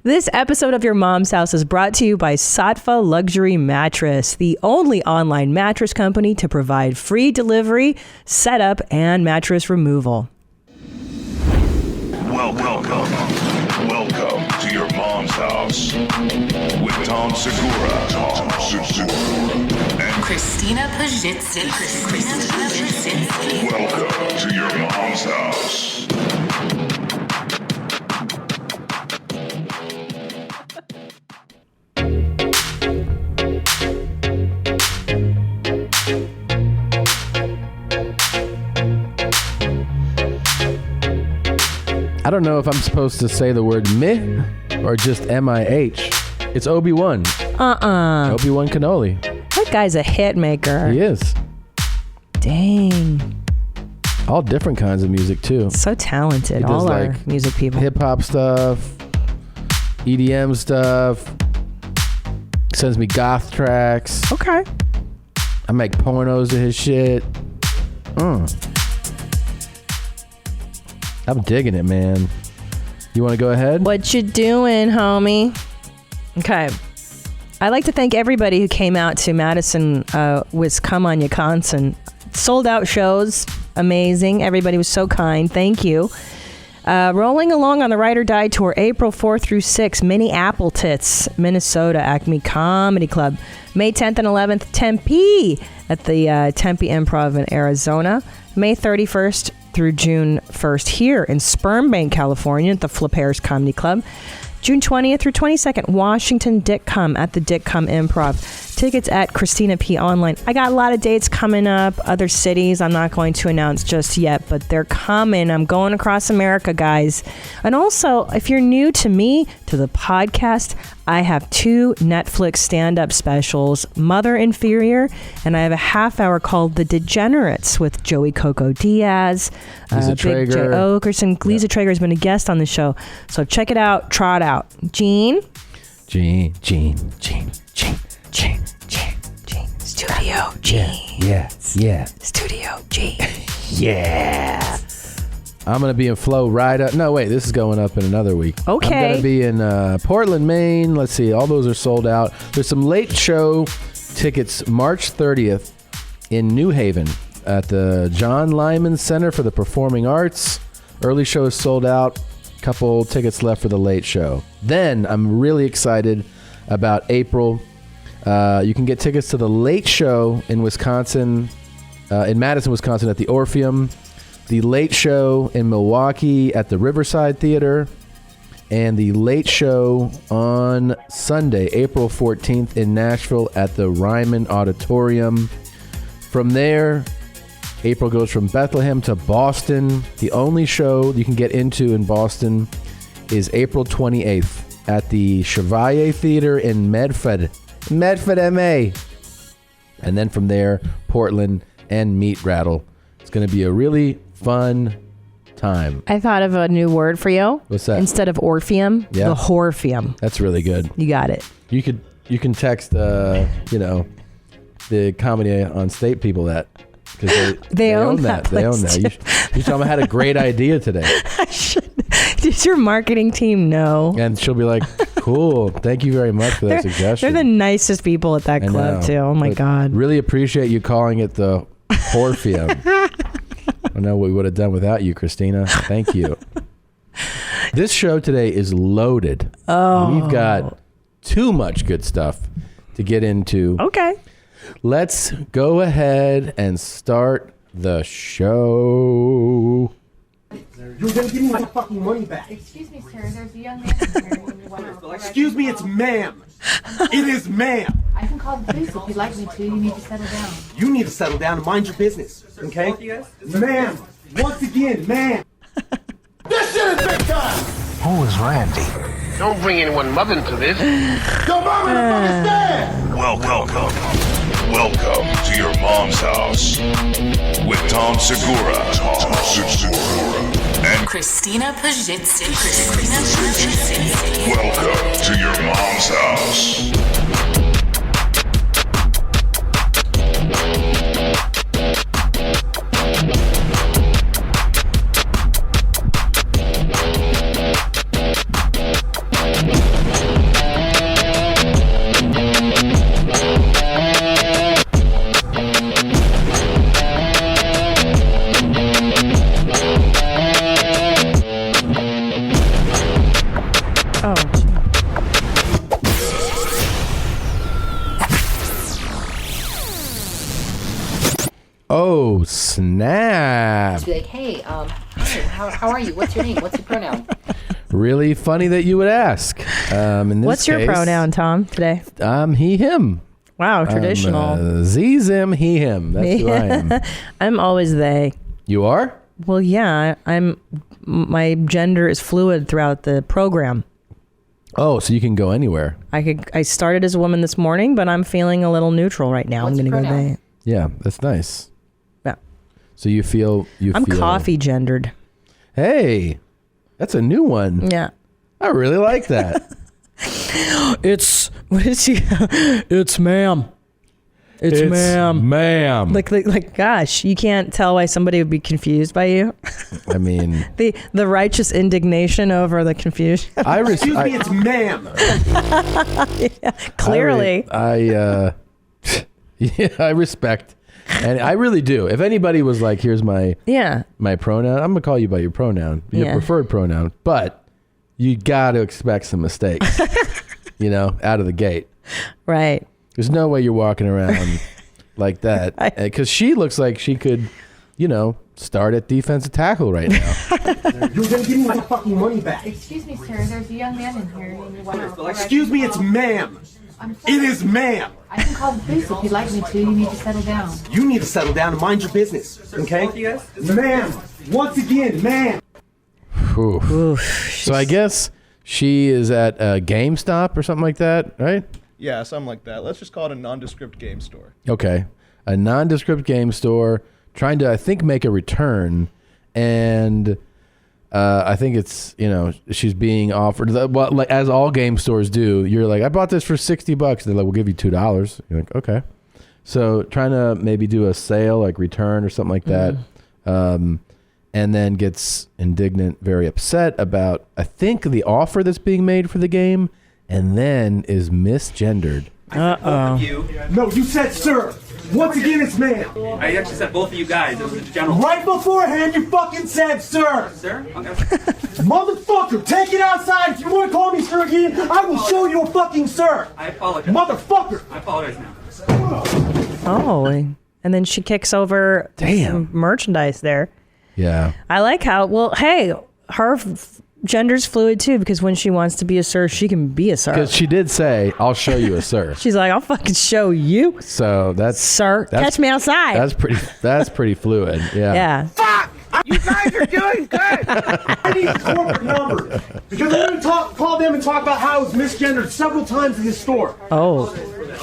This episode of Your Mom's House is brought to you by Sattva Luxury Mattress, the only online mattress company to provide free delivery, setup, and mattress removal. Welcome to Your Mom's House with Tom Segura, and Christina Pajitsin. welcome to Your Mom's House. I don't know if I'm supposed to say the word meh or just M-I-H. It's Obi-Wan. Obi-Wan Kenobi. That guy's a hit maker. He is. Dang. All different kinds of music, too. So talented. He does, All our like, music people. Hip-hop stuff, EDM stuff. Sends me goth tracks. Okay. I make pornos to his shit. I'm digging it, man. You want to go ahead? What you doing, homie? Okay. I'd like to thank everybody who came out to Madison, Wisconsin. Sold out shows. Amazing. Everybody was so kind. Thank you. Rolling along on the Ride or Die Tour, April 4th through 6th, Minneapolis, Minnesota, Acme Comedy Club. May 10th and 11th, Tempe at the Tempe Improv in Arizona. May 31st through June 1st here in Sperm Bank, California at the Flippers Comedy Club. June 20th through 22nd, Washington Dickcom at the Dickcom Improv. Tickets at Christina P. Online. I got a lot of dates coming up, other cities I'm not going to announce just yet, but they're coming. I'm going across America, guys. And also, if you're new to me, to the podcast, I have 2 Netflix stand-up specials, Mother Inferior, and I have a half hour called The Degenerates with Joey Coco Diaz, Lisa Big J. Traeger. Okerson. Lisa Traeger has been a guest on the show. So check it out, try it out. Gene. Studio Gene. Yeah. Studio Gene. Yeah. I'm going to be in Flow right up. No, wait, this is going up in another week. Okay. I'm going to be in Portland, Maine. Let's see. All those are sold out. There's some late show tickets March 30th in New Haven at the John Lyman Center for the Performing Arts. Early show is sold out. Couple tickets left for the late show. Then I'm really excited about April. You can get tickets to the late show in Wisconsin, in Madison, Wisconsin at the Orpheum. The late show in Milwaukee at the Riverside Theater, and the late show on Sunday, April 14th in Nashville at the Ryman Auditorium. From there, April goes from Bethlehem to Boston. The only show you can get into in Boston is April 28th at the Chevalier Theater in Medford, MA. And then from there, Portland and Meat Rattle. It's going to be a really fun time. I thought of a new word for you. What's that? Instead of Orpheum, Yeah. the Horpheum. That's really good. You got it. You can text the Comedy on State people that, because They own that They own place, that. You tell them I had a great idea today, I should. Does your marketing team know? and she'll be like, "Cool, thank you very much for that suggestion." They're the nicest people at that I club, know, too. Oh, my but God. Really appreciate you calling it the Orpheum. I know what we would have done without you, Christina. Thank you. This show today is loaded. Oh. We've got too much good stuff to get into. Okay. Let's go ahead and start the show. You're gonna give me my fucking money back. Excuse me, sir. There's a young man here. Excuse me, it's ma'am. It is ma'am. I can call the police if you'd like me to. You need to settle down. You need to settle down and mind your business, okay? Ma'am, once again, ma'am. This shit is big time. Who is Randy? Don't bring anyone mother into this. Your mama doesn't understand. Welcome to Your Mom's House with Tom Segura. And Christina Pajitsin. welcome to Your Mom's House. Oh. Oh, snap. Be like, hey, hi, how are you? What's your name? What's your pronoun? Really funny that you would ask. In this What's your case, pronoun, Tom, today? He, him. Wow, traditional. Z, him, he, him. That's who I am. I'm always they. You are? Well, yeah, my gender is fluid throughout the program. Oh, so you can go anywhere. I started as a woman this morning, but I'm feeling a little neutral right now. What's I'm going to your go pronoun? they. Yeah, that's nice. Yeah. So you feel I'm coffee gendered. Hey, that's a new one. Yeah. I really like that. It's what is she? It's ma'am. It's ma'am. Ma'am. Like, gosh, you can't tell why somebody would be confused by you. I mean, the righteous indignation over the confusion. Excuse me, it's ma'am. Yeah, clearly. I respect, and I really do. If anybody was like, "Here's my pronoun," I'm gonna call you by your pronoun, your preferred pronoun, but you got to expect some mistakes, out of the gate. Right. There's no way you're walking around like that, because she looks like she could, start at defensive tackle right now. You're gonna give me my fucking money back. Excuse me, sir. There's a young man in here. Excuse me, it's ma'am. It is ma'am. I can call the police if you'd like me to. You need to settle down. You need to settle down and mind your business, okay? Ma'am, once again, ma'am. So I guess she is at a GameStop or something like that, right? Yeah, something like that. Let's just call it a nondescript game store. Okay. A nondescript game store trying to, I think, make a return. And I think it's, she's being offered, like, as all game stores do. You're like, I bought this for $60. They're like, we'll give you $2. You're like, okay. So trying to maybe do a sale, like return or something like that. And then gets indignant, very upset about, I think, the offer that's being made for the game, and then is misgendered. Uh-oh. No, you said sir. Once again, it's ma'am. I actually said both of you guys. It was a general. Right beforehand, you fucking said sir. Sir? Okay. Motherfucker, take it outside. If you want to call me sir again, I will show you a fucking sir. I apologize. Motherfucker. I apologize now. Oh, and then she kicks over some merchandise there. Yeah. I like how, her gender's fluid too, because when she wants to be a sir, she can be a sir. Because she did say, I'll show you a sir. She's like, I'll fucking show you. So that's... Sir, catch me outside. That's pretty fluid. Yeah. Yeah. Fuck! You guys are doing good. I need a corporate number. Because I'm going to call them and talk about how it was misgendered several times in this store. Oh.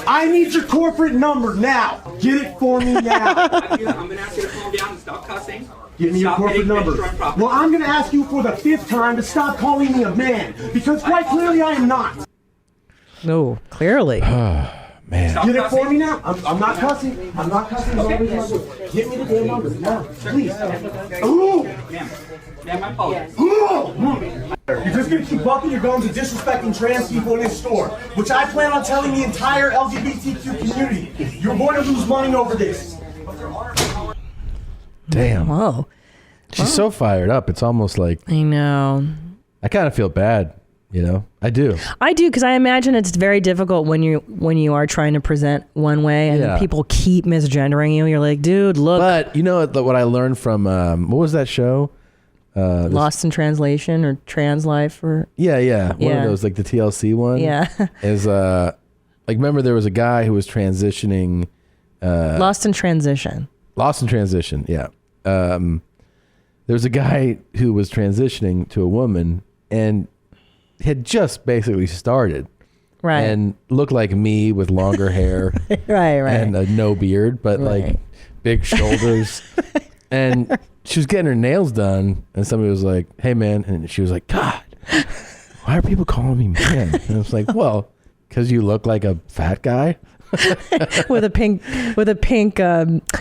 I need your corporate number now. Get it for me now. I'm going to ask you to calm down and stop cussing. Give me your corporate number. Well, I'm going to ask you for the 5th time to stop calling me a man. Because quite clearly I am not. No, clearly. Man. Get it for me now. I'm not cussing. I'm not cussing. Okay. Get me the damn number now, please. Ooh. Ma'am, I apologize. Ooh. You're just going to keep bucking your gums and disrespecting trans people in this store, which I plan on telling the entire LGBTQ community. You're going to lose money over this. Damn. Whoa. She's so fired up. It's almost like... I know. I kind of feel bad, I do. I do, because I imagine it's very difficult when you are trying to present one way and people keep misgendering you. You're like, dude, look. But you know what I learned from, what was that show? Lost in Translation or Trans Life or... Yeah. One of those, like the TLC one. Yeah. Is, remember there was a guy who was transitioning... Lost in Transition. Lost in Transition, yeah. There was a guy who was transitioning to a woman and had just basically started. Right. And looked like me with longer hair. Right. And no beard, but like big shoulders. And she was getting her nails done. And somebody was like, hey, man. And she was like, God, why are people calling me man? And I was like, well, because you look like a fat guy. with a pink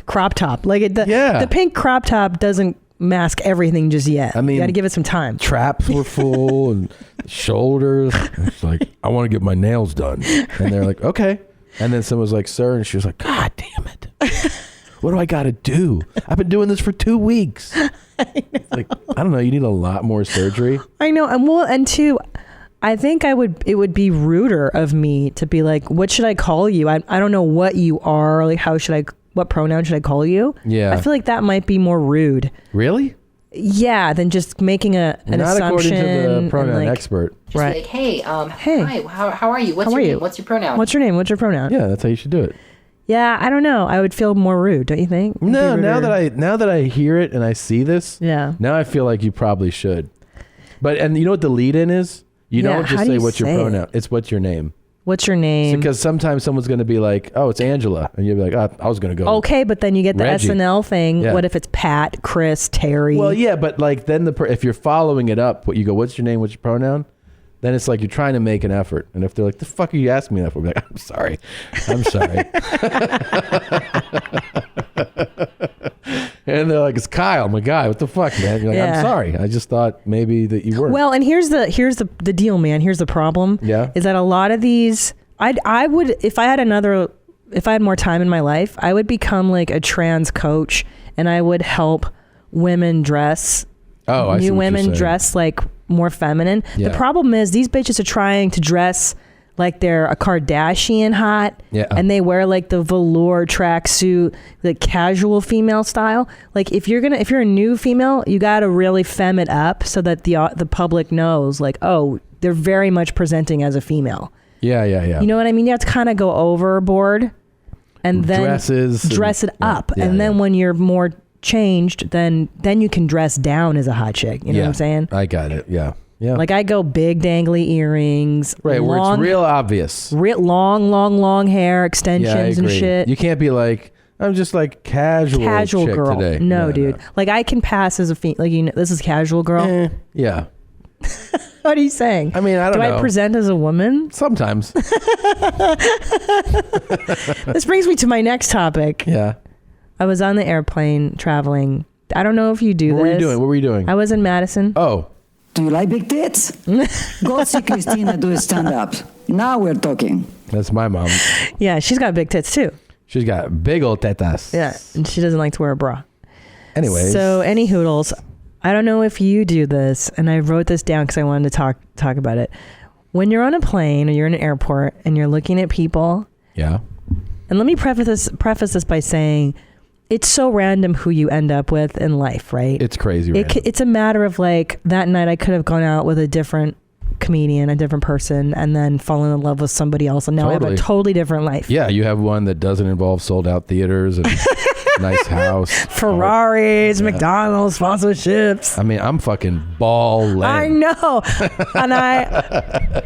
crop top. Like the pink crop top doesn't mask everything just yet. I mean, you got to give it some time. Traps were full and shoulders. And it's like, I want to get my nails done. And they're like, okay. And then someone was like, sir, and she was like, God damn it. What do I got to do? I've been doing this for 2 weeks. Like, I don't know. You need a lot more surgery. I know. And two, I think it would be ruder of me to be like, what should I call you? I don't know what you are. Like, what pronoun should I call you? Yeah. I feel like that might be more rude. Really? Yeah, than just making an Not assumption. according to the pronoun like, expert. Just Right. like, hey, Hey. hi, how are you? What's How your are name? you? What's your pronoun? What's your name? What's your pronoun? Yeah, that's how you should do it. Yeah, I don't know. I would feel more rude, don't you think? It'd No, be now ruder. that I hear it and I see this, Yeah. now I feel like you probably should. And you know what the lead in is? You Yeah, don't how just do say you what's your say it? pronoun. It's what's your name. What's your name? Because sometimes someone's going to be like, "Oh, it's Angela," and you'll be like, "Oh, I was going to go." Okay, but then you get the Reggie. SNL thing. Yeah. What if it's Pat, Chris, Terry? Well, yeah, but like then if you're following it up, what you go, "What's your name? What's your pronoun?" Then it's like you're trying to make an effort. And if they're like, "The fuck are you asking me that for?" We're like, "I'm sorry, I'm sorry." And they're like, "It's Kyle, my guy. What the fuck, man?" You're like, Yeah. "I'm sorry. I just thought maybe that you were." Well, and here's the deal, man. Here's the problem. Yeah. Is that a lot of these I would if I had more time in my life, I would become like a trans coach and I would help women dress I see new what you're women saying. dress like more feminine. Yeah. The problem is these bitches are trying to dress like they're a Kardashian hot. Yeah. And they wear like the velour tracksuit, the casual female style. Like if you're a new female, you got to really femme it up so that the public knows like, oh, they're very much presenting as a female. Yeah. You know what I mean? You have to kind of go overboard and then dress it up. Yeah, and then when you're more changed, then you can dress down as a hot chick. You know what I'm saying? I got it. Yeah. Yeah. Like I go big dangly earrings. Right, where long, it's real obvious. long hair, extensions Yeah, I and agree. shit. You can't be like, I'm just like casual chick girl. today. No, dude. Like I can pass as a like this is casual girl. Yeah. What are you saying? I mean, I don't know. Do I present as a woman? Sometimes. This brings me to my next topic. Yeah. I was on the airplane traveling. I don't know if you do this. What were you doing? What were you doing? I was in Madison. Oh. Do you like big tits? Go see Christina do stand-up. Now we're talking. That's my mom. Yeah, she's got big tits too. She's got big old tetas. Yeah, and she doesn't like to wear a bra. Anyways. So, any hoodles, I don't know if you do this, and I wrote this down because I wanted to talk about it. When you're on a plane or you're in an airport and you're looking at people. Yeah. And let me preface this by saying, it's so random who you end up with in life, right? It's crazy random. It's a matter of like, that night I could have gone out with a different comedian, a different person, and then fallen in love with somebody else. And now I have a totally different life. Yeah, you have one that doesn't involve sold out theaters and nice house. Ferraris, McDonald's, sponsorships. I mean, I'm fucking ball I know. And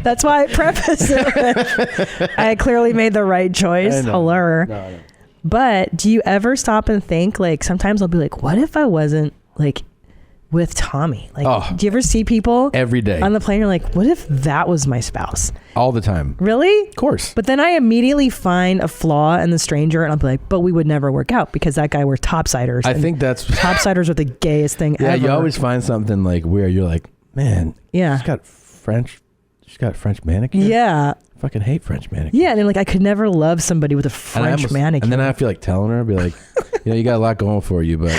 that's why I prefaced it with, I clearly made the right choice. Hello. No. But do you ever stop and think, like, sometimes I'll be like, what if I wasn't like with Tommy? Like, do you ever see people every day on the plane? You're like, what if that was my spouse? All the time. Really? Of course. But then I immediately find a flaw in the stranger and I'll be like, but we would never work out because that guy were topsiders. I think that's topsiders are the gayest thing ever. Yeah, you always find something like where you're like, man, yeah, she's got French manicure. Yeah. I fucking hate French manicure. Yeah, and then like I could never love somebody with a French manicure. And then I feel like telling her, I'd be like, you got a lot going for you, but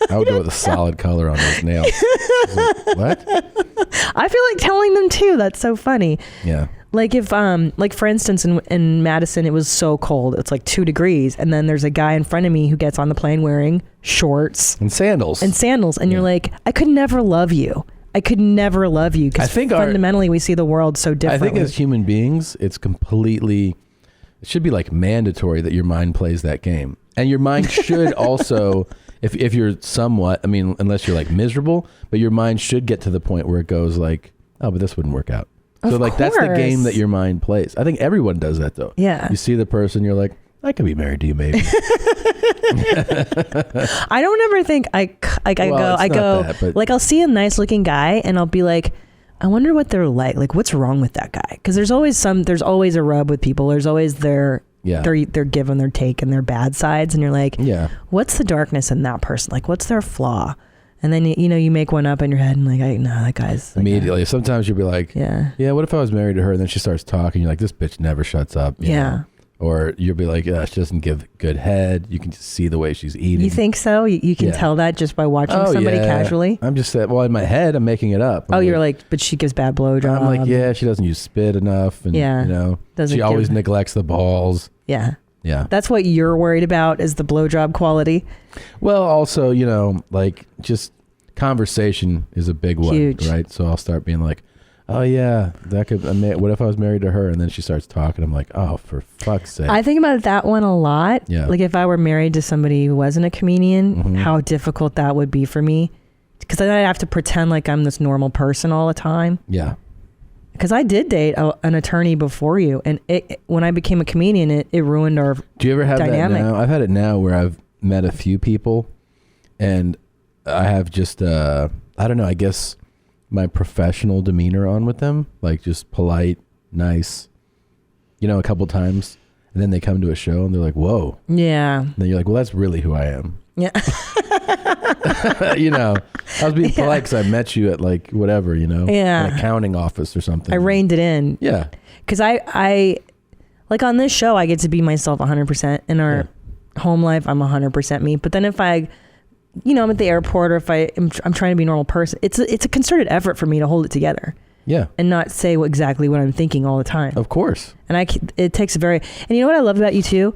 I would go with a solid color on those nails. Like, what? I feel like telling them too. That's so funny. Yeah. Like if like for instance in Madison it was so cold, it's like 2 degrees, and then there's a guy in front of me who gets on the plane wearing shorts and sandals and you're like, I could never love you. I could never love you because fundamentally we see the world so differently. I think as human beings, it should be like mandatory that your mind plays that game. And your mind should also, if you're somewhat, I mean, unless you're like miserable, but your mind should get to the point where it goes like, oh, but this wouldn't work out. So like that's the game that your mind plays. I think everyone does that though. Yeah. You see the person, you're like, I could be married to you maybe. I don't ever think I go like I'll see a nice looking guy and I'll be like, I wonder what they're like what's wrong with that guy? Because there's always a rub with people. There's always their give and their take and their bad sides, and you're like, yeah, what's the darkness in that person? Like what's their flaw? And then you make one up in your head and like, that guy's immediately. Sometimes you'll be like, yeah, what if I was married to her? And then she starts talking. You're like, this bitch never shuts up. You know? Or you'll be like, she doesn't give good head. You can just see the way she's eating. You think so? You can tell that just by watching somebody casually? I'm just saying, well, in my head, I'm making it up. You're like, but she gives bad blowjobs. I'm like, yeah, she doesn't use spit enough. And, Yeah. you know, Doesn't she always give- neglects the balls. Yeah. Yeah. That's what you're worried about is the blowjob quality. Well, also, you know, like just conversation is a big one, Huge. right? So I'll start being like, oh yeah, that could. What if I was married to her? And then she starts talking. I'm like, oh, for fuck's sake. I think about that one a lot. Yeah. Like if I were married to somebody who wasn't a comedian, how difficult that would be for me. Because then I'd have to pretend like I'm this normal person all the time. Yeah. Because I did date an attorney before you, and when I became a comedian, it ruined our dynamic. Do you ever have that now? I've had it now where I've met a few people, and I have just I don't know. I guess my professional demeanor on with them, like just polite, nice, you know, a couple times, and then they come to a show and they're like, whoa. Yeah. And then you're like, well, that's really who I am. Yeah. You know, I was being polite because I met you at like whatever, you know, Yeah. an accounting office or something. I reined it in. Yeah. Because I like on this show, I get to be myself 100%. In our home life, I'm 100% me. But then if I'm at the airport, or if I'm trying to be a normal person, it's a concerted effort for me to hold it together. Yeah. And not say exactly what I'm thinking all the time. Of course. And it takes and you know what I love about you too?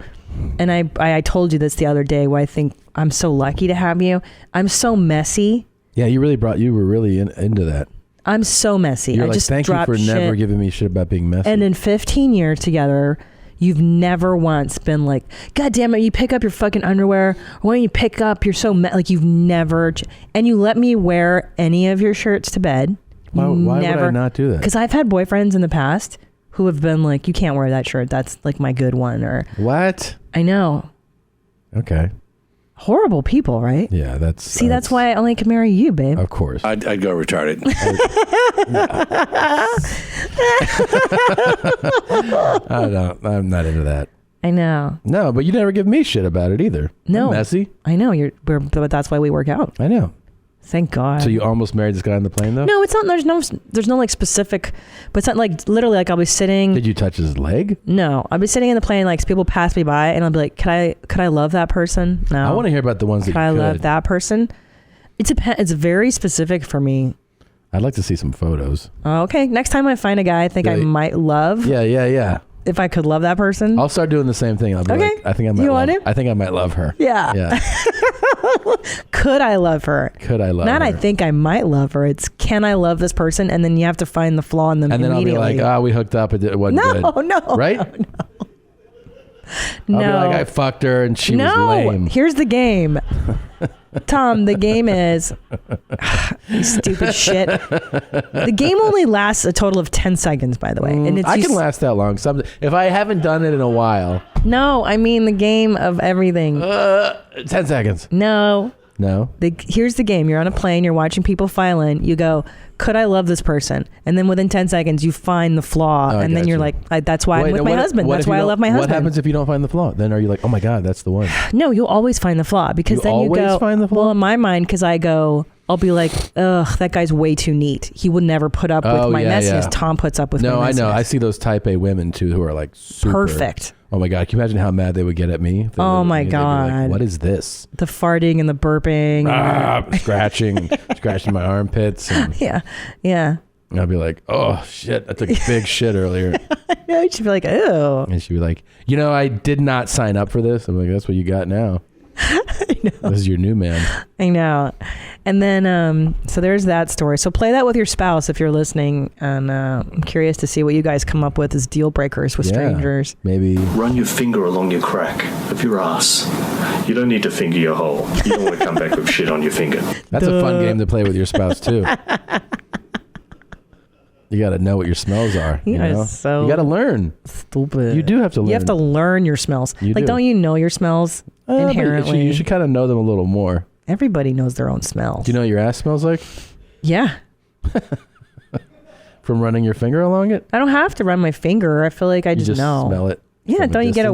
And I told you this the other day, where I think I'm so lucky to have you. I'm so messy. Yeah, you were really into that. I'm so messy. You're I like, just thank you dropped for shit. never giving me shit about being messy. And in 15 years together, you've never once been like, God damn it, you pick up your fucking underwear. Why don't you pick up? You're so like you've never. And you let me wear any of your shirts to bed. Why would I not do that? Because I've had boyfriends in the past who have been like, you can't wear that shirt. That's like my good one. Or what? I know. Okay. Horrible people, right? Yeah, that's why I only can marry you, babe. Of course. I'd go retarded. I'm not into that. I know. No, but you never give me shit about it either. No. I'm messy. I know. But that's why we work out. I know. Thank God. So you almost married this guy on the plane though? No, it's not. There's no like specific, but it's not like literally like I'll be sitting. Did you touch his leg? No, I'll be sitting in the plane, like people pass me by and I'll be like, could I love that person? No. I want to hear about the ones that could I love that person? It's very specific for me. I'd like to see some photos. Okay. Next time I find a guy I think I might love. Yeah. If I could love that person. I'll start doing the same thing. I'll be like, I think I might You love want him? I think I might love her. Yeah. Yeah. Could I love her? Could I love Not her? I think I might love her. It's can I love this person? And then you have to find the flaw in them And then I'll be immediately. like, we hooked up. It wasn't good. No. Right? No. I'll be like, I fucked her and she was lame. Here's the game. Tom, the game is you stupid shit. The game only lasts a total of 10 seconds, by the way. And I can last that long. If I haven't done it in a while. No, I mean the game of everything. 10 seconds. No. Here's the game. You're on a plane. You're watching people file in. You go, could I love this person? And then within 10 seconds, you find the flaw. And then you're like, that's why I'm with my husband. That's why I love my husband. What happens if you don't find the flaw? Then are you like, oh my God, that's the one? No, you'll always find the flaw. Because then you go, always find the flaw? Well, in my mind, because I'll be like, ugh, that guy's way too neat. He would never put up with my messiness. Yeah. Tom puts up with my messiness. No, I know. I see those type A women too who are like super perfect. Oh my God. Can you imagine how mad they would get at me? Oh my They'd be God. like, what is this? The farting and the burping. Scratching my armpits. And Yeah. I'll be like, oh shit, I took a big shit earlier. No, she'd be like, ew. And she'd be like, I did not sign up for this. I'm like, that's what you got now. I know. This is your new man. I know. And then, so there's that story. So play that with your spouse if you're listening. And I'm curious to see what you guys come up with as deal breakers with strangers. Maybe. Run your finger along your crack of your ass. You don't need to finger your hole. You don't want to come back with shit on your finger. That's a fun game to play with your spouse too. You got to know what your smells are. You know? So you got to learn. Stupid. You do have to learn. You have to learn your smells. Don't you know your smells inherently? You should kind of know them a little more. Everybody knows their own smells. Do you know what your ass smells like? Yeah. From running your finger along it? I don't have to run my finger. I feel like I just know. Smell it. Yeah, don't you get a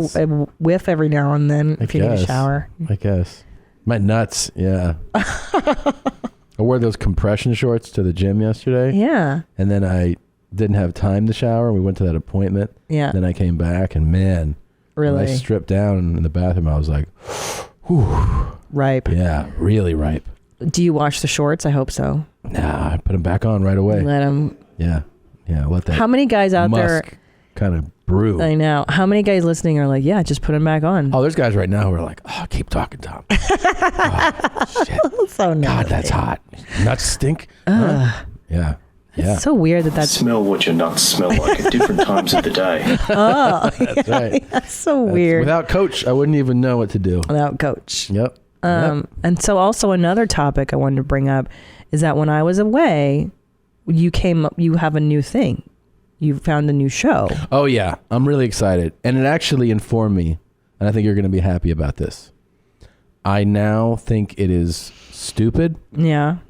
whiff every now and then if you need a shower? I guess. My nuts, yeah. I wore those compression shorts to the gym yesterday. Yeah. And then I didn't have time to shower. We went to that appointment. Yeah. Then I came back and man, Really? When I stripped down in the bathroom, I was like, whew. Ripe. Yeah, really ripe. Do you wash the shorts? I hope so. Nah, I put them back on right away. Let them. Yeah. Let that. How many guys out there kind of brew? I know. How many guys listening are like, yeah, just put them back on? Oh, there's guys right now who are like, oh, keep talking, Tom. Oh, shit. So nasty. God, that's hot. Nuts stink. Huh? Yeah. It's so weird that's... Smell what your nuts smell like at different times of the day. Oh, that's right. That's so weird. Without Coach, I wouldn't even know what to do. Without Coach. Yep. And so also another topic I wanted to bring up is that when I was away, you have a new thing. You found a new show. Oh, yeah. I'm really excited. And it actually informed me, and I think you're going to be happy about this. I now think it is stupid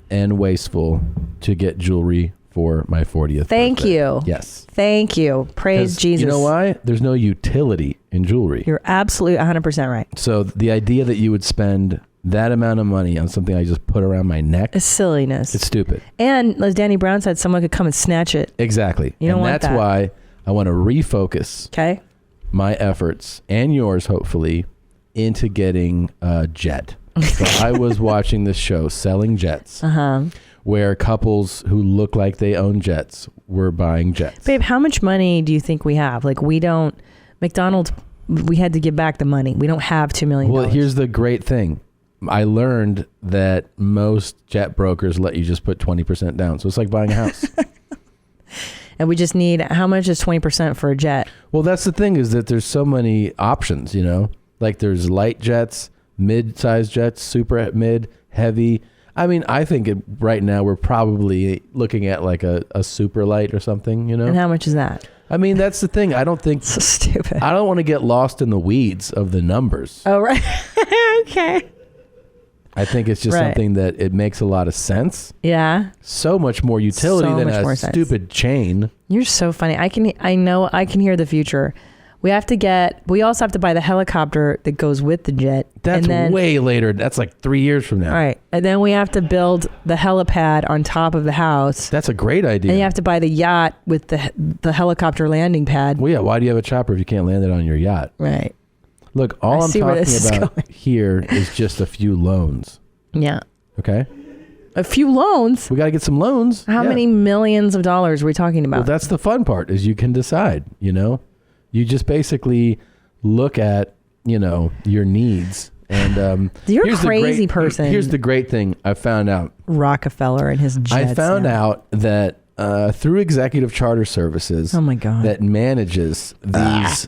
and wasteful to get jewelry for my 40th Thank birthday. you. Yes. Thank you. Praise Jesus. You know why? There's no utility in jewelry. You're absolutely 100% right. So the idea that you would spend that amount of money on something I just put around my neck is silliness. It's stupid. And as Danny Brown said, someone could come and snatch it. Exactly. You don't want that's that. why I want to refocus my efforts and yours, hopefully, into getting a jet. So I was watching this show, Selling Jets, where couples who look like they own jets were buying jets. Babe, how much money do you think we have? Like, we don't... McDonald's, we had to give back the money. We don't have $2 million. Well, here's the great thing. I learned that most jet brokers let you just put 20% down. So it's like buying a house. And we just need... How much is 20% for a jet? Well, that's the thing, is that there's so many options, you know? Like there's light jets, mid-sized jets, super mid, heavy. I mean, I think right now we're probably looking at like a super light or something, you know? And how much is that? I mean, that's the thing. I don't think... So stupid. I don't want to get lost in the weeds of the numbers. Oh, right. Okay. I think it's just something that it makes a lot of sense. Yeah. So much more utility than a stupid chain. You're so funny. I can hear the future. We also have to buy the helicopter that goes with the jet. That's way later. That's like 3 years from now. All right. And then we have to build the helipad on top of the house. That's a great idea. And you have to buy the yacht with the helicopter landing pad. Well, yeah. Why do you have a chopper if you can't land it on your yacht? Right. Look, all I'm talking about here is just a few loans. Yeah. Okay? A few loans? We got to get some loans. How many millions of dollars are we talking about? Well, that's the fun part, is you can decide, you know? You just basically look at, you know, your needs. And you're a crazy person. Here's the great thing I found out. Rockefeller and his jets. I found out that through Executive Charter Services, oh my God, that manages these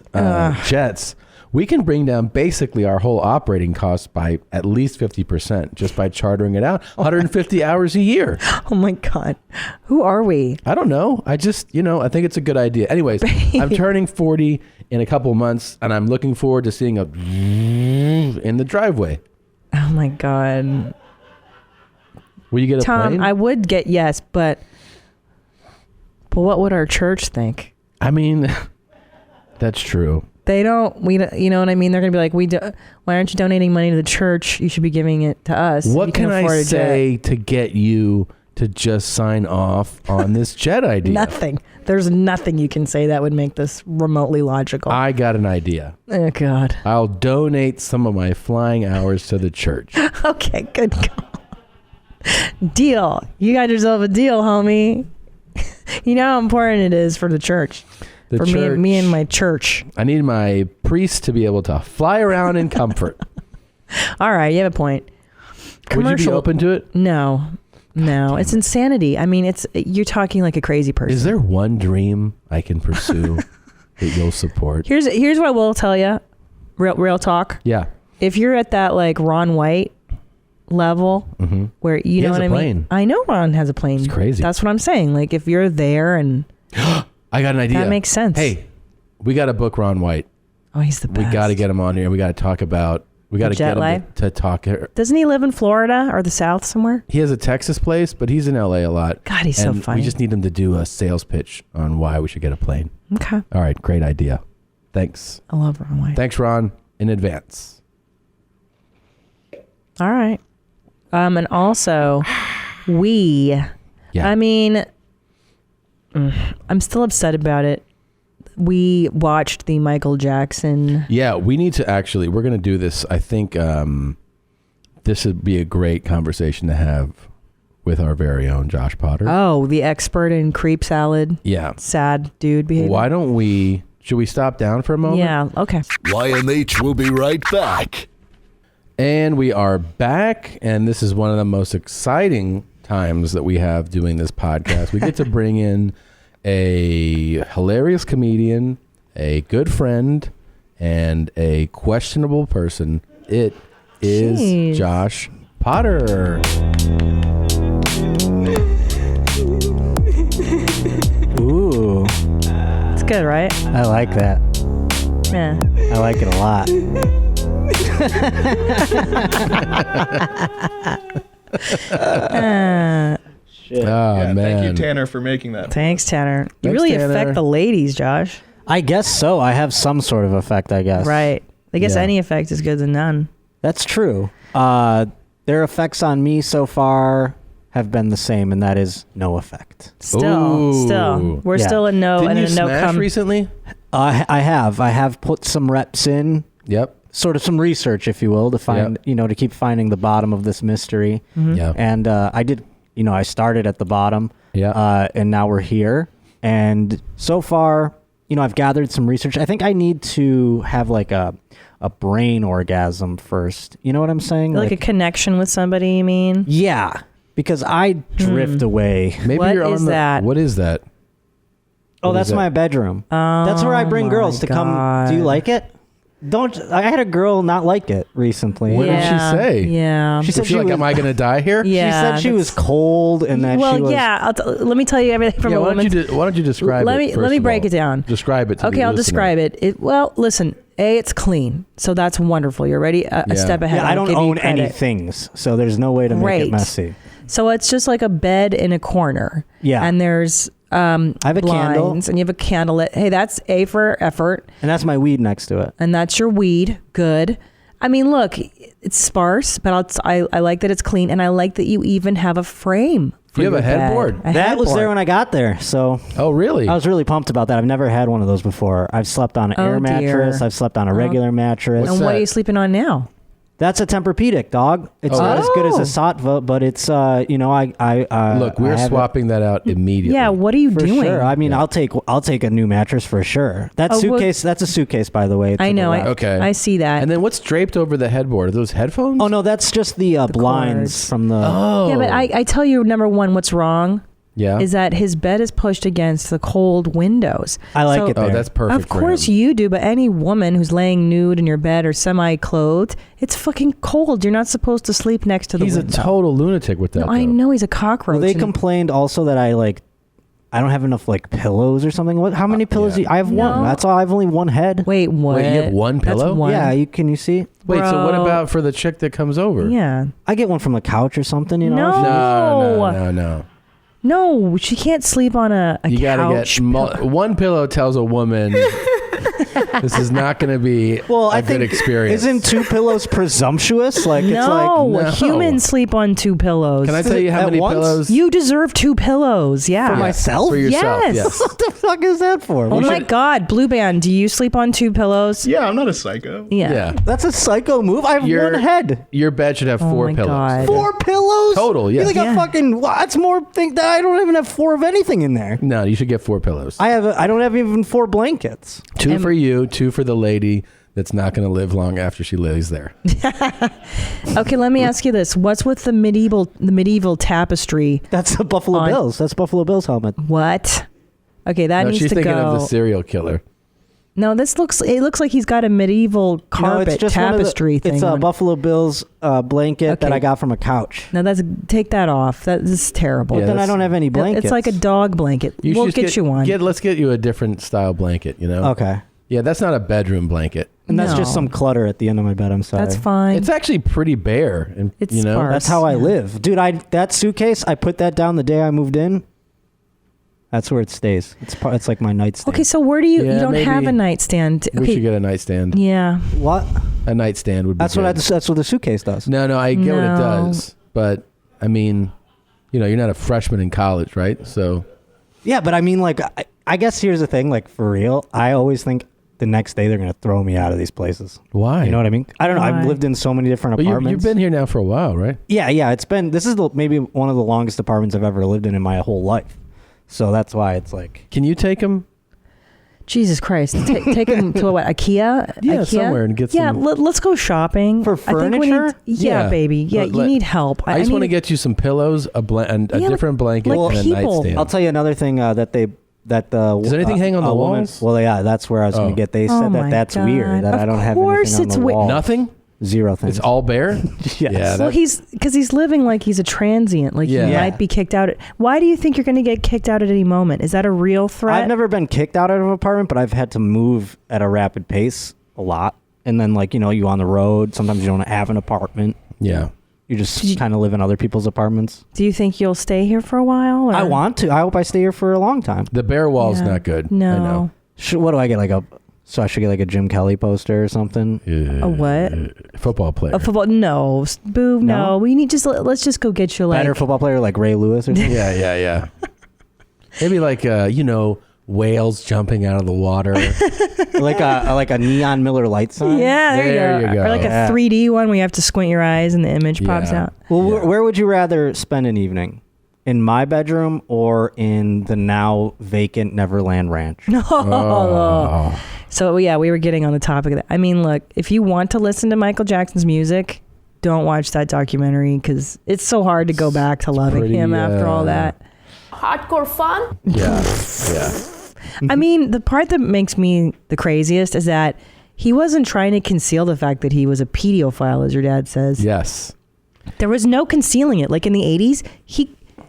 jets, we can bring down basically our whole operating costs by at least 50% just by chartering it out. 150 hours a year. Oh my God. Who are we? I don't know. I just, I think it's a good idea. Anyways, I'm turning 40 in a couple months, and I'm looking forward to seeing a in the driveway. Oh my God. Will you get a Tom, plane? I would get yes, but what would our church think? I mean, that's true. They don't, you know what I mean? They're going to be like, why aren't you donating money to the church? You should be giving it to us. What can I say to get you to just sign off on this jet idea? Nothing. There's nothing you can say that would make this remotely logical. I got an idea. Oh, God. I'll donate some of my flying hours to the church. Okay, good call. Deal. You got yourself a deal, homie. You know how important it is for the church. For me and my church. I need my priest to be able to fly around in comfort. All right, you have a point. Would you be open to it? No, it's insanity. I mean, you're talking like a crazy person. Is there one dream I can pursue that you'll support? Here's what I will tell you. Real talk. Yeah. If you're at that like Ron White level, where you know what I mean. I know Ron has a plane. It's crazy. That's what I'm saying. Like if you're there and. I got an idea. That makes sense. Hey, we got to book Ron White. Oh, he's the best. We got to get him on here. We got to talk about. We got to get him to talk. Doesn't he live in Florida or the South somewhere? He has a Texas place, but he's in LA a lot. God, he's so funny. We just need him to do a sales pitch on why we should get a plane. Okay. All right, great idea. Thanks. I love Ron White. Thanks, Ron, in advance. All right. And also, I mean, I'm still upset about it. we watched the Michael Jackson. Yeah, we need to actually, we're going to do this. I think this would be a great conversation to have with our very own Josh Potter. Oh, the expert in creep salad. Yeah. Sad dude behavior. Why don't we, should we stop down for a moment? Yeah, okay. YMH will be right back. And we are back, and this is one of the most exciting times that we have doing this podcast. We get to bring in a hilarious comedian, a good friend, and a questionable person. It is Josh Potter. Ooh. It's good, right? I like that. Yeah. I like it a lot. Shit. Oh, yeah, man. Thank you, Tanner, for making that. Thanks, Tanner. You Thanks, really Tanner. affect the ladies, Josh. I guess so. I have some sort of effect, I guess. Right. I guess Yeah. any effect is good than none. That's true. Their effects on me so far have been the same, and that is no effect. Still. We're Yeah. still a no Didn't and you a no smash come. recently? I have put some reps in. Yep. Sort of some research, if you will, to find, to keep finding the bottom of this mystery. Yeah. And I did, I started at the bottom. Yeah. And now we're here. And so far, I've gathered some research. I think I need to have like a brain orgasm first. You know what I'm saying? Like a connection with somebody, you mean? Yeah. Because I drift away. Maybe What you're on is the, that? What is that? Oh, What that's is that? my bedroom. That's where I bring girls to come. Do you like it? I had a girl not like it recently. What did she say? Yeah. She said Was she like, was, am I going to die here? Yeah. She said she was cold and that she was... yeah. Let me tell you everything from a why woman's... don't you describe let it me first of break all? it down. Describe it to Okay, the I'll listener. describe it. Well, listen. A, it's clean, so that's wonderful. You're already a step ahead. Yeah, I I'll don't give you own credit. any things, so there's no way to make Great. it messy. So it's just like a bed in a corner. Yeah. And there's I have a candle. blinds, and you have a candle. Hey, that's A for effort. And that's my weed next to it. And that's your weed. Good. I mean, look, it's sparse, but I like that it's clean, and I like that you even have a frame. For You have a your bed. headboard. That was there when I got there, so... Oh, really? I was really pumped about that. I've never had one of those before. I've slept on an air mattress. I've slept on a regular mattress. And what are you sleeping on now? That's a Tempur-Pedic, dog. It's not as good as a Sattva, but it's Look, we're I have swapping that out immediately. Yeah, what are you for doing? sure. I mean, I'll take a new mattress for sure. That suitcase, that's a suitcase, by the way. I know. Okay. I see that. And then what's draped over the headboard? Are those headphones? Oh no, that's just the blinds cords. from the. Oh. Yeah, but I tell you, number one, what's wrong Yeah. is that his bed is pushed against the cold windows. I like So- it there. Oh, that's perfect. Of course you do, but any woman who's laying nude in your bed or semi-clothed, it's fucking cold. You're not supposed to sleep next to the He's window. a total lunatic with that. No, I though. know he's a cockroach. Well, they and- complained also that I don't have enough pillows or something. What? How many pillows? yeah. Do you, I have one. No. That's all. I have only one head. Wait, what? Wait, you have one That's pillow? one. Yeah, can you see? Wait, so what Bro. about for the chick that comes over? Yeah. I get one from the couch or something. You know. No. No. No, she can't sleep on a You gotta couch. get one pillow tells a woman this is not going to be I good think experience. Isn't two pillows presumptuous? It's no, no. humans sleep on two pillows. Can I tell you how At many once? pillows? You deserve two pillows. Yeah. For myself? For yourself, Yes. What the fuck is that for? Oh my God, Blue Band, do you sleep on two pillows? Yeah, I'm not a psycho. Yeah. That's a psycho move. I have one head. Your bed should have four my pillows. God. 4 pillows? Total, You yes. think I'm fucking... That's more... Think that I don't even have 4 of anything in there. No, you should get 4 pillows. I don't have even 4 blankets. 2 for you, 2 for the lady that's not going to live long after she lays there. Okay, let me ask you this. What's with the medieval tapestry? That's the Buffalo Bills. That's Buffalo Bills helmet. What? Okay, that No, needs she's to thinking go. of the serial killer. No, it looks like he's got a medieval carpet it's just tapestry thing. It's a on. Buffalo Bills blanket that Okay. I got from a couch. Now take that off. That is terrible. But then I don't have any blankets. It's like a dog blanket. We'll should get you one. Let's get you a different style blanket, you know? Okay. Yeah, that's not a bedroom blanket. And that's just No. some clutter at the end of my bed. I'm sorry. That's fine. It's actually pretty bare. And, It's you know? sparse. That's how I live. Dude, that suitcase, I put that down the day I moved in. That's where it stays. It's like my nightstand. Okay, so where do you Yeah, don't maybe have a nightstand? We Okay. should get a nightstand. Yeah. What? A nightstand would be That's good. what the suitcase does. No, I get what it No. does. But, I mean, you're not a freshman in college, right? So... Yeah, but I mean, I guess here's the thing, like for real, I always think the next day they're going to throw me out of these places. Why? You know what I mean? I don't know. Why? I've lived in so many different But apartments. you've been here now for a while, right? Yeah. This is maybe one of the longest apartments I've ever lived in my whole life. So that's why it's like. Can you take him? Jesus Christ. Take him to what, IKEA? Yeah, IKEA? somewhere and get some. Yeah, let's go shopping. For I think we furniture? need, yeah, baby. Yeah, you need help. I just want to get you some pillows, a different blanket, like and a people. nightstand. I'll tell you another thing Does anything hang on the woman, walls? Well, yeah, that's where I was going to get. They Oh said my that's God. weird that Of I don't have course anything on it's the wall. Nothing? Zero things. It's all bare? Yes. Yeah, Well, because he's living like he's a transient. Like he might be kicked out. Why do you think you're going to get kicked out at any moment? Is that a real threat? I've never been kicked out of an apartment, but I've had to move at a rapid pace a lot. And then, like, you on the road. Sometimes you don't have an apartment. Yeah. You just kind of live in other people's apartments. Do you think you'll stay here for a while? Or? I want to. I hope I stay here for a long time. The bare wall's not good. No. I know. What do I get? So I should get like a Jim Kelly poster or something? A what? Football player. A football? No. Boo, no. We need let's just go get you like... Better football player like Ray Lewis or something? Yeah. Maybe like, whales jumping out of the water. like a neon Miller Lite sign? Yeah, there you go. Or like a 3D one where you have to squint your eyes and the image pops out. Well, where would you rather spend an evening? In my bedroom or in the now vacant Neverland Ranch? Oh. So, yeah, we were getting on the topic of that. I mean, look, if you want to listen to Michael Jackson's music, don't watch that documentary because it's so hard to go back to loving him after all that. Hardcore fun? Yeah. I mean, the part that makes me the craziest is that he wasn't trying to conceal the fact that he was a pedophile, as your dad says. Yes. There was no concealing it. Like in the 80s,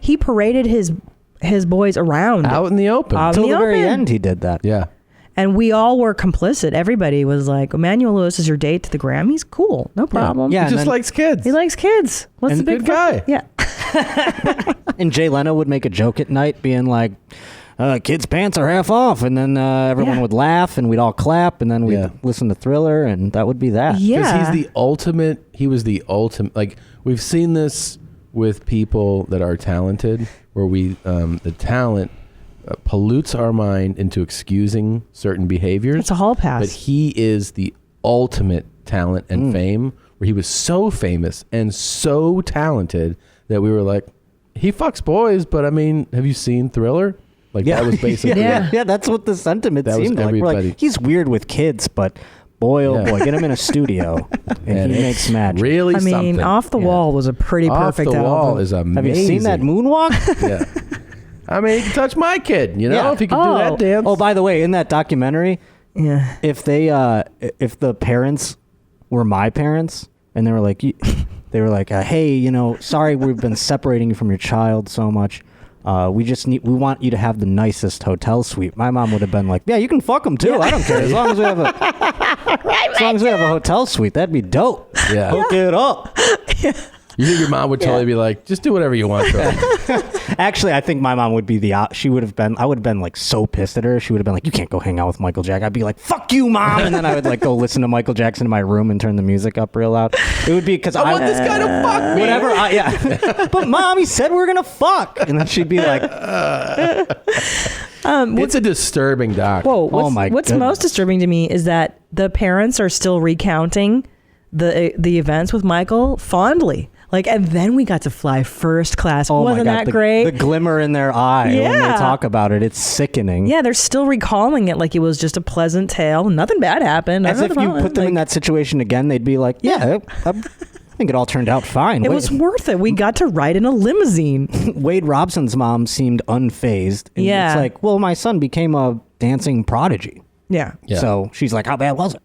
he paraded his boys around. Out in the open. Until the very end, he did that. Yeah. And we all were complicit. Everybody was like, Emmanuel Lewis is your date to the Grammys? Cool. No problem. Yeah, he just likes kids. He likes kids. What's the big good guy. Yeah. And Jay Leno would make a joke at night being like, kids' pants are half off. And then everyone would laugh and we'd all clap. And then we'd listen to Thriller and that would be that. Yeah. Because he was the ultimate, like we've seen this with people that are talented where the talent pollutes our mind into excusing certain behaviors. It's a hall pass. But he is the ultimate talent and fame where he was so famous and so talented that we were like, he fucks boys, but I mean, have you seen Thriller? Like that was basically yeah, that's what the sentiment That was seemed like. We're everybody. like, he's weird with kids, but boy, oh boy, get him in a studio and he makes magic. Really I mean, something. Off the Wall was a pretty perfect Off the album. Wall is amazing. Have you seen that moonwalk? Yeah. I mean, he can touch my kid, if he could do that dance. Oh, by the way, in that documentary, yeah, if if the parents were my parents and they were like, hey, sorry we've been separating you from your child so much. We want you to have the nicest hotel suite. My mom would have been like, yeah, you can fuck them too. I don't care as long as we have a hotel suite. That'd be dope. Yeah. Hook it up. You think your mom would totally be like, just do whatever you want. Actually, I think my mom would be I would have been like so pissed at her. She would have been like, you can't go hang out with Michael Jackson. I'd be like, fuck you, mom. And then I would like go listen to Michael Jackson in my room and turn the music up real loud. It would be because I want this guy to fuck me. Whatever. But mom, he said we're going to fuck. And then she'd be like, it's a disturbing doc. Whoa, goodness. what's most disturbing to me is that the parents are still recounting the events with Michael fondly. Like, and then we got to fly first class. oh Wasn't my God, that great? The glimmer in their eye when they Yeah. talk about it. It's sickening. Yeah, they're still recalling it like it was just a pleasant tale. Nothing bad happened. As if you put them in that situation again, they'd be like, yeah, I think it all turned out fine. It was worth it. We got to ride in a limousine. Wade Robson's mom seemed unfazed. And Yeah. It's like, well, my son became a dancing prodigy. Yeah. So she's like, how bad was it?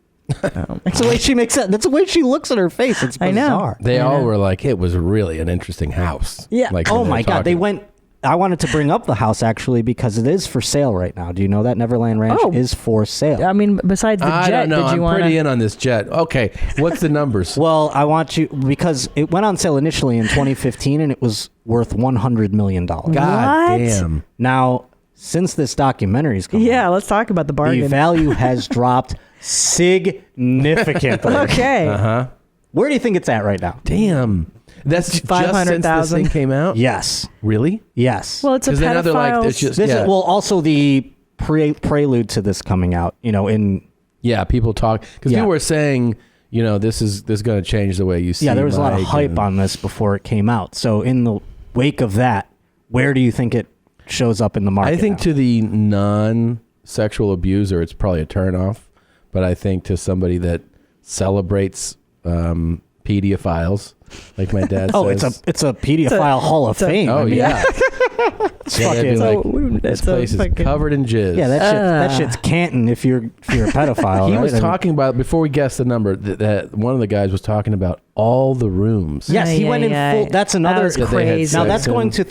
That's the way she makes it. That's the way she looks at her face. It's bizarre. I know. They all were like, it was really an interesting house. Yeah. Like, Oh when my were God. They talking. went. I wanted to bring up the house actually because it is for sale right now. Do you know that Neverland Ranch is for sale? I mean, besides the I jet, don't know. did you I'm want pretty in on this jet. Okay. What's the numbers? Well, I want you because it went on sale initially in 2015 and it was worth $100 million. God What? damn. Now, since this documentary's come Yeah, out, let's talk about the bargain. the value has dropped significantly. Okay. Uh-huh. Where do you think it's at right now? Damn. That's just since this 500,000. thing came out? Yes. Really? Yes. Well, it's a Because then now they're like, pedophile. it's just, This yeah. is, well, also the prelude to this coming out, Yeah, people talk because people were saying, this is going to change the way you see. Yeah, there was a lot of hype on this before it came out. So in the wake of that, where do you think it shows up in the market? I think to the non-sexual abuser, it's probably a turnoff. But I think to somebody that celebrates pedophiles, like my dad says. It's a pedophile hall of fame. Oh, yeah. It's this place is covered in jizz. Yeah, that shit's Canton if you're a pedophile. He right? was talking about, before we guessed the number, that one of the guys was talking about all the rooms. Yes, he went in full. That's another crazy. Now that's going to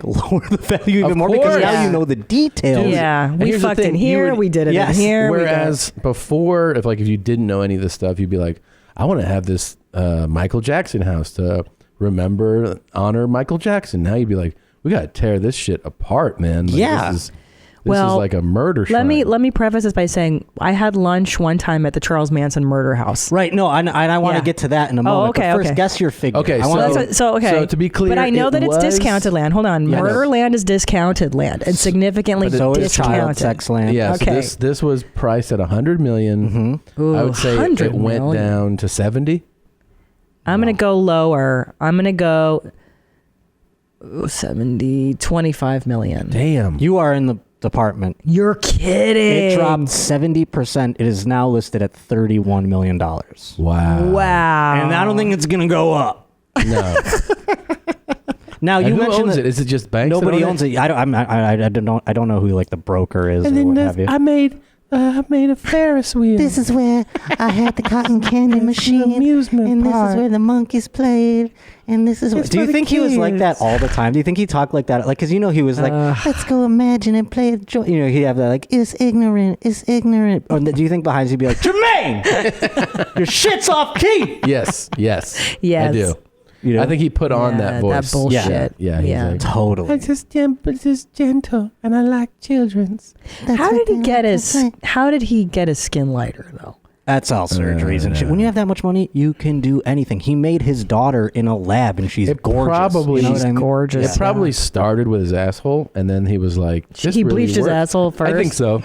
lower the value even more because now you know the details. Yeah, we fucked in here. We did it in here. Whereas before, if you didn't know any of this stuff, you'd be like, I want to have this Michael Jackson house to honor Michael Jackson. Now you'd be like, we got to tear this shit apart, man. This is like a murder Let shrine. me preface this by saying I had lunch one time at the Charles Manson murder house. Right. No, I want to get to that in a moment. Okay. But first, guess your figure. Okay. So to be clear, but I know that it's discounted land. Hold on, murder land is discounted land and significantly so discounted. Is child sex land. Yeah. Okay. So this was priced at $100 million. Ooh, I would say it went down to 70. I'm gonna go lower. I'm gonna go 25 million. Damn. You are in the department. You're kidding. It dropped 70%. It is now listed at $31 million. Wow. Wow. And I don't think it's going to go up. No. Now you who mentioned owns it? Is it just banks? Nobody owns it. I don't know who like the broker is or what have you. I made a Ferris wheel. This is where I had the cotton candy machine, amusement and park. this is where the monkeys played, and this is. Do you think he was like that all the time? Do you think he talked like that? Like, because he was like, let's go imagine and play a joint. he'd have that like, it's ignorant. Or do you think behind he'd be like, Jermaine, your shit's off key? Yes. I do. I think he put on that voice. That bullshit. Yeah. He's like, totally. I'm just gentle, and I like children's. How did he get his skin lighter though? That's all surgeries and shit. When you have that much money, you can do anything. He made his daughter in a lab, and she's gorgeous. She's gorgeous. It probably started with his asshole, and then he was like, he bleached his asshole first. I think so.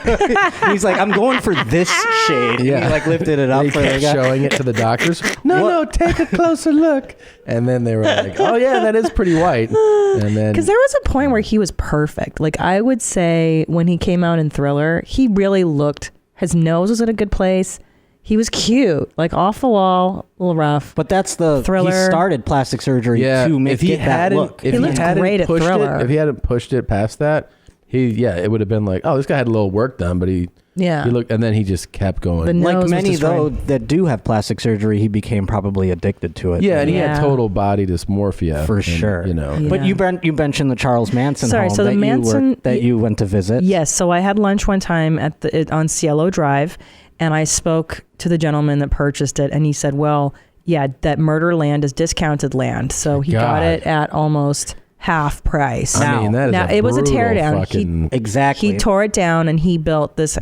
He's like, I'm going for this shade. Yeah. And he like lifted it up. He kept showing it to the doctors. No, take a closer look. And then they were like, oh yeah, that is pretty white. And then because there was a point where he was perfect. Like I would say when he came out in Thriller, he really looked. His nose was in a good place. He was cute, like off the wall, a little rough. But that's the Thriller. He started plastic surgery to make that look. He looked great at Thriller. If he hadn't pushed it past that, it would have been like, oh, this guy had a little work done, but he looked, and then he just kept going. Like many though that do have plastic surgery, he became probably addicted to it. Yeah, and he had total body dysmorphia for sure. Yeah. But you mentioned the Charles Manson home so the Manson that you went to visit. Yes, so I had lunch one time on Cielo Drive. And I spoke to the gentleman that purchased it, and he said, well, yeah, that murder land is discounted land. So he got it at almost half price. I mean, that is it was a teardown. Exactly. He tore it down, and he built this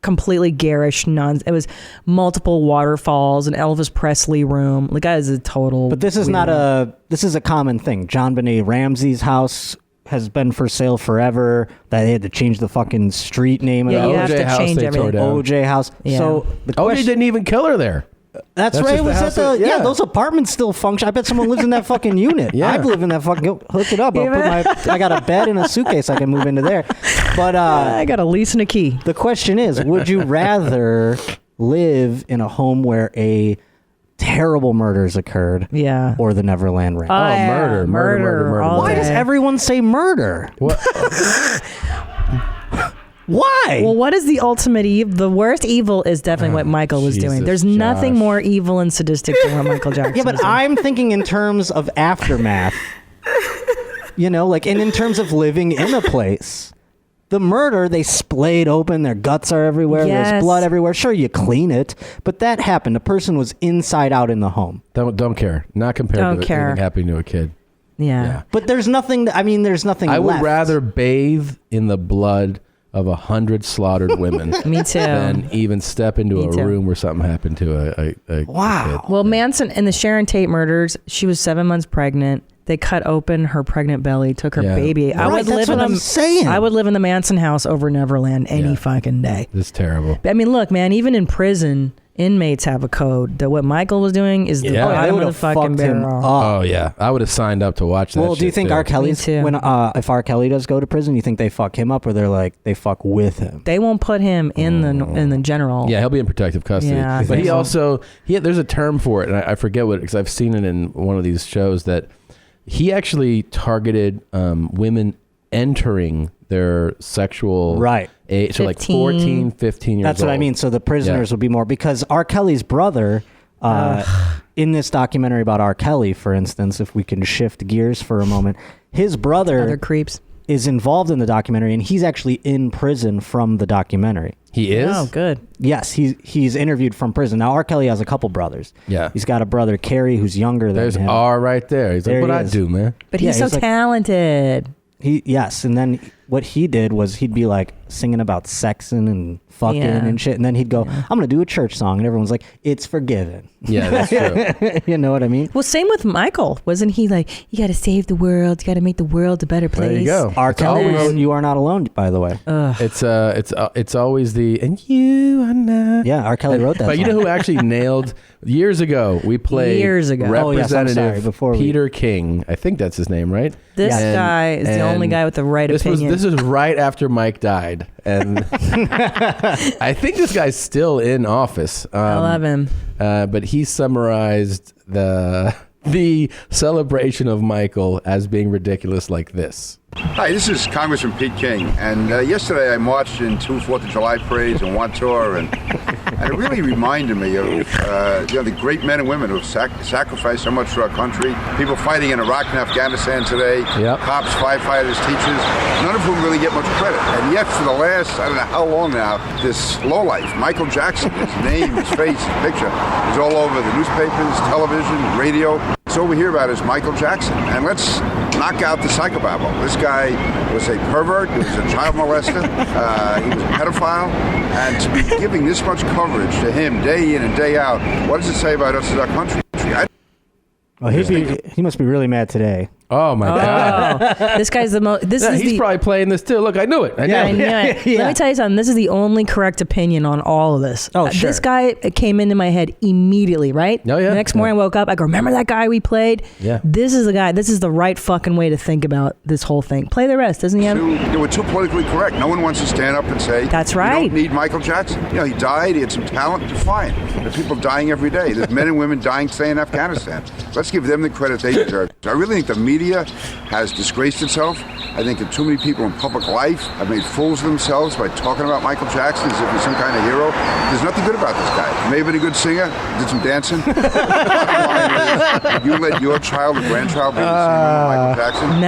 completely garish it was multiple waterfalls, an Elvis Presley room. The guy is a total. But this is this is a common thing. John Benet Ramsey's house has been for sale forever. That they had to change the fucking street name. Yeah, you have to change everything. OJ house. Yeah. So the OJ didn't even kill her there. That's right. It was at those apartments still function. I bet someone lives in that fucking unit. Yeah. I've lived in that fucking. Hook it up. I got a bed and a suitcase. I can move into there. But I got a lease and a key. The question is, would you rather live in a home where a terrible murders occurred, or the Neverland Ranch? Murder. Why does everyone say murder? What? Why? Well, what is the ultimate evil? The worst evil is definitely what Michael was doing. There's nothing more evil and sadistic than what Michael Jackson Yeah, but was doing. I'm thinking in terms of aftermath. And in terms of living in a place. The murder, they splayed open, their guts are everywhere, there's blood everywhere. Sure, you clean it, but that happened. A person was inside out in the home. Don't care. Not compared to anything happening to a kid. Yeah. But there's nothing, there's nothing I would left. rather bathe in the blood of 100 slaughtered women. Me too. Than even step into a room where something happened to a kid. Well, Manson and the Sharon Tate murders, she was 7 months pregnant. They cut open her pregnant belly, took her baby. Right, that's what I'm saying. I would live in the Manson house over Neverland any fucking day. It's terrible. I mean, look, man, even in prison, inmates have a code that what Michael was doing is the bottom of the fucking barrel. Oh, yeah. I would have signed up to watch that. Well, do you think R. Kelly's, when if R. Kelly does go to prison, you think they fuck him up or they're like, they fuck with him? They won't put him in the general. Yeah, he'll be in protective custody. Yeah, but he also, there's a term for it, and I forget what, because I've seen it in one of these shows that he actually targeted women entering their sexual age, so like 14, 15 years old. That's what I mean. So the prisoners would be more, because R. Kelly's brother, in this documentary about R. Kelly, for instance, if we can shift gears for a moment, his brother Other creeps. is involved in the documentary, and he's actually in prison from the documentary. He is? Oh, good. Yes, he's interviewed from prison. Now, R. Kelly has a couple brothers. Yeah. He's got a brother, Kerry, who's younger than him. There's R right there. He's There like, what he I is. do, man? But he's so talented. Yes, and then what he did was he'd be like singing about sexing and fucking and shit, and then he'd go, I'm gonna do a church song, and everyone's like, it's forgiven. Yeah, that's true. You know what I mean? Well, same with Michael. Wasn't he like, you got to save the world, you got to make the world a better place? There you go. R. Kelly wrote "You Are Not Alone," by the way. It's always the and you are not. Yeah, R. Kelly wrote that. But you know who actually nailed years ago? We played Representative Peter King. I think that's his name, right? This guy is the only guy with the right opinion. This is right after Mike died, and I think this guy's still in office. I love him. But he summarized the celebration of Michael as being ridiculous like this. Hi, this is Congressman Pete King, and yesterday I marched in 2 4th of July parades and one tour, and it really reminded me of the great men and women who have sacrificed so much for our country. People fighting in Iraq and Afghanistan today, cops, firefighters, teachers, none of whom really get much credit. And yet for the last, I don't know how long now, this lowlife, Michael Jackson, his name, his face, his picture, is all over the newspapers, television, radio. So all we hear about is Michael Jackson. And let's knock out the psychobabble. This guy was a pervert, he was a child molester, he was a pedophile, and to be giving this much coverage to him day in and day out, what does it say about us as our country? He must be really mad today. Oh my God! This guy's the most. He's probably playing this too. Look, I knew it. I knew it. Let me tell you something. This is the only correct opinion on all of this. Oh, sure. This guy came into my head immediately, right? Oh, yeah. The next morning I woke up, I go, remember that guy we played? Yeah. This is the guy. This is the right fucking way to think about this whole thing. Play the rest, doesn't he have? They were too politically correct. No one wants to stand up and say, that's right. You don't need Michael Jackson. You know, he died, he had some talent, fine. There are people dying every day. There's men and women dying today in Afghanistan. Let's give them the credit they deserve. I really think the media has disgraced itself. I think that too many people in public life have made fools of themselves by talking about Michael Jackson as if he's some kind of hero. There's nothing good about this guy. He may have been a good singer, did some dancing. You let your child or grandchild be the singer of Michael Jackson?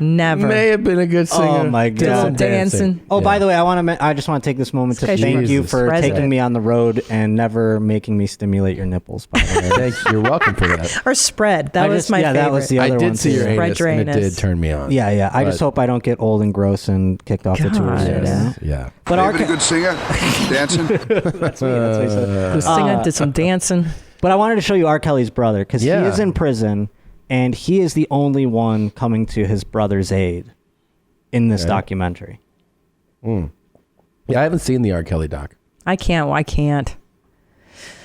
Never. May have been a good singer. Oh my God. Did some dancing. Oh, by the way, I just want to take this moment to thank you for taking me on the road and never making me stimulate your nipples. By the way, you're welcome for that. Or spread. That was my favorite. That was the other one. I did see your anus, and it did turn me on. Yeah. I just hope I don't get old and gross and kicked off the tour. Yeah. But are a good singer, dancing. That's me. That's what he said. The singer did some dancing. But I wanted to show you R. Kelly's brother because he is in prison, and he is the only one coming to his brother's aid in this documentary. Yeah, I haven't seen the R. Kelly doc. I can't. Why can't?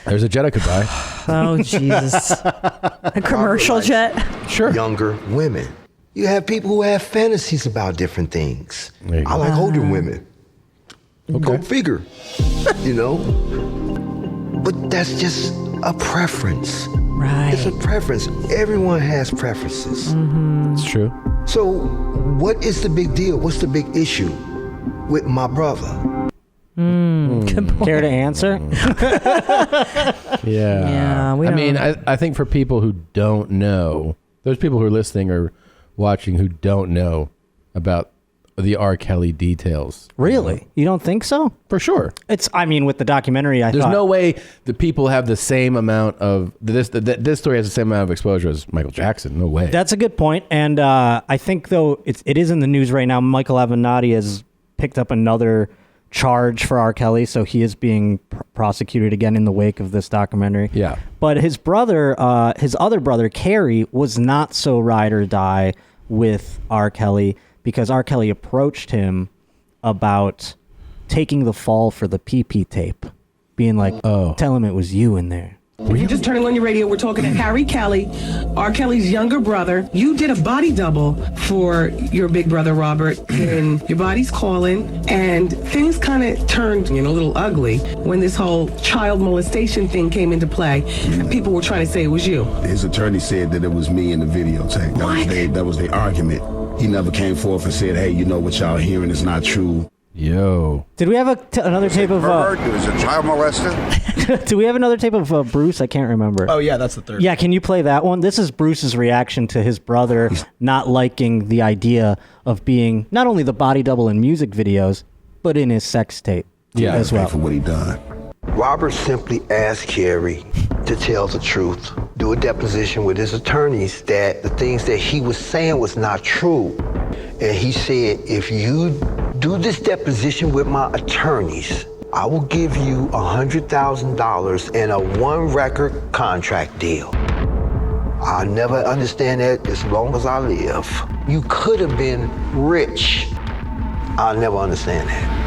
There's a jet I could buy. Oh, Jesus. A commercial jet? Sure. Younger women. You have people who have fantasies about different things. I like older women. Okay. Go figure. You know? But that's just a preference. Right. It's a preference. Everyone has preferences. Mm-hmm. It's true. So what is the big deal? What's the big issue with my brother? Good point. Care to answer? Yeah. I mean, I think for people who don't know, there's people who are listening or watching who don't know about the R. Kelly details. Really? You don't think so? For sure. I mean, with the documentary, there's no way that people have the same amount of this story has the same amount of exposure as Michael Jackson. No way. That's a good point. And I think, though, it is in the news right now. Michael Avenatti has picked up another charge for R. Kelly, so he is being prosecuted again in the wake of this documentary. Yeah. But his brother, his other brother, Kerry, was not so ride or die with R. Kelly because R. Kelly approached him about taking the fall for the PP tape, being like, tell him it was you in there. You're just turning on your radio. We're talking to Harry Kelly, R. Kelly's younger brother. You did a body double for your big brother, Robert, in Your Body's Calling, and things kind of turned, a little ugly when this whole child molestation thing came into play, and people were trying to say it was you. His attorney said that it was me in the videotape. That was the argument. He never came forth and said, hey, what y'all hearing is not true. Yo. Did we have another tape of... It was a child molester? Do we have another tape of Bruce? I can't remember. Oh, yeah, that's the third. Yeah, can you play that one? This is Bruce's reaction to his brother not liking the idea of being not only the body double in music videos, but in his sex tape as well. For what he done. Robert simply asked Kerry to tell the truth, do a deposition with his attorneys that the things that he was saying was not true. And he said, if you do this deposition with my attorneys, I will give you $100,000 and a one-record contract deal. I'll never understand that as long as I live. You could have been rich. I'll never understand that.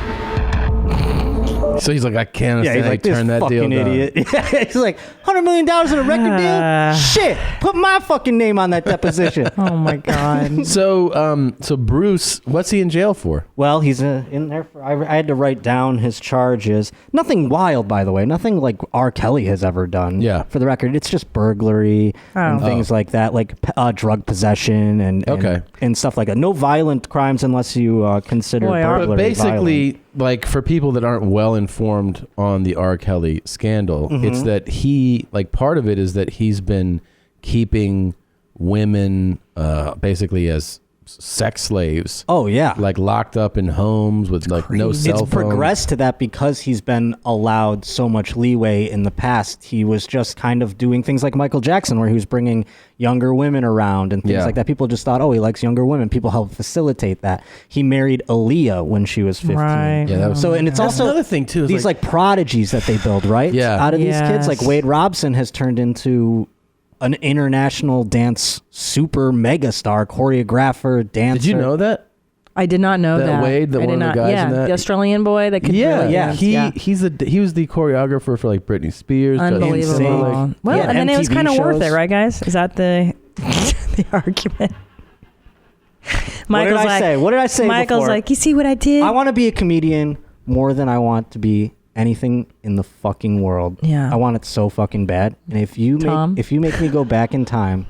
So he's like, I can't understand he's how like, you turn this that deal fucking down. idiot. He's like, $100 million in a record deal? Shit, put my fucking name on that deposition. Oh my God. So Bruce, what's he in jail for? Well, he's in there for, I had to write down his charges. Nothing wild, by the way. Nothing like R. Kelly has ever done. Yeah. For the record, it's just burglary and things like that, like drug possession and stuff like that. No violent crimes unless you consider burglary But basically, violent. like for people that aren't well informed on the R. Kelly scandal, it's that he, like part of it is that he's been keeping women basically as sex slaves. Oh yeah, like locked up in homes with like no cell phone. It's progressed to that because he's been allowed so much leeway in the past. He was just kind of doing things like Michael Jackson, where he was bringing younger women around and things like that. People just thought, oh, he likes younger women. People helped facilitate that. He married Aaliyah when she was 15. Right. Yeah, that was, so, and it's that's also another thing too. These like prodigies that they build, right? Yeah. Out of these kids, like Yes. Wade Robson has turned into an international dance super mega star, choreographer, dancer. Did you know that? I did not know that. Wade, I one did of the not, guys in that? the Australian boy that could Yeah, really dance. he was the choreographer for like Britney Spears. Unbelievable. Justin Timberlake. Well, Yeah, and then it was MTV kind of worth shows. it, right, guys? Is that the the argument? What did I say? What did I say Michael's before? like, you see what I did? I want to be a comedian more than I want to be anything in the fucking world. Yeah. I want it so fucking bad. And if you make me go back in time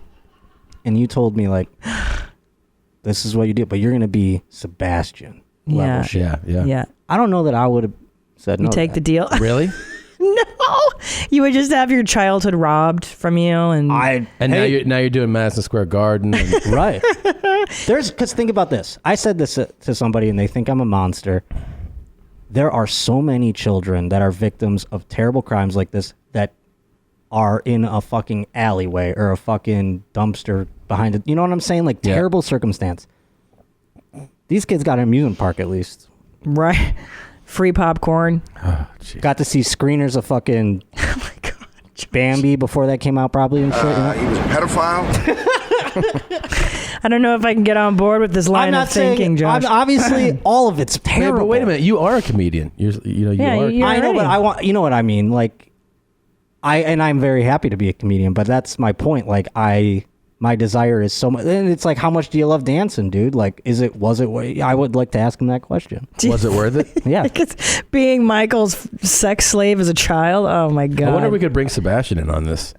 and you told me like this is what you do, but you're gonna be Sebastian level Yeah. shit. Yeah. I don't know that I would have said no. You to take that. the deal. Really? No, you would just have your childhood robbed from you, and Now you're doing Madison Square Garden. And Right. Because think about this. I said this to somebody and they think I'm a monster. There are so many children that are victims of terrible crimes like this that are in a fucking alleyway or a fucking dumpster behind it. You know what I'm saying? Like terrible circumstance. These kids got an amusement park at least. right, free popcorn. Got to see screeners of fucking Bambi before that came out probably and shit. You know? He was a pedophile. I don't know if I can get on board with this line I'm not of thinking, saying, Josh. obviously, all of it's terrible. But wait a minute, you are a comedian. You Yeah, are. you're I know, already. but I want, you know what I mean? Like, I'm very happy to be a comedian, but that's my point. Like, my desire is so much, and it's like, how much do you love dancing, dude? Like, was it, I would like to ask him that question. Was it worth it? Yeah. Because being Michael's sex slave as a child, oh my God. I wonder if we could bring Sebastian in on this.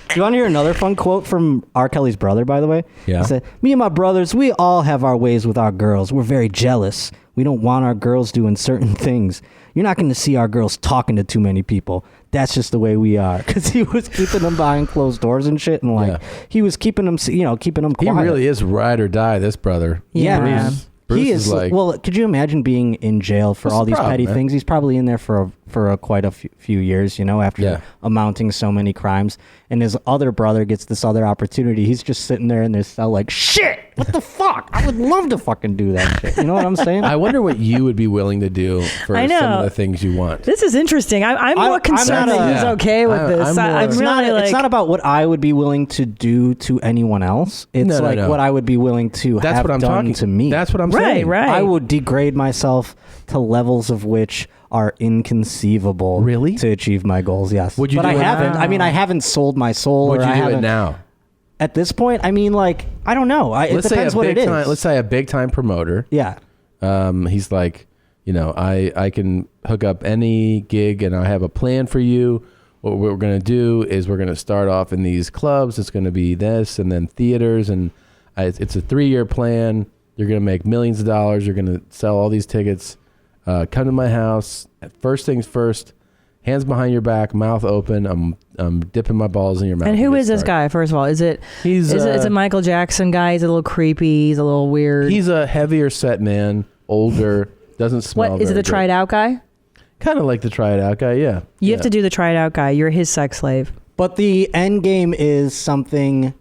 Do you want to hear another fun quote from R. Kelly's brother, by the way? Yeah. He said, me and my brothers, we all have our ways with our girls. We're very jealous. We don't want our girls doing certain things. You're not going to see our girls talking to too many people. That's just the way we are. Because he was keeping them behind closed doors and shit. And like, he was keeping them, keeping them quiet. He really is ride or die, this brother. Yeah, Bruce, man. Bruce He is like, well, could you imagine being in jail for What's all the these problem, petty man? things? He's probably in there for for quite a few years, after amounting so many crimes. And his other brother gets this other opportunity. He's just sitting there in their cell like, shit, what the fuck? I would love to fucking do that shit. You know what I'm saying? I wonder what you would be willing to do for I some know. of the things you want. This is interesting. I'm more concerned that he's okay with this. It's not about what I would be willing to do to anyone else. It's No. what I would be willing to have done to me. That's what I'm saying. Right. I would degrade myself to levels of which are inconceivable to achieve my goals. Yes. Would you but do I it haven't. now? I mean, I haven't sold my soul. Would or you I do it haven't- now? At this point, I mean, like, I don't know. It depends what it is. Let's say a big time promoter. Yeah. He's like, I can hook up any gig and I have a plan for you. What we're going to do is we're going to start off in these clubs. It's going to be this and then theaters. And it's a 3-year plan. You're going to make millions of dollars. You're going to sell all these tickets. Come to my house. First things first, hands behind your back, mouth open. I'm dipping my balls in your mouth. And who is this guy? First of all, is it a Michael Jackson guy? He's a little creepy. He's a little weird. He's a heavier set man, older, doesn't smell. What is it? The tried out guy? Kind of like the try it out guy. Yeah. You have to do the tried out guy. You're his sex slave. But the end game is something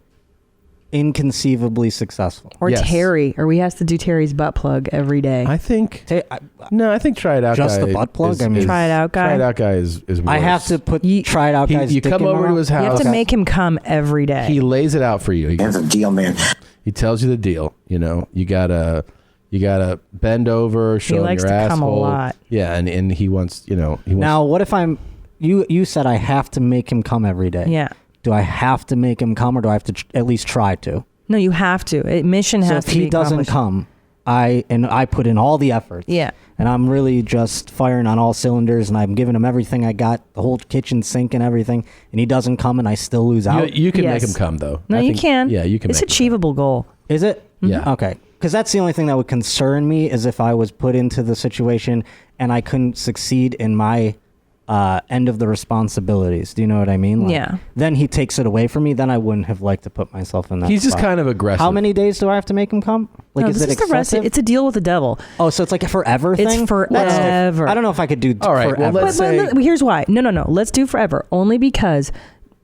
inconceivably successful. Or Terry, or he has to do Terry's butt plug every day. I think. I think try it out. Just guy the butt plug? Is, Try it out guy. Try it out guy is worse. I have to put try it out guys. You come over to his house. You have to make him come every day. He lays it out for you. Here's the deal, man. He tells you the deal. You gotta bend over, show him likes your to asshole. come a lot. Yeah, and he wants. Now, what if I'm? You said I have to make him come every day. Yeah. Do I have to make him come, or do I have to at least try to? No, you have to. Mission So has if to be he doesn't accomplished. come, I put in all the effort. Yeah. And I'm really just firing on all cylinders, and I'm giving him everything I got, the whole kitchen sink and everything, and he doesn't come, and I still lose out. You can make him come though. No, I you think- can. Yeah, you can. It's make him achievable goal. Is it? Yeah. Okay. Because that's the only thing that would concern me is if I was put into the situation and I couldn't succeed in my end of the responsibilities. Do you know what I mean? Yeah. Then he takes it away from me. Then I wouldn't have liked to put myself in that He's just spot. kind of aggressive. How many days do I have to make him come? Like, No, is this it is the rest. excessive? It's a deal with the devil. Oh, so it's like a forever thing? It's That's forever. I don't know if I could do All right, well, forever. let's say- But here's why. No. Let's do forever. Only because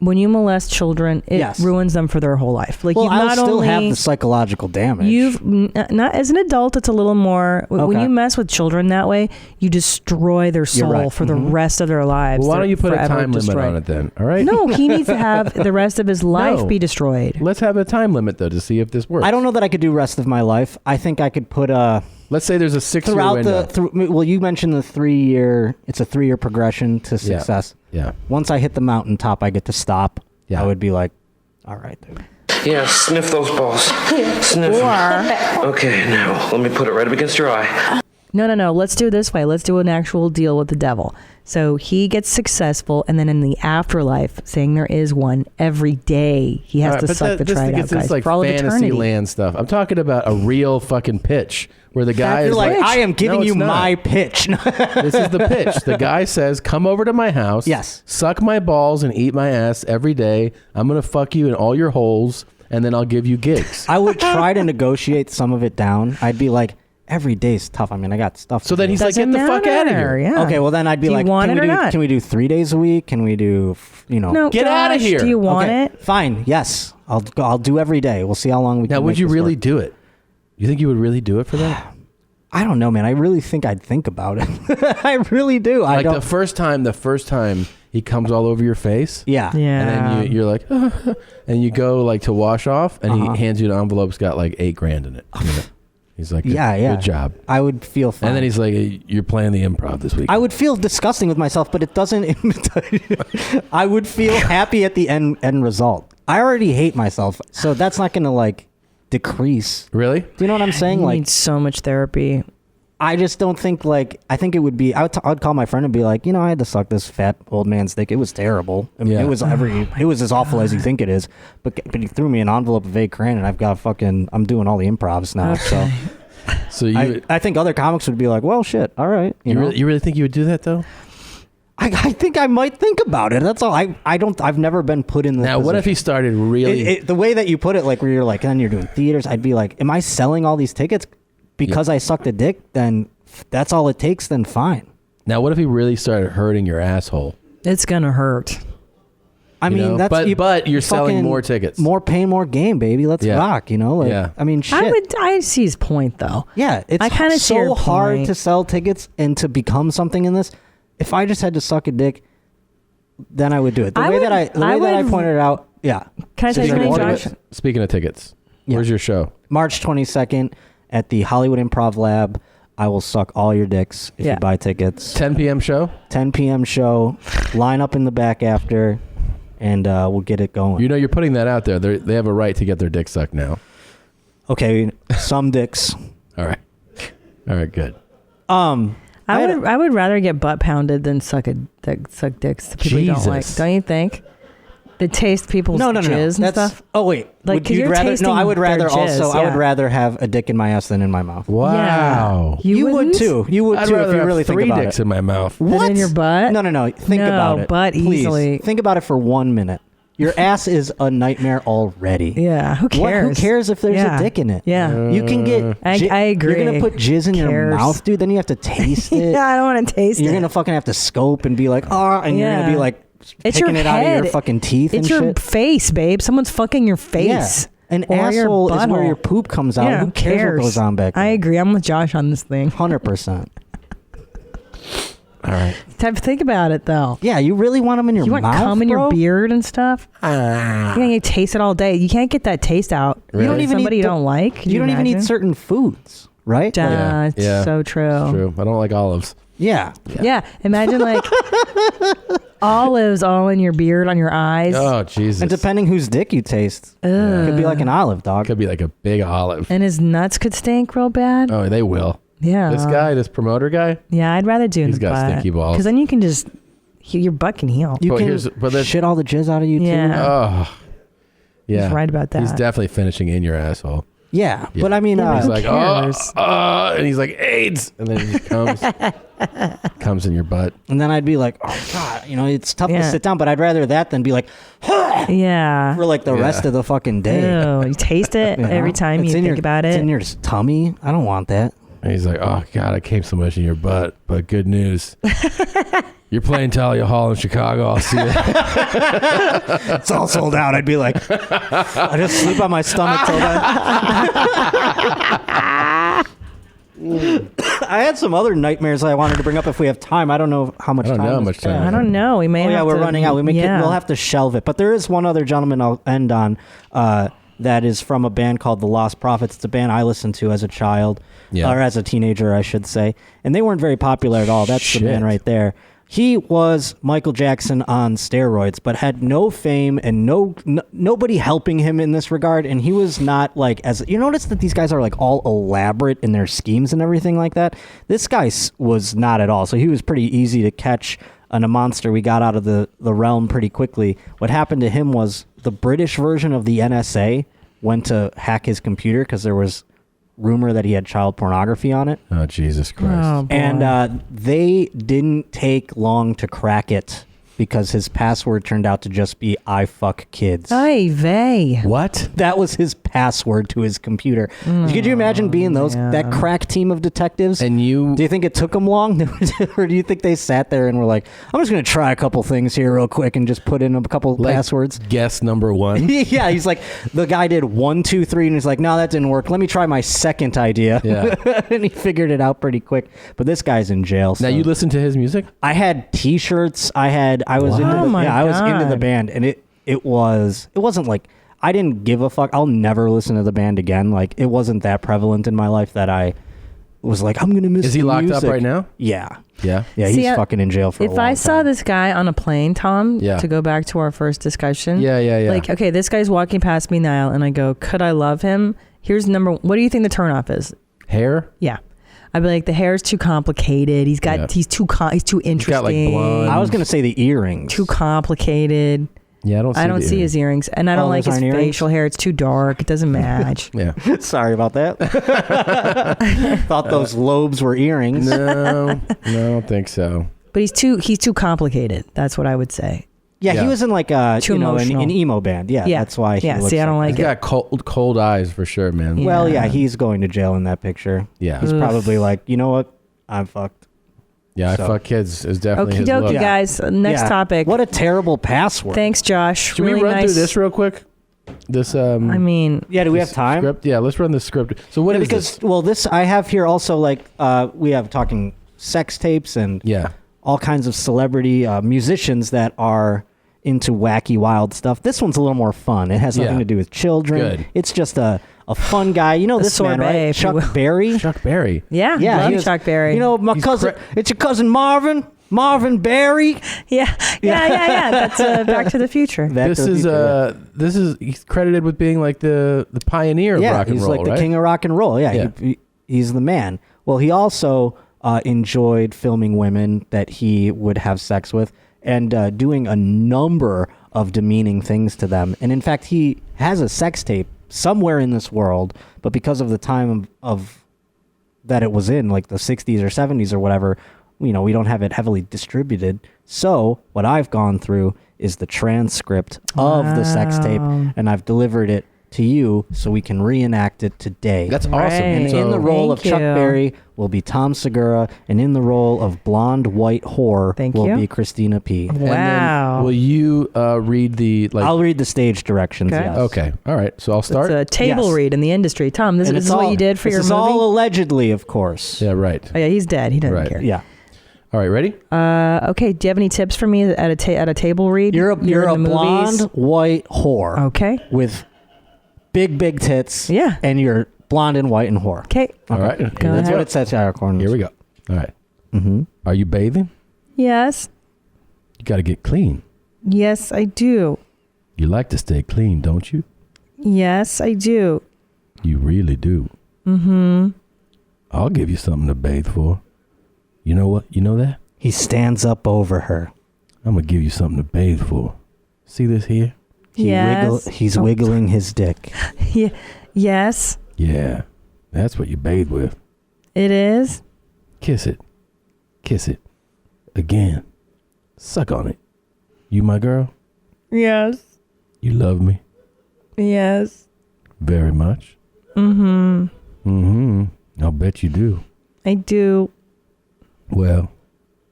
when you molest children, it Yes. ruins them for their whole life. Like well, you've I'll not still only have the psychological damage. You've not as an adult. It's a little more when Okay. you mess with children that way. You destroy their soul right. for the rest of their lives. Well, why They're don't you put a forever time limit destroyed. on it then? All right. No, he needs to have the rest of his life No. be destroyed. Let's have a time limit though to see if this works. I don't know that I could do rest of my life. I think I could put a... Let's say there's a 6-year throughout window. well, you mentioned the 3-year. It's a 3-year progression to Yeah. success. Yeah. Once I hit the mountaintop, I get to stop. Yeah. I would be like, all right, dude. Yeah, sniff those balls. Sniff them. Okay, now let me put it right up against your eye. No. Let's do it this way. Let's do an actual deal with the devil. So he gets successful, and then in the afterlife, saying there is one every day, he has All right, to but suck the this tried out gets guys this like for all of fantasy eternity. land stuff. I'm talking about a real fucking pitch where the guy You're is like, like, I am giving No, you it's not. my pitch. This is the pitch. The guy says, come over to my house. Yes. Suck my balls and eat my ass every day. I'm going to fuck you in all your holes, and then I'll give you gigs. I would try to negotiate some of it down. I'd be like, every day's tough. I mean, I got stuff. So to then do. he's like, get the fuck out of here. Yeah. Okay, well then I'd be Do you like, want can it we or do not? Can we do 3 days a week? Can we do, No, Get outta Josh, here. Do you want Okay, it? Fine. Yes, I'll do every day. We'll see how long we can. Now, would make you this really work. do it? You think you would really do it for that? I don't know, man. I really think I'd think about it. I really do. I Like don't. the first time he comes all over your face. Yeah. Yeah. And then you're like, and you go like to wash off, and he hands you an envelope. It's got like $8,000 in it. He's like, Yeah. good job. I would feel fine. And then he's like, you're playing the improv this week. I would feel disgusting with myself, but it doesn't. I would feel happy at the end result. I already hate myself, so that's not going to like decrease. Really? Do you know what I'm saying? You Like, need so much therapy. I just don't think like. I think it would be. I'd call my friend and be like, I had to suck this fat old man's dick. It was terrible. I mean, Yeah. it was it was as awful as you think it is. But he threw me an envelope of $8,000, and I've got I'm doing all the improvs now. Okay. So I think other comics would be like, well, shit, all right. You know? you really think you would do that though? I think I might think about it. That's all. I've never been put in the. Now, what if he started really? The way that you put it, like where you're like, and you're doing theaters, I'd be like, am I selling all these tickets because I sucked a dick? Then that's all it takes. Then fine. Now, what if he really started hurting your asshole? It's gonna hurt. I mean, that's but you're selling more tickets. More pain, more game, baby. Let's rock, you know? Like, I mean, shit. I see his point, though. Yeah, it's I kinda see your so hard point. to sell tickets and to become something in this. If I just had to suck a dick, then I would do it. The way that I pointed it out, yeah. Can I tell you something, Josh? Speaking of tickets, where's your show? March 22nd at the Hollywood Improv Lab. I will suck all your dicks if you buy tickets. 10 p.m. show? 10 p.m. show. Line up in the back after, and we'll get it going. You know, you're putting that out there. They have a right to get their dick sucked now. Okay, some dicks. All right, good. I would rather get butt pounded than suck dicks that people don't like. Don't you think? The taste people's jizz and stuff. Oh wait, like would you rather? No, I would rather also. I would rather have a dick in my ass than in my mouth. Wow, you would too. You would too if you really think about it. 3 dicks in my mouth. What? In your butt? No. Think about it. Butt Please. easily. Think about it for 1 minute. Your ass is a nightmare already. Yeah, who cares? Who cares if there's a dick in it? Yeah. You can get... I agree. You're going to put jizz in your mouth, dude? Then you have to taste it. Yeah, I don't want to taste it. You're going to fucking have to scope and be like, and you're going to be like, it's picking your it out of head. your fucking teeth it's and your shit. face, babe. Someone's fucking your face. Yeah. An Or your asshole is where butthole. your poop comes out. Yeah, Who cares what goes on back there? I agree. I'm with Josh on this thing. 100%. All right. Think about it, though. Yeah, you really want them in your You mouth, want cum in bro? your beard and stuff? You're going to taste it all day. You can't get that taste out. You don't even Somebody eat you don't like? Could You don't even eat imagine? certain foods, right? It's so true. It's true. I don't like olives. Yeah. Yeah. Imagine like olives all in your beard, on your eyes. Oh, Jesus. And depending whose dick you taste, it could be like an olive, dog. Could be like a big olive. And his nuts could stink real bad. Oh, they will. Yeah. This promoter guy? Yeah, I'd rather do it in He's the got butt. stinky balls. Because then you can just, your butt can heal. You can shit all the jizz out of you, too. Yeah. Oh. Yeah. He's right about that. He's definitely finishing in your asshole. Yeah. But I mean, he's like, cares? and he's like, AIDS. And then he comes in your butt. And then I'd be like, oh, God, it's tough to Yeah. sit down, but I'd rather that than be like, yeah. for like the rest of the fucking day. Ew, you taste it every time you think about It's in it. your tummy. I don't want that. And he's like, oh, God, I came so much in your butt. But good news. You're playing Talia Hall in Chicago. I'll see you. It's all sold out. I'd be like, I just sleep on my stomach till then. I had some other nightmares I wanted to bring up if we have time. I don't know how much time. I don't know. We may have we're to, running out. We'll have to shelve it. But there is one other gentleman I'll end on that is from a band called The Lost Prophets. It's a band I listened to as a child, or as a teenager, I should say. And they weren't very popular at all. That's the man right there. He was Michael Jackson on steroids, but had no fame and nobody helping him in this regard. And he was not like, as you notice that these guys are like all elaborate in their schemes and everything like that. This guy was not at all. So he was pretty easy to catch and a monster. We got out of the realm pretty quickly. What happened to him was the British version of the NSA went to hack his computer because there was rumor that he had child pornography on it. Oh, Jesus Christ. Oh, boy. And they didn't take long to crack it because his password turned out to just be I fuck kids. Ay vey. What? That was his password to his computer. Could you imagine being that crack team of detectives? And do you think it took them long? Or do you think they sat there and were like, I'm just going to try a couple things here real quick and just put in a couple passwords? Guess number one. Yeah, he's like, the guy did 1, 2, 3, and he's like, no, that didn't work. Let me try my second idea. Yeah. And he figured it out pretty quick. But this guy's in jail. Now, you listen to his music? I had T-shirts. I was into the band, and it wasn't like, I didn't give a fuck. I'll never listen to the band again. Like, it wasn't that prevalent in my life that I was like, I'm gonna miss. Is he the locked music. up right now? Yeah. Yeah. He's fucking in jail for a long If I saw this guy on a plane, Tom, Yeah. to go back to our first discussion. Yeah. Like, okay, this guy's walking past me now, and I go, could I love him? Here's what do you think the turnoff is? Hair? Yeah. I'd be like, the hair's too complicated. He's too interesting. He's got, like, blonde. I was gonna say the earrings. Too complicated. Yeah, I don't see his earrings, and I don't like his aren't earrings? facial hair. It's too dark. It doesn't match. Yeah. Sorry about that. Thought those lobes were earrings. No, I don't think so. But he's too complicated. That's what I would say. Yeah, he was in like an emotional. emo band. Yeah, that's why. Yeah, he looks see, I don't like He's it. got cold eyes for sure, man. Well, yeah, he's going to jail in that picture. Yeah. He's probably like, you know what? I'm fucked. Yeah, I fuck kids is definitely his Okie look. dokie, guys. Next topic. What a terrible password. Thanks, Josh. Should really we run nice. through this real quick? This I mean, yeah. Do we have time? Script? Yeah, let's run the script. So what is because, this? Well, this I have here also like we have talking sex tapes and all kinds of celebrity musicians that are into wacky, wild stuff. This one's a little more fun. It has nothing to do with children. Good. It's just a fun guy. You know A this man, sorbet, right? if you will. Chuck Berry. Chuck Berry. Yeah, love he was- Chuck Berry. You know, my cousin. It's your cousin Marvin. Marvin Berry. Yeah. That's Back to the Future. This is he's credited with being like the pioneer of rock and he's roll, like the right? king of rock and roll. Yeah. He's the man. Well, he also enjoyed filming women that he would have sex with and doing a number of demeaning things to them. And in fact, he has a sex tape somewhere in this world, but because of the time of that it was in, like the 60s or 70s or whatever, you know, we don't have it heavily distributed. So what I've gone through is the transcript of the sex tape, and I've delivered it to you so we can reenact it today. That's awesome. And in the role of Chuck Berry will be Tom Segura, and in the role of blonde white whore will be Christina P. Wow. And then will you read the I'll read the stage directions. Okay. Yes. Okay. All right. So I'll start. It's a table read in the industry. Tom, this And is it's what all- you did for this your is movie? all allegedly, of course. Yeah. Right. Oh, yeah, he's dead. He doesn't Right. care. Yeah. All right. Ready? Okay. Do you have any tips for me at a table read? You're a in the blonde movies? white whore. Okay. With big tits. Yeah. And you're blonde and white and whore. Okay. All right. That's what it says here. Here we go. All right. Mm-hmm. Are you bathing? Yes. You got to get clean. Yes, I do. You like to stay clean, don't you? Yes, I do. You really do. Mm-hmm. I'll give you something to bathe for. You know what? You know that? He stands up over her. I'm going to give you something to bathe for. See this here? He's wiggling his dick. Yeah. Yes, Yeah. That's what you bathe with. it is. Kiss it. Kiss it. Again. Suck on it. You my girl? Yes. You love me Yes. very much? Mm-hmm. Mm-hmm. I'll bet you do. I do. Well,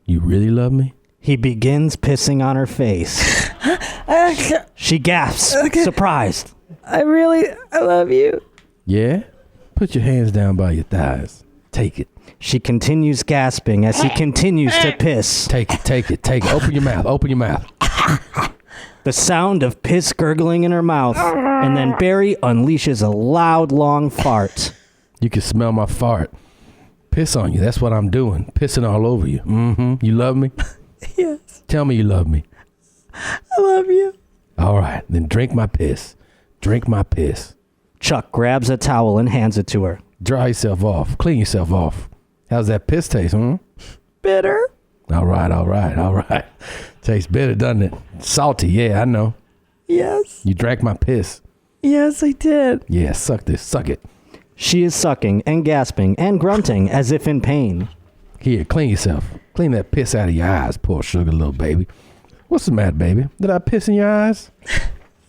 you really love me? He begins pissing on her face. She gasps, surprised. I love you. Yeah? Put your hands down by your thighs. Take it. She continues gasping as he continues to piss. Take it, take it, take it. Open your mouth, open your mouth. The sound of piss gurgling in her mouth, and then Barry unleashes a loud, long fart. You can smell my fart. Piss on you. That's what I'm doing. Pissing all over you. Mm-hmm. You love me? Yes. Tell me you love me. I love you. All right. Then drink my piss. Drink my piss. Chuck grabs a towel and hands it to her. Dry yourself off. Clean yourself off. How's that piss taste, Bitter. All right, all right, all right. Tastes bitter, doesn't it? Salty, yeah, I know. Yes. You drank my piss. Yes, I did. Yeah, suck this. Suck it. She is sucking and gasping and grunting as if in pain. Here, clean yourself. Clean that piss out of your eyes, poor sugar little baby. What's the matter, baby? Did I piss in your eyes?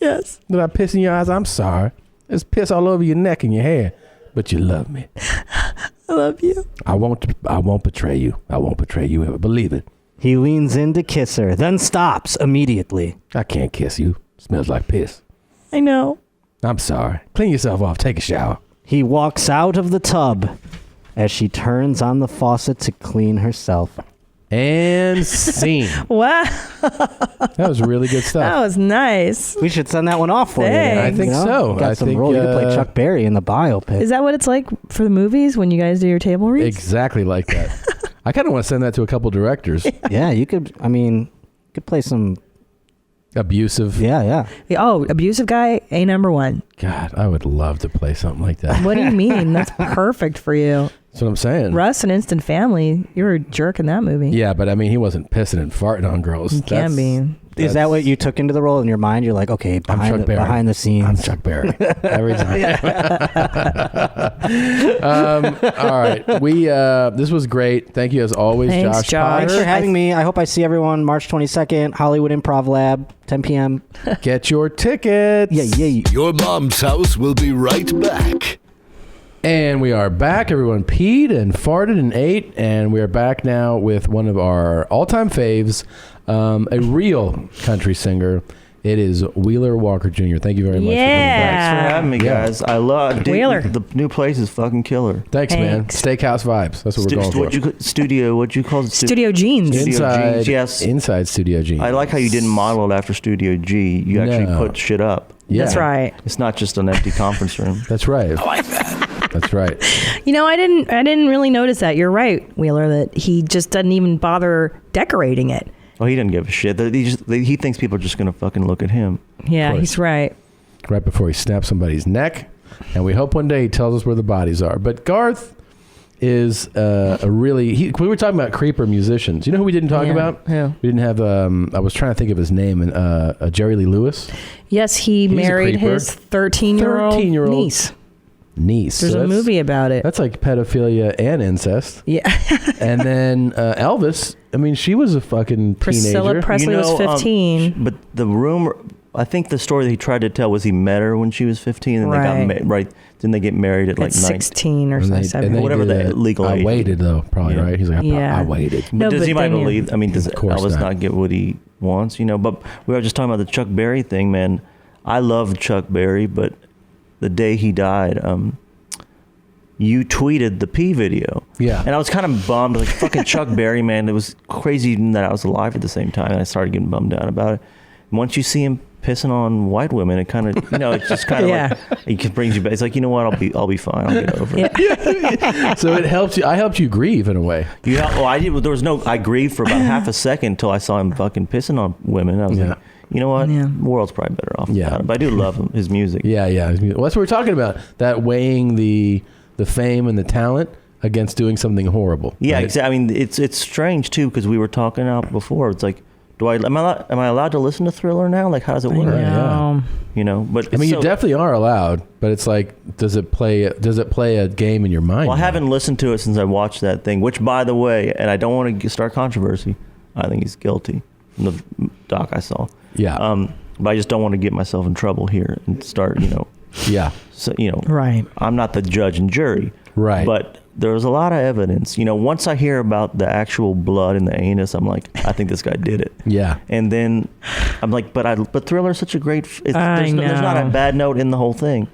Yes. Did I piss in your eyes? I'm sorry. There's piss all over your neck and your hair. But you love me. I love you. I won't betray you. I won't betray you ever. Believe it. He leans in to kiss her, then stops immediately. I can't kiss you. Smells like piss. I know. I'm sorry. Clean yourself off. Take a shower. He walks out of the tub as she turns on the faucet to clean herself. And scene. Wow. That was really good stuff. That was nice. We should send that one off for you. Thanks. I think so. Got I some think, role. You could play Chuck Berry in the biopic. Is that what it's like for the movies when you guys do your table reads? Exactly like that. I kind of want to send that to a couple directors. Yeah, you could. I mean, you could play some Abusive. Yeah. Oh, abusive guy, A#1. God, I would love to play something like that. What do you mean? That's perfect for you. That's what I'm saying. Russ and Instant Family, you were a jerk in that movie. Yeah, but I mean, he wasn't pissing and farting on girls. You can be. Is that what you took into the role in your mind? You're like, okay, behind the scenes. I'm Chuck Berry. Every time. All right. This was great. Thank you as always, Thanks, Josh. Thanks for having me. I hope I see everyone March 22nd, Hollywood Improv Lab, 10 p.m. Get your tickets. Yeah. Your mom's house will be right back. And we are back. Everyone peed and farted and ate, and we are back now with one of our all-time faves, a real country singer. It is Wheeler Walker Jr. Thank you very much for coming back. Thanks for having me, guys. I love Wheeler. The new place is fucking killer. Thanks, man. Steakhouse vibes. That's what we're going for. What'd you call it? Studio Jeans. Inside, Jeans, yes. Inside Studio Jeans. I like how you didn't model it after Studio G. You actually put shit up. Yeah. That's right. It's not just an empty conference room. That's right. I like that. That's right. You know, I didn't really notice that. You're right, Wheeler, that he just doesn't even bother decorating it. Oh, he doesn't give a shit. He thinks people are just going to fucking look at him. Yeah, he's right. Right before he snaps somebody's neck. And we hope one day he tells us where the bodies are. But Garth is we were talking about creeper musicians. You know who we didn't talk about? Who? We didn't have, I was trying to think of his name, and Jerry Lee Lewis. Yes, he's married his 13-year-old niece. There's a movie about it. That's like pedophilia and incest. Yeah. And then Elvis, I mean, she was a fucking Priscilla teenager. Presley was 15. But the rumor, I think the story that he tried to tell was he met her when she was 15, and they got Didn't they get married at like 16 or something? Whatever the legal age. I waited though, probably right. He's like, I waited. But does anybody believe? I mean, does Elvis not get what he wants? You know. But we were just talking about the Chuck Berry thing, man. I love Chuck Berry, but the day he died, you tweeted the P video. Yeah. And I was kind of bummed, like fucking Chuck Berry, man. It was crazy that I was alive at the same time, and I started getting bummed out about it. And once you see him pissing on white women, it kind of, it's just kind of like, it brings you back. It's like, you know what, I'll be fine. I'll get over it. So it helps you. I helped you grieve in a way. I did. There was I grieved for about half a second until I saw him fucking pissing on women. I was like, you know what? The world's probably better off without him. But I do love his music. Yeah. Well, that's what we're talking about. That weighing the fame and the talent against doing something horrible. Yeah, right? exactly. I mean, it's strange too, because we were talking out before. It's like, am I allowed to listen to Thriller now? Like, how does it work? Yeah. You know, but I mean, you definitely are allowed, but it's like, does it play a game in your mind? Well, I haven't listened to it since I watched that thing. Which, by the way, and I don't want to start controversy, I think he's guilty from the doc I saw. Yeah. But I just don't want to get myself in trouble here and start, Yeah. So, right. I'm not the judge and jury. Right. But there's a lot of evidence. Once I hear about the actual blood in the anus, I'm like, I think this guy did it. Yeah. And then I'm like, but Thriller's such a great. I know. There's not a bad note in the whole thing.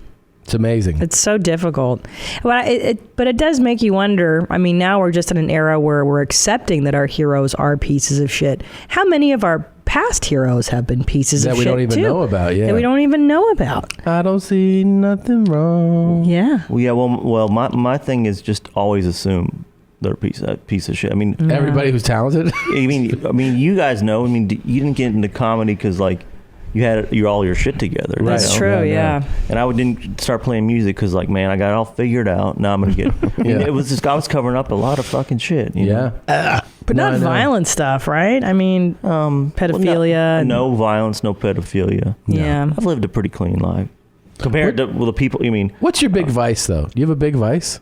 It's amazing. It's so difficult. But it does make you wonder. I mean, now we're just in an era where we're accepting that our heroes are pieces of shit. How many of our past heroes have been pieces of shit that we don't even know about? Yeah. That we don't even know about. I don't see nothing wrong. Yeah. Well, yeah. Well, my thing is just always assume they're a piece of shit. I mean, everybody who's talented. I mean, you guys know. I mean, you didn't get into comedy because like you had all your shit together. That's true. Yeah. And I didn't start playing music because like, man, I got it all figured out. Now I'm gonna get. It was just I was covering up a lot of fucking shit. You know? But not violent stuff, right? I mean, pedophilia. Well, no violence, no pedophilia. Yeah. I've lived a pretty clean life compared to the people. You mean? What's your big vice, though? Do you have a big vice?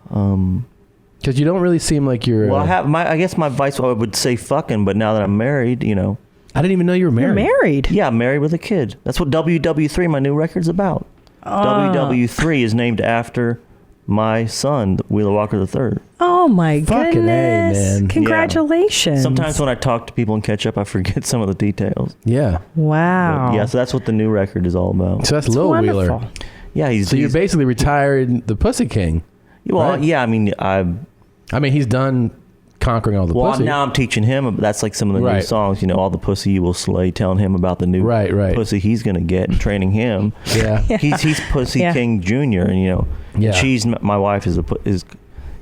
Because you don't really seem like you're. Well, I guess my vice, I would say fucking, but now that I'm married, I didn't even know you were married. You're married? Yeah, I'm married with a kid. That's what WWIII, my new record's about. WWIII is named after my son, Wheeler Walker III. Oh my Fucking goodness! A, man. Congratulations. Yeah. Sometimes when I talk to people and catch up, I forget some of the details. Yeah. Wow. But, so that's what the new record is all about. So that's Lil Wheeler. Yeah, you're basically retired the Pussy King. Well, right? Yeah, I mean, he's done conquering all the pussy. Well, now I'm teaching him. That's like some of the new songs. All the pussy you will slay. Telling him about the new pussy he's gonna get and training him. Yeah, he's Pussy King Junior, and she's my wife is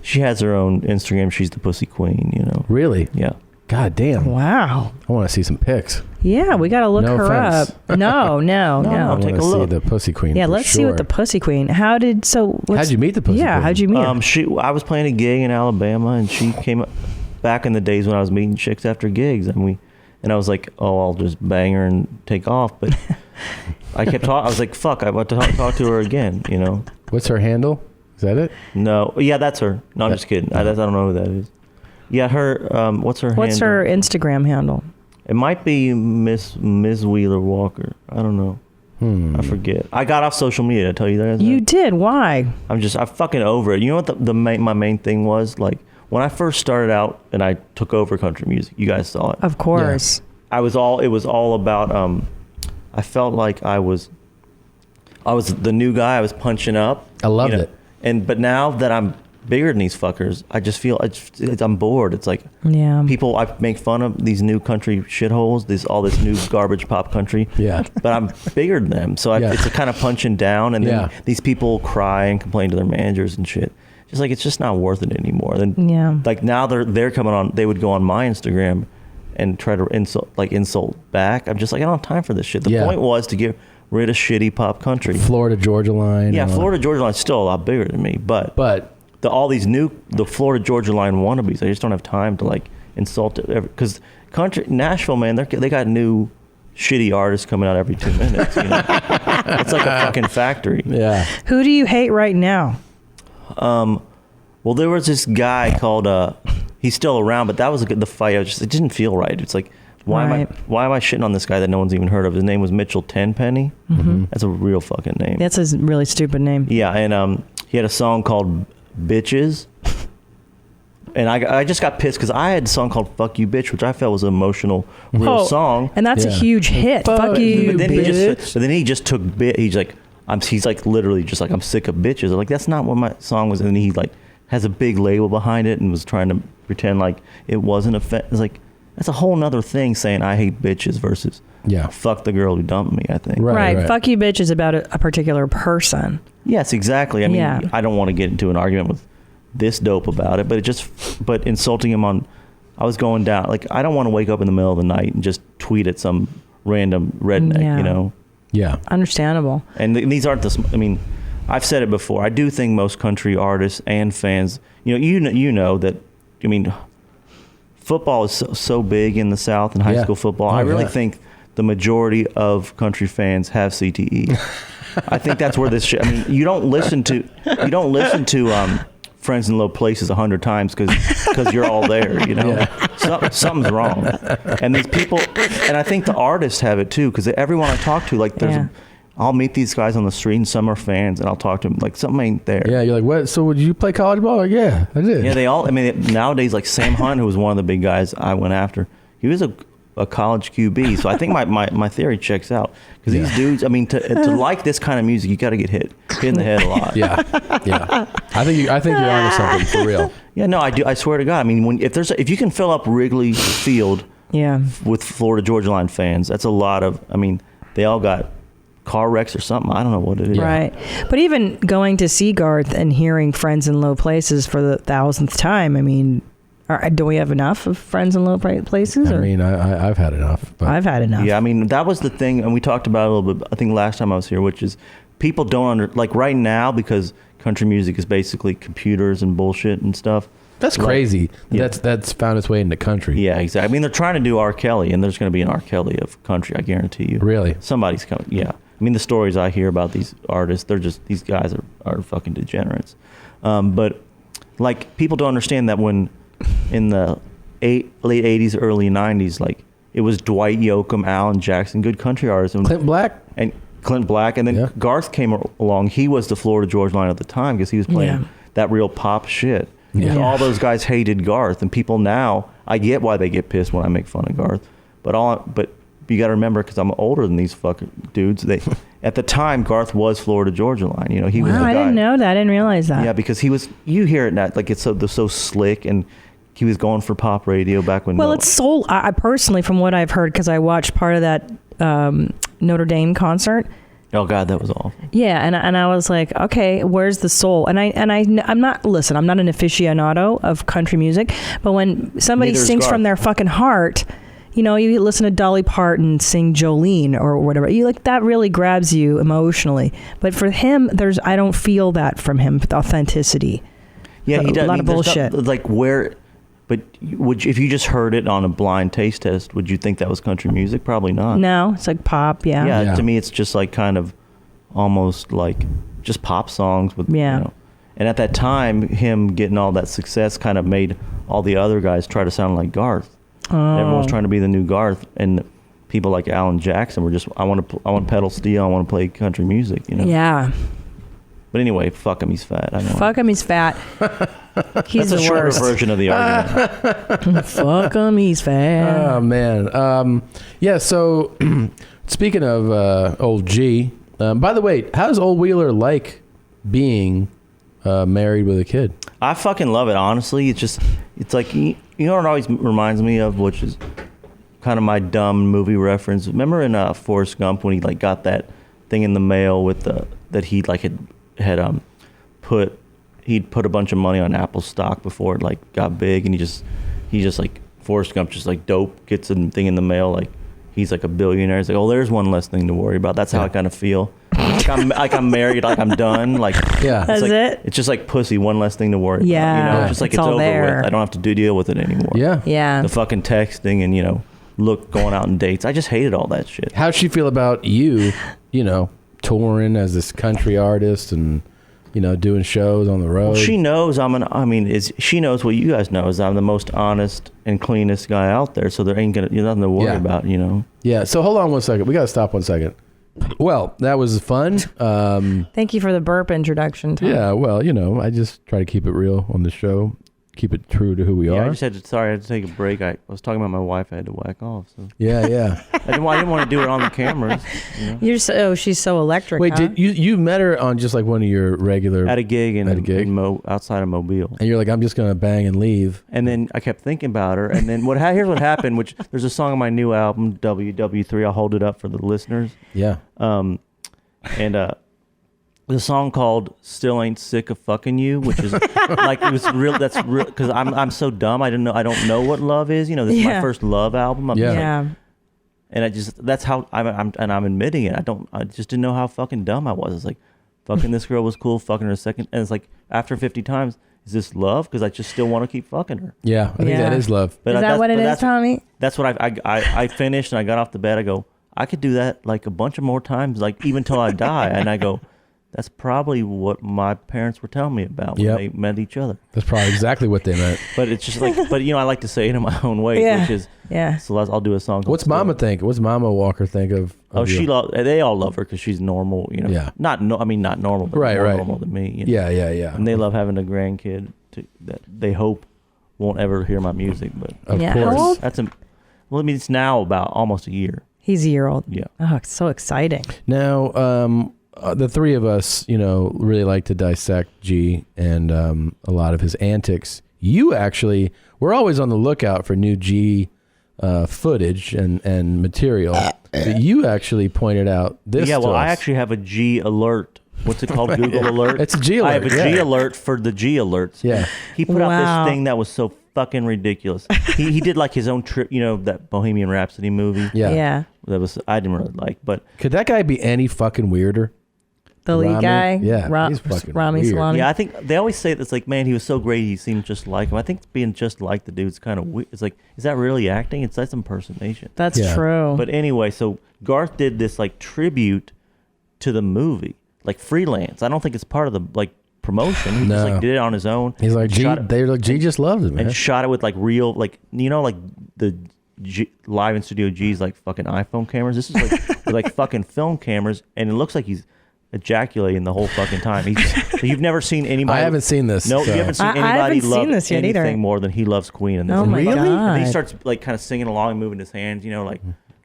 she has her own Instagram. She's the Pussy Queen. Really? Yeah. God damn. Wow. I want to see some pics. Yeah, we got to look her up. No. I take a want look. to see the Pussy Queen. Yeah, let's see what the Pussy Queen. How'd you meet the Pussy Queen? Yeah, how'd you meet her? I was playing a gig in Alabama, and she came up back in the days when I was meeting chicks after gigs, and I was like, oh, I'll just bang her and take off, but I kept talking. I was like, fuck, I want to talk to her again. What's her handle? Is that it? No, yeah, that's her. No, I'm just kidding. I don't know who that is. Yeah, her. What's her? What's handle? her Instagram handle? It might be Miss Wheeler Walker. I don't know. I forget. I got off social media. Did I tell you that? You did. Why? I'm fucking over it. You know what my main thing was? Like, when I first started out and I took over country music, you guys saw it. Of course. Yeah. It was all about, I felt like I was the new guy. I was punching up. I loved it. But now that I'm bigger than these fuckers, I just feel I'm bored. It's like people I make fun of these new country shitholes, all this new garbage pop country. Yeah, but I'm bigger than them, so it's a kind of punching down. And then these people cry and complain to their managers and shit. Just like it's just not worth it anymore. Then like now they're coming on. They would go on my Instagram and try to insult back. I'm just like, I don't have time for this shit. The point was to get rid of shitty pop country. Florida Georgia Line. Yeah, Florida Georgia Line is still a lot bigger than me, but all these the Florida Georgia Line wannabes, I just don't have time to like insult it because Nashville, man, they got new shitty artists coming out every 2 minutes. You know? It's like a fucking factory. Yeah. Who do you hate right now? Well, there was this guy called he's still around, but that was the fight. It didn't feel right. It's like why am I shitting on this guy that no one's even heard of? His name was Mitchell Tenpenny. Mm-hmm. That's a real fucking name. That's a really stupid name. Yeah, and he had a song called Bitches. And I just got pissed because I had a song called Fuck You Bitch, which I felt was an emotional, real song. And that's a huge hit. Fuck you, but then bitch. He just took he's like literally just like, I'm sick of bitches. I'm like, that's not what my song was. And then he like has a big label behind it and was trying to pretend like it wasn't it's like, that's a whole nother thing saying I hate bitches versus fuck the girl who dumped me, I think. Right. Fuck you bitch is about a particular person. Yes, exactly. I mean, I don't want to get into an argument with this dope about it, but insulting him I was going down. Like, I don't want to wake up in the middle of the night and just tweet at some random redneck, you know? Yeah. Understandable. And these aren't I mean, I've said it before. I do think most country artists and fans, you know that, I mean, football is so big in the South and high school football. I really think the majority of country fans have CTE. I think that's where this shit. I mean, you don't listen to Friends in Low Places 100 times because you're all there. You know, something's wrong. And these people, and I think the artists have it too, because everyone I talk to, like, I'll meet these guys on the street, and some are fans, and I'll talk to them like something ain't there. Yeah, you're like, what? So would you play college ball? Like, yeah, I did. Yeah, they all. I mean, nowadays, like Sam Hunt, who was one of the big guys I went after, he was a college QB. So I think my theory checks out because these dudes. I mean, to like this kind of music, you got to get hit in the head a lot. Yeah. I think you're onto something for real. Yeah, no, I do. I swear to God. I mean, if you can fill up Wrigley Field, with Florida Georgia Line fans, that's a lot of. I mean, they all got car wrecks or something. I don't know what it is. Right. But even going to see Garth and hearing Friends in Low Places for the 1000th time, I mean, do we have enough of Friends in Low Places? I mean, I've had enough. But. I've had enough. Yeah, I mean, that was the thing, and we talked about it a little bit, I think last time I was here, which is people don't like right now, because country music is basically computers and bullshit and stuff. That's crazy. That's found its way into country. Yeah, exactly. I mean, they're trying to do R. Kelly, and there's going to be an R. Kelly of country, I guarantee you. Really? Somebody's coming. Yeah. I mean, the stories I hear about these artists, these guys are fucking degenerates. But like, people don't understand that when in the late 80s, early 90s, like, it was Dwight Yoakam, Alan Jackson, good country artists. And Clint Black, and then Garth came along. He was the Florida Georgia Line at the time because he was playing that real pop shit. Yeah. All those guys hated Garth, and people now, I get why they get pissed when I make fun of Garth, but you got to remember, because I'm older than these fucking dudes. At the time, Garth was Florida Georgia Line. You know, he was the guy. I didn't know that. I didn't realize that. Yeah, because he was. You hear it now, like it's so slick, and he was going for pop radio back when. Well, it's soul. I personally, from what I've heard, because I watched part of that Notre Dame concert. Oh God, that was awful. Yeah, and I was like, okay, where's the soul? And I'm not an aficionado of country music, but when somebody sings from their fucking heart. You know, you listen to Dolly Parton sing Jolene or whatever. You like that really grabs you emotionally. But for him, I don't feel that from him. The authenticity. Yeah, he does. A lot of bullshit. But if you just heard it on a blind taste test, would you think that was country music? Probably not. No, it's like pop. Yeah. Yeah. To me, it's just like kind of almost like just pop songs with. Yeah. You know, and at that time, him getting all that success kind of made all the other guys try to sound like Garth. Oh. Everyone's trying to be the new Garth, and people like Alan Jackson were just, I want to pedal steel, I want to play country music, you know. Yeah. But anyway, fuck him, he's fat. I know. Fuck him, he's fat. He's That's the a shorter worst. version of the argument. Fuck him, he's fat. Oh man. Yeah. So speaking of old G, by the way, how does Ole Wheeler like being married with a kid? I fucking love it, honestly. It's like, you know what it always reminds me of, which is kind of my dumb movie reference. Remember in Forrest Gump when he like got that thing in the mail with that he like had put a bunch of money on Apple stock before it like got big, and he just like Forrest Gump just like dope gets a thing in the mail, like he's like a billionaire. He's like, oh, there's one less thing to worry about. That's how I kind of feel. Like I'm married, like I'm done. Like That's like, it? It's just like pussy, one less thing to worry Yeah. about. You know, it's just like It's all over there. with. I don't have to deal with it anymore. Yeah. Yeah. The fucking texting and going out on dates. I just hated all that shit. How'd she feel about you touring as this country artist and doing shows on the road? Well, she knows she knows what you guys know is I'm the most honest and cleanest guy out there. So there ain't nothing to worry about. Yeah. So hold on one second. We got to stop 1 second. Well, that was fun. Thank you for the burp introduction, Tom. Yeah. Well, I just try to keep it real on the show. Keep it true to who we are. I had to take a break. I was talking about my wife. I had to whack off. So. Yeah. I didn't want to do it on the cameras. She's so electric. Wait, huh? did you met her on just like one of your regular at a gig outside of Mobile? And you're like, I'm just gonna bang and leave. And then I kept thinking about her. And then here's what happened. Which there's a song on my new album WWIII. I'll hold it up for the listeners. Yeah. The song called "Still Ain't Sick of Fucking You," which is like it was real. That's real because I'm so dumb. I don't know what love is. This is my first love album. And that's how I'm admitting it. I just didn't know how fucking dumb I was. It's like fucking this girl was cool, fucking her second, and it's like after 50 times, is this love? Because I just still want to keep fucking her. Yeah, I think that is love. Is that what it is, Tommy? That's what I finished and I got off the bed. I go, I could do that like a bunch of more times, like even till I die. And I go, that's probably what my parents were telling me about when they met each other. That's probably exactly what they meant. But it's just like, I like to say it in my own way, which is, so I'll do a song. What's Mama think? What's Mama Walker think of they all love her because she's normal, Yeah. not normal, but more normal than me. Yeah. And they love having a grandkid that they hope won't ever hear my music. But of course. Well, it's now about almost a year. He's a year old. Yeah. Oh, it's so exciting. Now, the three of us, really like to dissect G and a lot of his antics. We're always on the lookout for new G footage and material. But you actually pointed out this. Yeah, well, to us. I actually have a G alert. What's it called? Google alert. It's a G alert. I have a G alert for the G alerts. Yeah. He put out this thing that was so fucking ridiculous. He did like his own trip. that Bohemian Rhapsody movie. Yeah. That I didn't really like, but could that guy be any fucking weirder? The lead guy? Yeah, he's fucking Rami weird. Salami. Yeah, I think they always say that's like, man, he was so great, he seemed just like him. I think being just like the dude's kind of weird. It's like, is that really acting? That's impersonation. That's true. But anyway, so Garth did this like tribute to the movie, like freelance. I don't think it's part of the like promotion. He just like did it on his own. He's like, G just loved it, man. And shot it with like real, like, like the live in studio G's like fucking iPhone cameras. This is like with like fucking film cameras, and it looks like he's ejaculating the whole fucking time. You've never seen anybody. I haven't seen this. No, you haven't seen anybody love anything more than he loves Queen. And oh my God. And he starts like kind of singing along and moving his hands.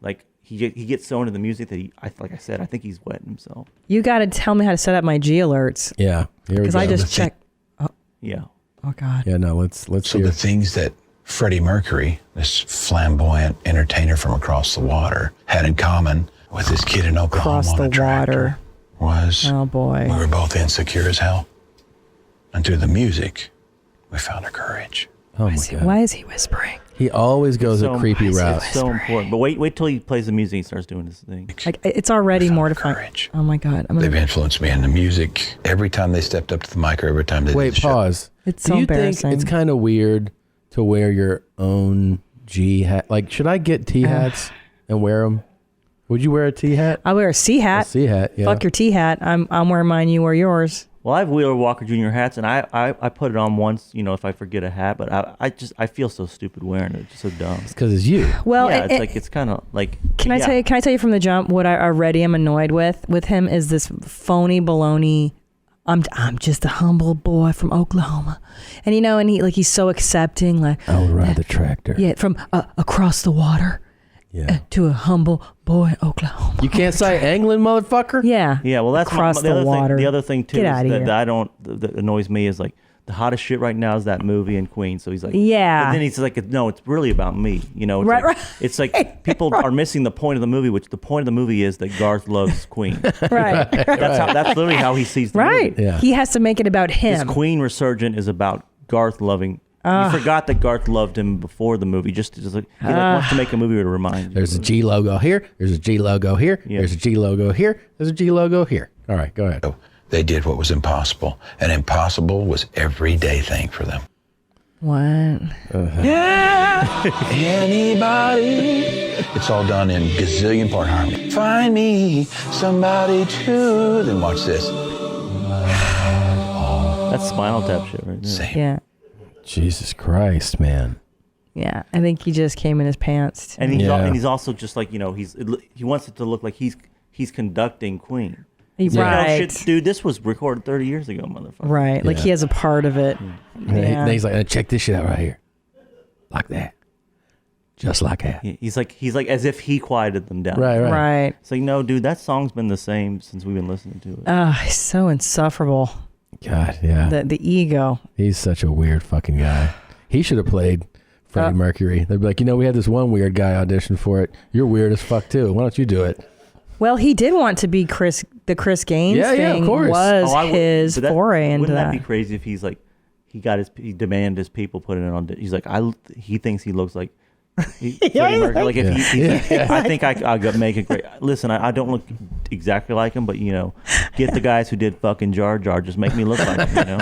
Like he gets so into the music that like I said, I think he's wetting himself. You got to tell me how to set up my G alerts. Yeah, because I just checked. Yeah. Oh God. Yeah, no. Let's. So the things that Freddie Mercury, this flamboyant entertainer from across the water, had in common with this kid in Oklahoma Across on a the tractor water. Was oh boy, we were both insecure as hell, and through the music, we found our courage. Oh my God! Why is he whispering? He always goes a creepy route. It's so important. But wait till he plays the music and starts doing this thing. It's already mortifying. Oh my God! They've influenced me in the music. Every time they stepped up to the mic, or every time they did the pause. It's so Do you embarrassing. think it's kind of weird to wear your own G hat? Like, should I get T hats and wear them? Would you wear a T hat? I wear a C hat. A C hat, yeah. Fuck your T hat. I'm wearing mine. You wear yours. Well, I have Wheeler Walker Jr. hats, and I put it on once, if I forget a hat, but I feel so stupid wearing it. It's just so dumb. It's because it's you. Well, yeah, it's kind of like. Can I tell you from the jump what I already am annoyed with him is this phony baloney. I'm just a humble boy from Oklahoma, and he's so accepting. Like I would ride the tractor. Yeah, from across the water. Yeah. To a humble boy in Oklahoma. You can't say angling, motherfucker. Yeah. Yeah, well, that's across the other water. thing. The other thing too Get is out of here. that annoys me is like the hottest shit right now is that movie and Queen. So he's like, yeah. But then he's like, no, it's really about me. It's Right, like, right. It's like people are missing the point of the movie, which the point of the movie is that Garth loves Queen. Right. That's literally how he sees the Right. movie. Yeah. He has to make it about him. His Queen resurgent is about Garth loving. You forgot that Garth loved him before the movie. He wants to make a movie to remind you. There's a G logo here. There's a G logo here. Yeah. There's a G logo here. There's a G logo here. All right, go ahead. They did what was impossible, and impossible was everyday thing for them. What? Yeah. Anybody? It's all done in gazillion part harmony. Find me somebody to. Then watch this. That's Spinal Tap shit right there. Yeah. Jesus Christ, man. Yeah. I think he just came in his pants. And he's also just like, he wants it to look like he's conducting Queen. Right. Like, oh, shit, dude, this was recorded 30 years ago, motherfucker. Right. Like he has a part of it. And he's like, check this shit out right here. Like that. Just like that. He's like as if he quieted them down. Right. It's like, no, dude, that song's been the same since we've been listening to it. He's so insufferable. God, yeah. The ego. He's such a weird fucking guy. He should have played Freddie Mercury. They'd be like, we had this one weird guy audition for it. You're weird as fuck too. Why don't you do it? Well, he did want to be Chris Gaines Yeah, thing. of course. Was his foray into wouldn't that. that be crazy if he's like, he demanded his people put it on. He's like, he thinks he looks like Freddie Mercury. Like if he I think I could make it great. Listen, I don't look exactly like him, but get the guys who did fucking Jar Jar, just make me look like him.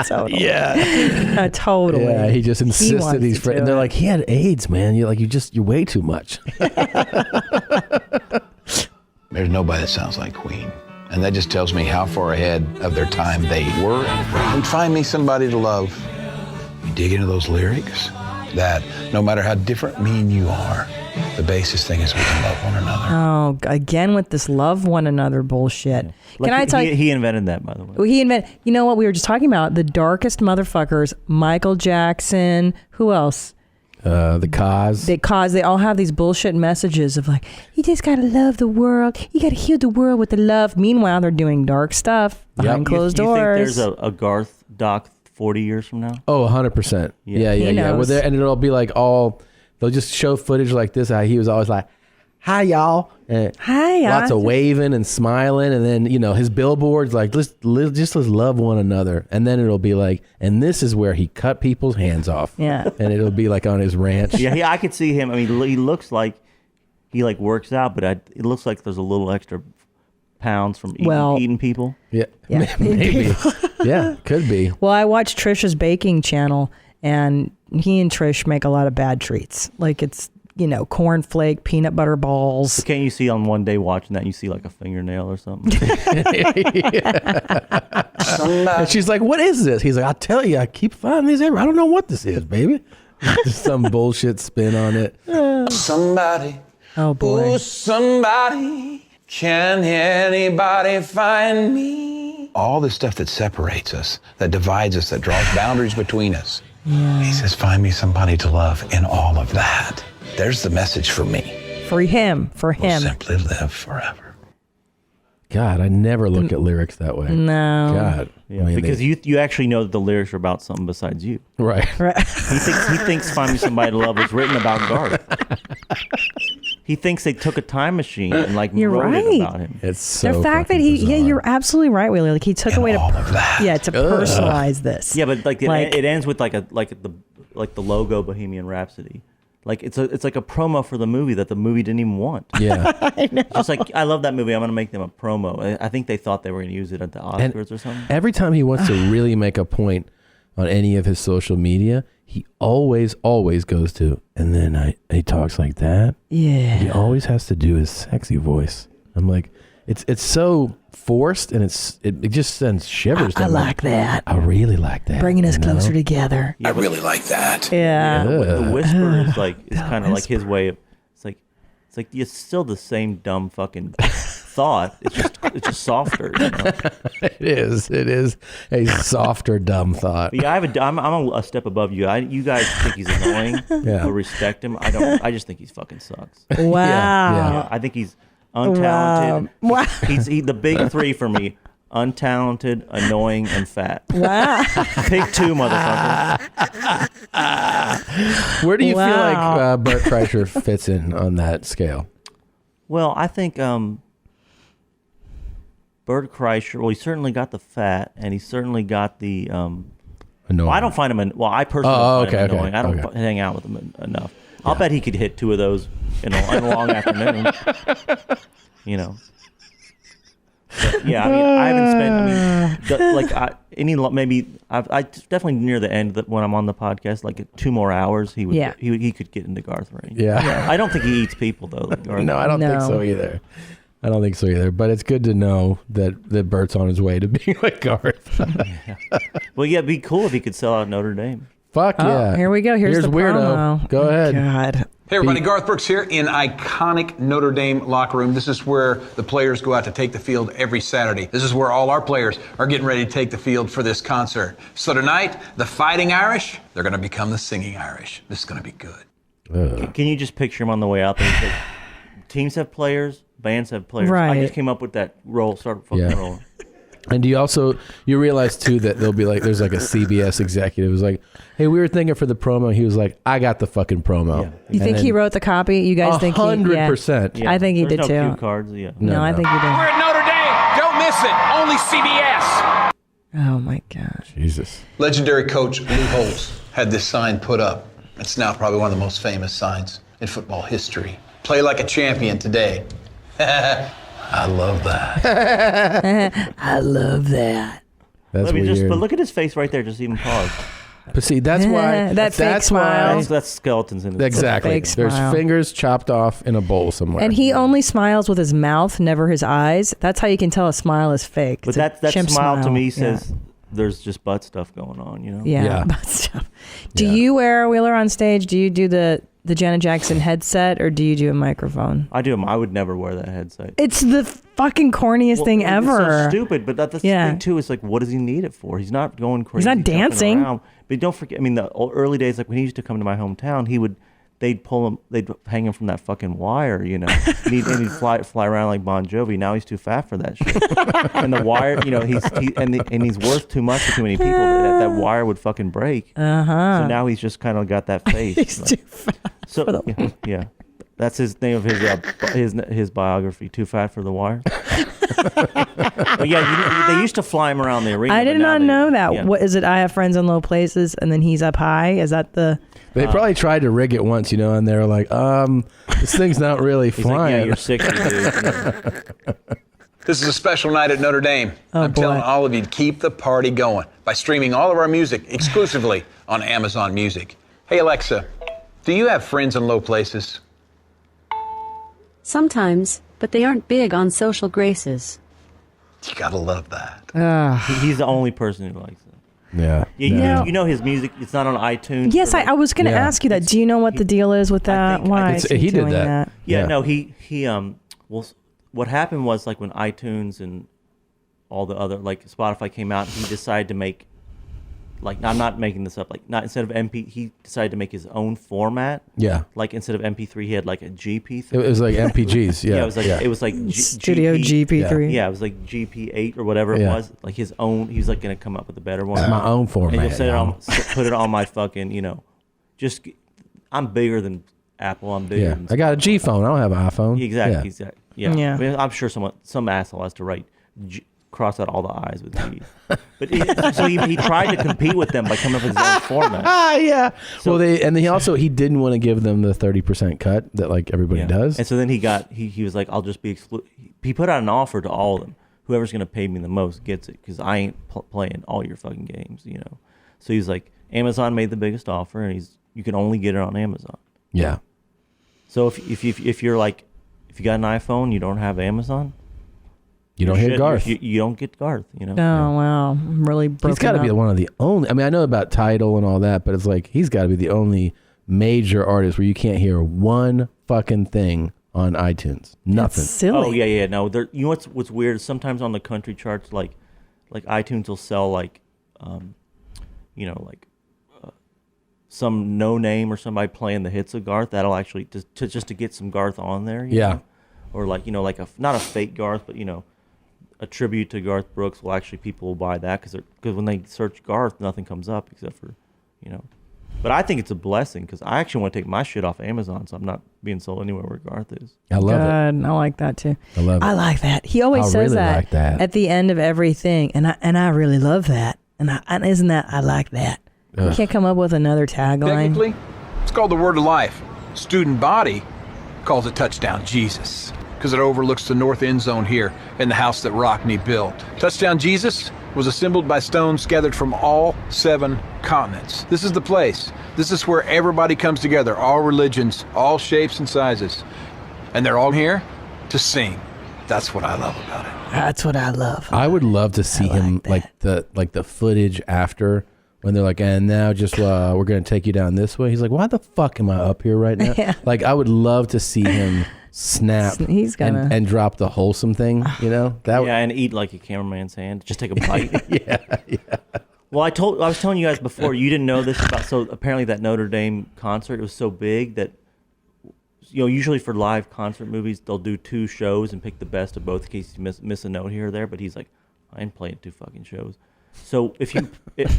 Totally. Yeah. Totally. Yeah, he just insisted wants he's to do and they're it. like, he had AIDS, man. You're way too much. There's nobody that sounds like Queen. And that just tells me how far ahead of their time they were. And find me somebody to love. You dig into those lyrics, that no matter how different me and you are, the basic thing is we can love one another. Oh, again with this love one another bullshit. Like, Can I tell you? He invented that, by the way. He invented. You know what we were just talking about? The darkest motherfuckers. Michael Jackson. Who else? The Cause. They all have these bullshit messages of like, you just gotta love the world. You gotta heal the world with the love. Meanwhile, they're doing dark stuff behind closed you doors. think there's a Garth doc 40 years from now? Oh, 100%. Yeah. knows. Well, and it'll be like they'll just show footage like this. How he was always like, hi, y'all. And hi, y'all. Lots of waving and smiling. And then, his billboards like, let's love one another. And then it'll be like, and this is where he cut people's hands off. Yeah. And it'll be like on his ranch. Yeah, I could see him. I mean, he looks like he works out, but it looks like there's a little extra pounds from eating people. Yeah. Maybe. Yeah, could be. Well, I watched Trisha's baking channel, and he and Trish make a lot of bad treats. Like it's cornflake, peanut butter balls. But can't you see on one day watching that, you see like a fingernail or something? And she's like, what is this? He's like, I'll tell you, I keep finding these everywhere. I don't know what this is, baby. Just some bullshit spin on it. Somebody. Oh, boy. Ooh, somebody. Can anybody find me? All the stuff that separates us, that divides us, that draws boundaries between us. Yeah. He says, find me somebody to love in all of that. There's the message for me. For him. We'll simply live forever. God, I never look at lyrics that way. No. God. Yeah, because you actually know that the lyrics are about something besides you. Right. He thinks Find Me Somebody to Love was written about Garth. He thinks they took a time machine and You're wrote right. it about him. It's so the fact that you're absolutely right, Wheeler. Like he took away to personalize this. Yeah, but it ends with the logo Bohemian Rhapsody. Like it's like a promo for the movie that the movie didn't even want. Yeah. I know. Just like, I love that movie, I'm going to make them a promo. I think they thought they were going to use it at the Oscars or something. Every time he wants to really make a point on any of his social media, he always goes to, and then he talks like that. Yeah. He always has to do his sexy voice. I'm like, it's so forced, and it just sends shivers. I like that. I really like that. Bringing us closer together. I really like that. Yeah. The whisper is like is kind of like his way of. It's like it's still the same dumb fucking thought. It's just softer. You know? It is a softer dumb thought. But yeah, I'm a step above you. You guys think he's annoying. Yeah. Or respect him. I don't. I just think he's fucking sucks. Wow. Yeah. I think he's untalented. Wow. He's the big three for me: untalented, annoying, and fat. Wow. Pick two, motherfucker. Where do you feel like Bert Kreischer fits in on that scale? Well, I think Bert Kreischer. Well, he certainly got the fat, and he certainly got the. Annoying. Well, I don't find him. I personally don't find him annoying. I don't okay. hang out with him enough. I'll bet he could hit two of those in a long afternoon. You know. But yeah, I mean, I haven't spent. I definitely near the end that when I'm on the podcast, like 2 more hours, he would. Yeah. He could get into Garth range. Yeah. I don't think he eats people though. Like Garth. No, I don't think so either. But it's good to know that Bert's on his way to being like Garth. Well, yeah, it'd be cool if he could sell out Notre Dame. Fuck yeah. Here we go. Here's the Weirdo. promo. Go ahead. God. Hey everybody, Garth Brooks here in iconic Notre Dame locker room. This is where the players go out to take the field every Saturday. This is where all our players are getting ready to take the field for this concert. So tonight, the Fighting Irish, they're going to become the Singing Irish. This is going to be good. Can you just picture him on the way out there? He's like, teams have players, bands have players. Right. I just came up with that roll. Start fucking rolling. And do you realize too that there'll be there's like a CBS executive who's like, hey, we were thinking for the promo. He was like, I got the fucking promo. Yeah. You think he wrote the copy? You guys think he? 100%. Yeah. I think he There's did no too. cue cards. Yeah. No, I think he did. We're at Notre Dame. Don't miss it. Only CBS. Oh my gosh. Jesus. Legendary coach Lou Holtz had this sign put up. It's now probably one of the most famous signs in football history. Play like a champion today. I love that. I love that. That's weird. But look at his face right there. Just even pause. But see, that's why That fake smile. That's skeletons in his Exactly. Fake There's smile. fingers chopped off in a bowl somewhere. And he only smiles with his mouth, never his eyes. That's how you can tell a smile is fake. But It's a that chimp smile to me Yeah. says there's just butt stuff going on. You know. Yeah. Butt stuff. Do you wear a Wheeler on stage? Do you do the Janet Jackson headset, or do you do a microphone? I do. I would never wear that headset. It's the fucking corniest thing It's ever. so stupid, but that's the thing too. It's like, what does he need it for? He's not going crazy. He's not jumping dancing. around. But don't forget. I mean, the early days, like when he used to come to my hometown, they'd pull him, they'd hang him from that fucking wire, you know. and he'd fly around like Bon Jovi. Now he's too fat for that shit. And the wire, you know, he's worth too much to too many people. That wire would fucking break. So now he's just kind of got that face. He's too fat. So yeah, that's his name of his biography. Too fat for the wire. But yeah, they used to fly him around the arena. I did not know that. Yeah. What is it? I have friends in low places, and then he's up high. Is that the? They probably tried to rig it once, you know, and they were like, this thing's not really He's flying. like, yeah, you're 60, dude. This is a special night at Notre Dame. I'm telling all of you to keep the party going by streaming all of our music exclusively on Amazon Music. Hey, Alexa, do you have friends in low places? Sometimes, but they aren't big on social graces. You gotta love that. He's the only person who likes it. Yeah. You know his music. It's not on iTunes. Yes, I was going to ask you that. Do you know what the deal is with that? Why is he doing that? Yeah, no, he well, what happened was like when iTunes and all the other like Spotify came out, he decided to make like I'm not making this up. Like not instead of MP, he decided to make his own format. Yeah. Like instead of MP3, he had like a GP3. It was like MPGs. Yeah. it was like Studio GP3. Yeah, it was like GP8 or whatever it was. Like his own. He was like gonna come up with a better one. It's my own format. And you'll put it on my fucking. You know, just I'm bigger than Apple. I'm bigger. Yeah. Than I got a G phone. I don't have an iPhone. Exactly. Yeah. Yeah. I mean, I'm sure some asshole has to write. Cross out all the I's with G. But he tried to compete with them by coming up with his own format. Yeah. So, he didn't want to give them the 30% cut that like everybody does. And so then he was like, I'll just be exclusive. He put out an offer to all of them. Whoever's going to pay me the most gets it because I ain't playing all your fucking games, you know. So he's like, Amazon made the biggest offer, and you can only get it on Amazon. Yeah. So if you're like, if you got an iPhone, you don't have Amazon. You don't hear Garth. You don't get Garth. You know. Oh wow, I'm really broken. He's got to be one of the only. I mean, I know about Tidal and all that, but it's like he's got to be the only major artist where you can't hear one fucking thing on iTunes. Nothing. That's silly. Oh yeah. No, you know what's weird? Sometimes on the country charts, like iTunes will sell like, some no name or somebody playing the hits of Garth. That'll actually just to get some Garth on there. You know? Or like not a fake Garth, but a tribute to Garth Brooks. Well, actually, people will buy that because when they search Garth, nothing comes up except for, But I think it's a blessing because I actually want to take my shit off Amazon, so I'm not being sold anywhere where Garth is. I love it. I like that too. I love it. I like that. He always says really that, like that at the end of everything, and I really love that. And isn't that I like that? You can't come up with another tagline. Technically, it's called the Word of Life. Student body calls it Touchdown Jesus because it overlooks the north end zone here in the house that Rockney built. Touchdown Jesus was assembled by stones gathered from all 7 continents. This is the place. This is where everybody comes together, all religions, all shapes and sizes. And they're all here to sing. That's what I love about it. That's what I love. I would love to see him like the footage after when they're like, and now just we're gonna take you down this way. He's like, why the fuck am I up here right now? Yeah. Like I would love to see him snap He's gonna and drop the wholesome thing, And eat like a cameraman's hand. Just take a bite. yeah. Well, I was telling you guys before, you didn't know this about, so apparently that Notre Dame concert, it was so big that, usually for live concert movies, they'll do 2 shows and pick the best of both in case you miss a note here or there, but he's like, I ain't playing 2 fucking shows. So if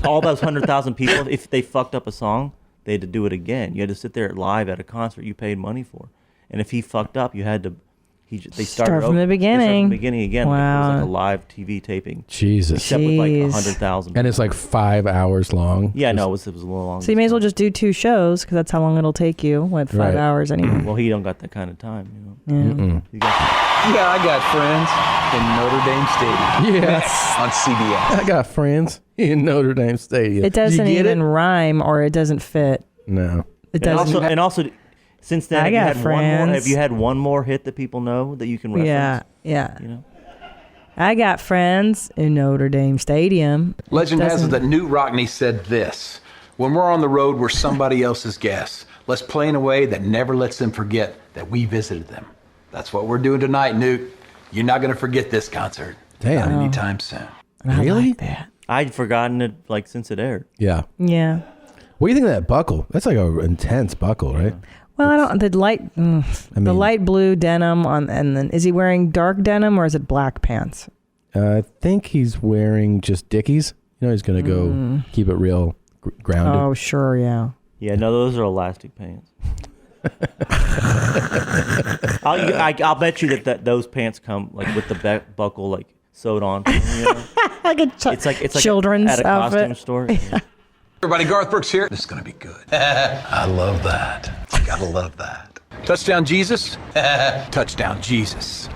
all those 100,000 people, if they fucked up a song, they had to do it again. You had to sit there live at a concert you paid money for. And if he fucked up, you had to, they start from the beginning. Again. Wow. It was like a live TV taping. Jesus. Except with like 100,000. And it's like 5 hours long. Yeah, no, it was a little long. So you may as well just do 2 shows because that's how long it'll take you. 5 hours anyway. Well, he don't got that kind of time, Yeah. Yeah, I got friends in Notre Dame Stadium. Yes. On CBS. I got friends in Notre Dame Stadium. It doesn't even rhyme or it doesn't fit. No. It doesn't. And also, since then, have you had one more hit that people know that you can reference? Yeah. I got friends in Notre Dame Stadium. Legend has it that Newt Rockney said this: when we're on the road, we're somebody else's guests. Let's play in a way that never lets them forget that we visited them. That's what we're doing tonight, Newt. You're not going to forget this concert. Damn. Not anytime soon. Really? Like that. I'd forgotten it since it aired. Yeah. Yeah. What do you think of that buckle? That's like an intense buckle, right? Well, I don't. The light blue denim and then is he wearing dark denim or is it black pants? I think he's wearing just Dickies. He's gonna go keep it real grounded. Oh, sure, yeah. Yeah, no, those are elastic pants. I'll bet you that those pants come like with the buckle like sewed on. Like it's like children's at a outfit. costume store. Yeah. Everybody, Garth Brooks here. This is going to be good. I love that. Gotta love that. Touchdown Jesus. Touchdown Jesus.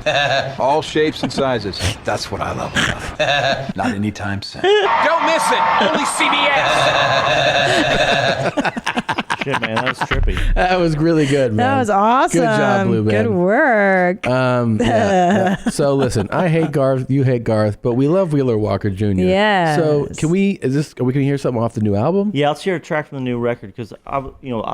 All shapes and sizes. That's what I love about it. Not anytime soon. Don't miss it. Only CBS. Shit, man, that was trippy. That was really good, man. That was awesome. Good job, Blue Man. Good work. Yeah. So listen, I hate Garth, you hate Garth, but we love Wheeler Walker Jr. Yes. So are we going to hear something off the new album? Yeah, let's hear a track from the new record because I'm going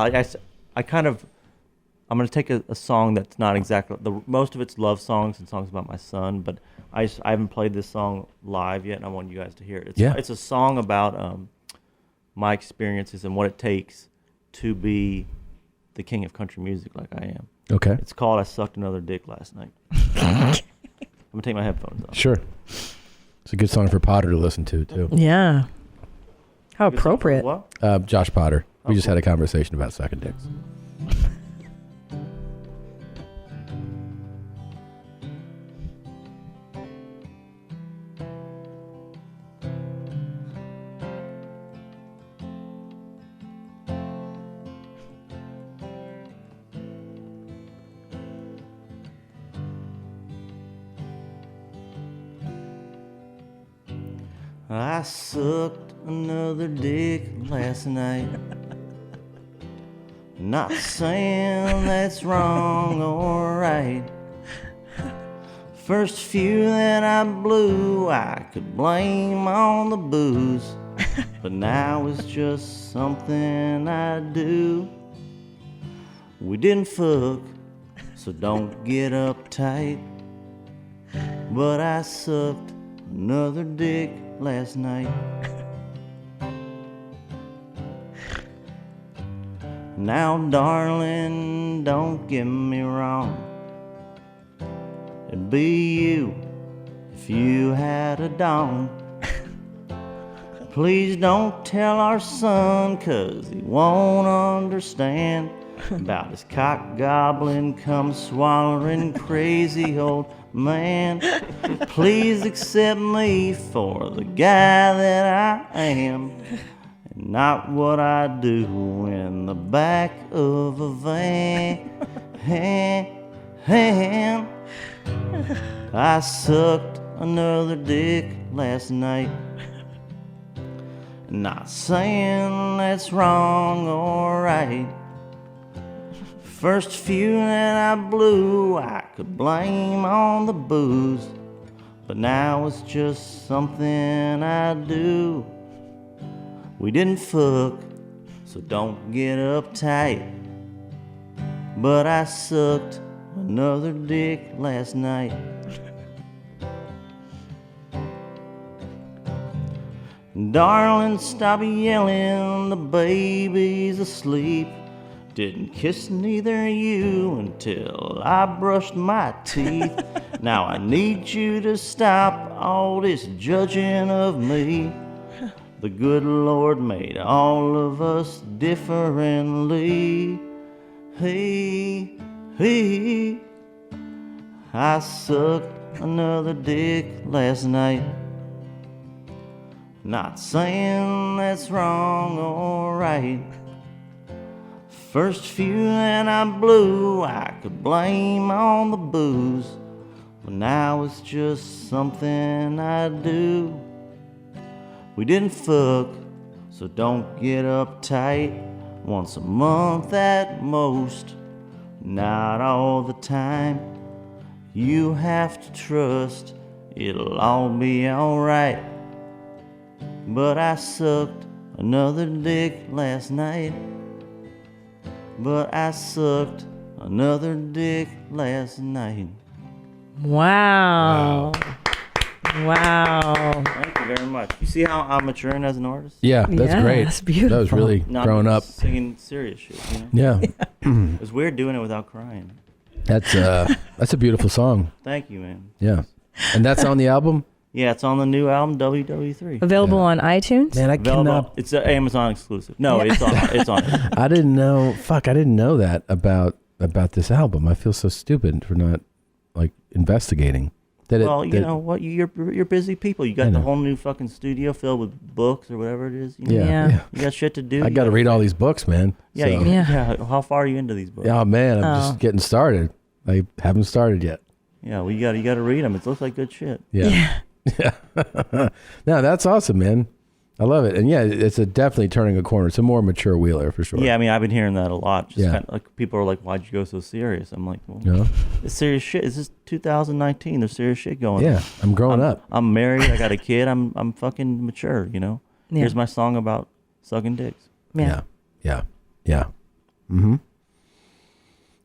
to take a song that's not exactly most of it's love songs and songs about my son, but I haven't played this song live yet, and I want you guys to hear it. It's a song about my experiences and what it takes to be the king of country music like I am. Okay. It's called "I Sucked Another Dick Last Night." I'm gonna take my headphones off. Sure. It's a good song for Potter to listen to too. Yeah. How appropriate. Josh Potter. We just had a conversation about sucking dicks. I sucked another dick last night. Not saying that's wrong or right. First few that I blew, I could blame on the booze. But now it's just something I do. We didn't fuck, so don't get uptight. But I sucked another dick last night. Now, darling, don't get me wrong. It'd be you if you had a dong. Please don't tell our son, 'cause he won't understand about his cock gobbling, cum swallowing, crazy old man. Please accept me for the guy that I am, and not what I do in the back of a van. I sucked another dick last night. Not saying that's wrong or right. First few that I blew, I could blame on the booze. But now it's just something I do. We didn't fuck, so don't get uptight. But I sucked another dick last night. Darling, stop yelling, the baby's asleep. Didn't kiss neither of you until I brushed my teeth. Now I need you to stop all this judging of me. The good Lord made all of us differently. I sucked another dick last night. Not saying that's wrong or right. First few that I blew, I could blame on the booze. But now it's just something I do. We didn't fuck, so don't get uptight. Once a month at most, not all the time. You have to trust it'll all be alright. But I sucked another dick last night. But I sucked another dick last night. Wow. Wow. Thank you very much. You see how I'm maturing as an artist? Yeah, that's great. That's beautiful. That was really growing up. Singing serious shit, you know? Yeah. It was weird doing it without crying. That's a beautiful song. Thank you, man. Yeah. And that's on the album? Yeah, it's on the new album, WWIII. Available on iTunes? Man, I Available. cannot. It's an Amazon exclusive. No, it's on. It's on. I didn't know. Fuck, I didn't know that about this album. I feel so stupid for not like investigating. Well, you know what? You're busy people. You got the whole new fucking studio filled with books or whatever it is. You know? Yeah. You got shit to do. I got to read all these books, man. Yeah, So- yeah. How far are you into these books? Oh man, I'm just getting started. I haven't started yet. Yeah, well, you got to read them. It looks like good shit. Yeah. No, that's awesome, man. I love it. And yeah, it's definitely turning a corner. It's a more mature Wheeler for sure. Yeah, I mean, I've been hearing that a lot. Just Yeah. kind of, like people are like, "Why'd you go so serious?" I'm like, "Well, Yeah. it's serious shit. This is 2019. There's serious shit going on." Yeah, I'm growing up. I'm married. I got a kid. I'm fucking mature. You know. Yeah. Here's my song about sucking dicks. Yeah. Yeah. Mm-hmm.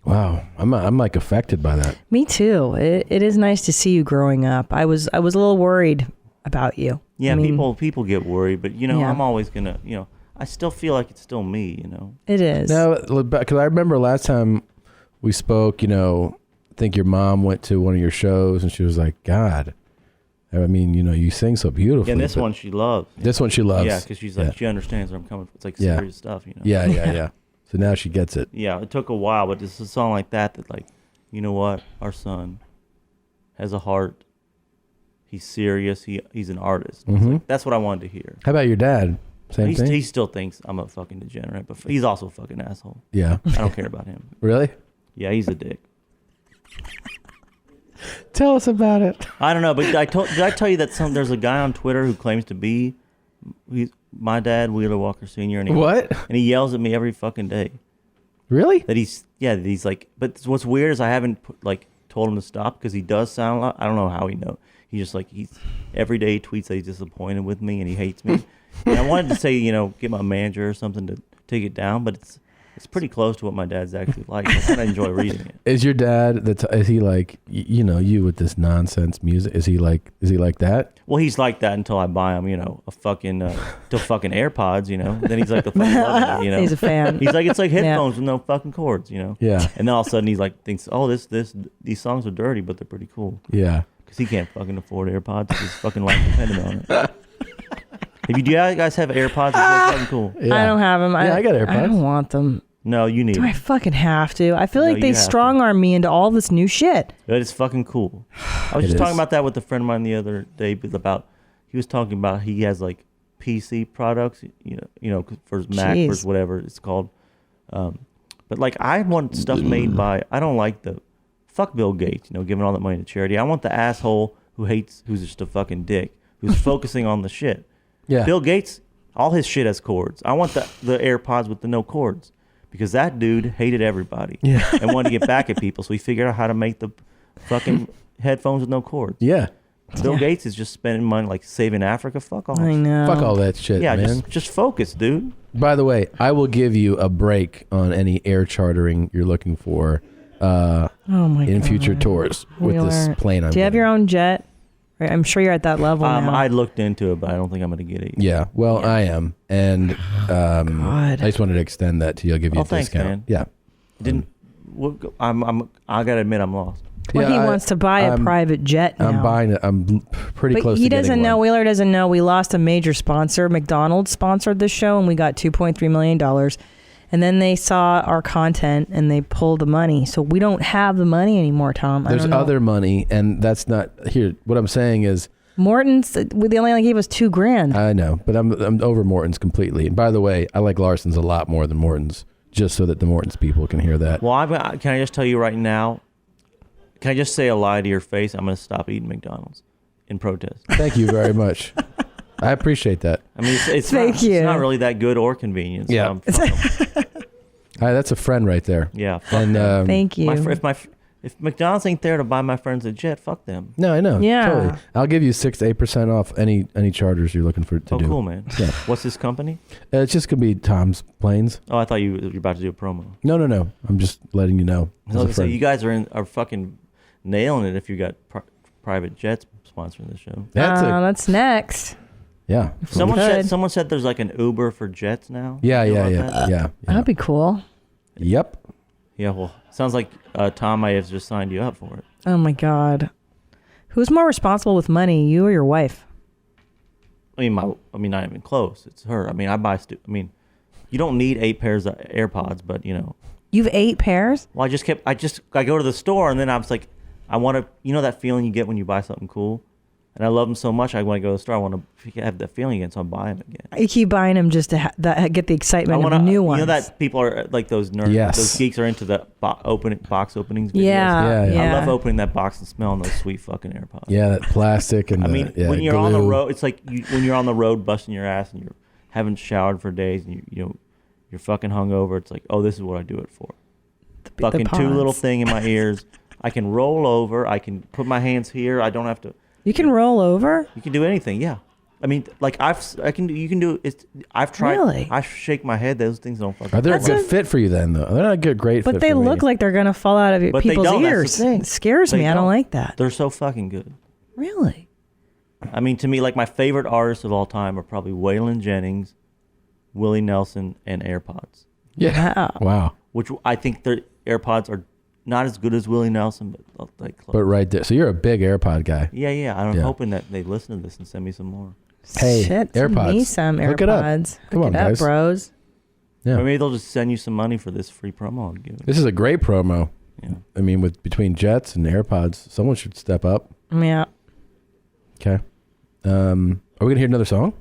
Wow, I'm like affected by that. Me too. It is nice to see you growing up. I was a little worried about you. Yeah, I mean, people get worried, but you know, Yeah. I'm always gonna, you know, I still feel like it's still me. You know. It is. No, because I remember last time we spoke, you know, I think your mom went to one of your shows and she was like, God, I mean, you know, you sing so beautifully. And this but one she loves. This one she loves. Yeah, because she's like, Yeah. she understands where I'm coming from. It's like Yeah. serious stuff, you know. Yeah. So now she gets it. Yeah, it took a while, but it's a song like that like, you know what? Our son has a heart. He's serious. He's an artist. It's Mhm. like, that's what I wanted to hear. How about your dad? Same thing? He still thinks I'm a fucking degenerate, but he's also a fucking asshole. Yeah. I don't care about him. Really? Yeah, he's a dick. Tell us about it. I don't know, but did I tell you that there's a guy on Twitter who claims to be he's my dad, Wheeler Walker Sr. And What? And he yells at me every fucking day. Really? That he's like, but what's weird is I haven't told told him to stop because he does sound a lot. I don't know how he know. He's just like every day he tweets that he's disappointed with me and he hates me. And I wanted to say, get my manager or something to take it down, but it's pretty close to what my dad's actually like. I kind of enjoy reading it. Is your dad is he like you with this nonsense music? Is he like that? Well, he's like that until I buy him, a fucking AirPods, Then he's like the fucking love it, He's a fan. He's like, it's like headphones with no fucking cords, Yeah. And then all of a sudden he's like thinks, oh, these songs are dirty, but they're pretty cool. Yeah. Because he can't fucking afford AirPods. His fucking life dependent on it. Do you guys have AirPods? It's fucking cool. I don't have them. I got AirPods. I don't want them. No, you need Do I them. fucking have to? I feel like you they have to. strong arm me into all this new shit. It is fucking cool. I was It just talking is. about that with a friend of mine the other day. He was talking about he has like PC products, for his Mac or Jeez. whatever it's called. But like I want stuff made by. I don't like fuck Bill Gates, giving all that money to charity. I want the asshole who's just a fucking dick, who's focusing on the shit. Yeah. Bill Gates, all his shit has cords. I want the AirPods with the no cords. Because that dude hated everybody and wanted to get back at people, so he figured out how to make the fucking headphones with no cords. Yeah. Bill Gates is just spending money like saving Africa. Fuck off. I know. Fuck all that shit, Yeah, man. just focus, dude. By the way, I will give you a break on any air chartering you're looking for in future tours with this Wheeler. plane I'm Do you have getting. your own jet? Right, I'm sure you're at that level now. I looked into it, but I don't think I'm going to get it. Yeah, well, I am, and I just wanted to extend that to you. I'll give you a thanks, discount. man. Yeah, I gotta admit, I'm lost. Well, he wants to buy a private jet now. I'm buying it. I'm pretty But close to he getting doesn't know, one. Wheeler doesn't know, we lost a major sponsor. McDonald's sponsored this show, and we got $2.3 million. And then they saw our content, and they pulled the money. So we don't have the money anymore, Tom. I There's don't know. other money, and that's not here. What I'm saying is, Morton's, they only gave us $2,000. I know, but I'm over Morton's completely. And by the way, I like Larson's a lot more than Morton's, just so that the Morton's people can hear that. Well, can I just tell you right now? Can I just say a lie to your face? I'm going to stop eating McDonald's in protest. Thank you very much. I appreciate that. I mean, it's not really that good or convenient. So Yeah. I'm fucking- That's a friend right there. Yeah. Fuck And them. Thank you. If McDonald's ain't there to buy my friends a jet, fuck them. No, I know. Yeah. Totally. I'll give you 6 to 8% off any charters you're looking for to do. Oh, cool, man. Yeah. What's this company? It's just gonna be Tom's Planes. Oh, I thought you were about to do a promo. No. I'm just letting you know. I was gonna say, you guys are fucking nailing it if you got private jets sponsoring the show. That's next. Yeah. Someone said there's like an Uber for jets now. Yeah. You know about that? That'd be cool. Yep. Yeah, well, sounds like Tom may have just signed you up for it. Oh, my God. Who's more responsible with money, you or your wife? I mean, not even close. It's her. I mean, you don't need 8 pairs of AirPods, but You've 8 pairs? Well, I go to the store and then I was like, I want to, that feeling you get when you buy something cool, and I love them so much. I want to go to the store. I want to have that feeling again, so I buy them again. You keep buying them just to get the excitement of the new ones. You know that people are like those nerds, Yes. those geeks are into the box openings. Videos. Yeah. I love opening that box and smelling those sweet fucking AirPods. Yeah, that plastic and when you're glue. on the road, it's like when you're on the road busting your ass and you haven't showered for days and you're fucking hungover. It's like, oh, this is what I do it for. Fucking the 2 little pods. thing in my ears. I can roll over. I can put my hands here. I don't have to. You can roll over? You can do anything. Yeah. I mean, like you can do it. I've tried. Really? I shake my head. Those things don't fucking. They're a good fit for you then, though. They're not a great fit But they for me. look like they're going to fall out of But they people's don't. That's the ears. thing. It scares me. I don't like that. They're so fucking good. Really? I mean, to me, like my favorite artists of all time are probably Waylon Jennings, Willie Nelson, and AirPods. Yeah. Wow. Which I think their AirPods are not as good as Willie Nelson, but like close. But right there. So you're a big AirPod guy. Yeah. I'm hoping that they listen to this and send me some more. Hey, Shit, AirPods. send me some AirPods. Hook it up. Come on, Hook it up, guys. bros. Yeah. Or maybe they'll just send you some money for this free promo I'm giving. This is a great promo. Yeah. I mean, between Jets and AirPods, someone should step up. Yeah. Okay. Are we gonna hear another song?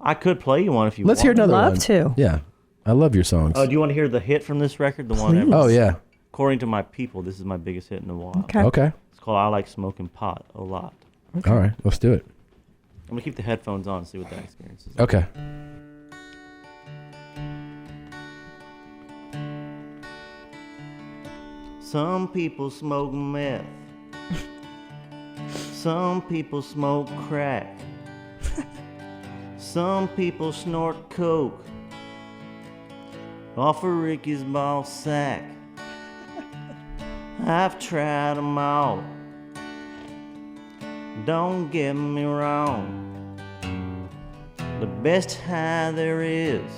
I could play you one if you Let's want. hear another Love one. to. Yeah. I love your songs. Oh, do you want to hear the hit from this record? The one. Please. Oh, yeah. According to my people, this is my biggest hit in a while. Okay. It's called "I Like Smoking Pot a Lot." All right. Let's do it. I'm gonna keep the headphones on and see what that experience is. Okay. Some people smoke meth. Some people smoke crack. Some people snort coke off of Ricky's ball sack. I've tried them all. Don't get me wrong. The best high there is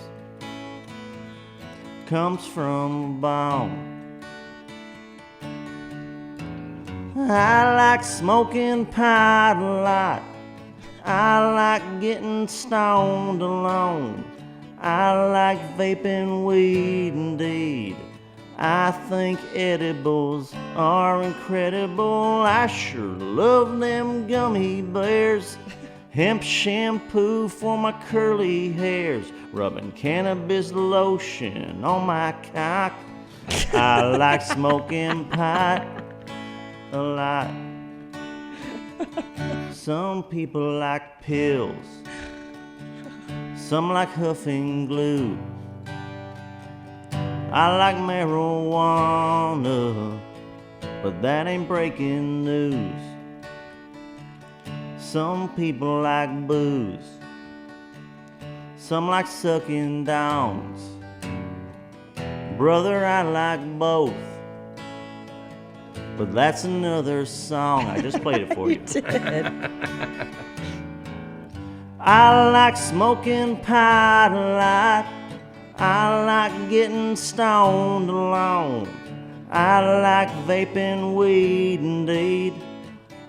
comes from a bone. I like smoking pot a lot. I like getting stoned alone. I like vaping weed indeed. I think edibles are incredible. I sure love them gummy bears. Hemp shampoo for my curly hairs. Rubbing cannabis lotion on my cock. I like smoking pot a lot. Some people like pills. Some like huffing glue. I like marijuana, but that ain't breaking news. Some people like booze. Some like sucking downs. Brother, I like both. But that's another song. I just played it for you. You did. I like smoking pot a lot. I like getting stoned alone. I like vaping weed indeed.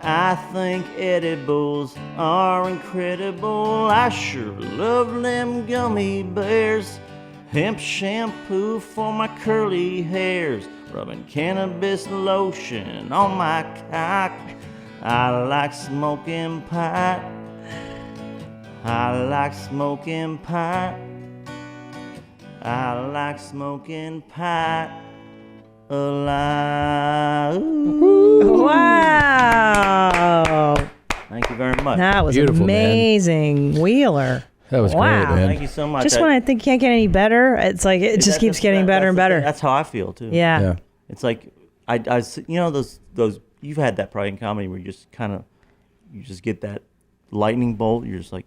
I think edibles are incredible. I sure love them gummy bears. Hemp shampoo for my curly hairs. Rubbing cannabis lotion on my cock. I like smoking pot. I like smoking pot. I like smoking pot a lot. Wow. Thank you very much. That was Beautiful, amazing, Wheeler. That was wow. great, man. Thank you so much. Just when I think can't get any better, it's like it just keeps getting better and better. That's how I feel too. Yeah. It's like I you know those you've had that probably in comedy where you just get that lightning bolt. You're just like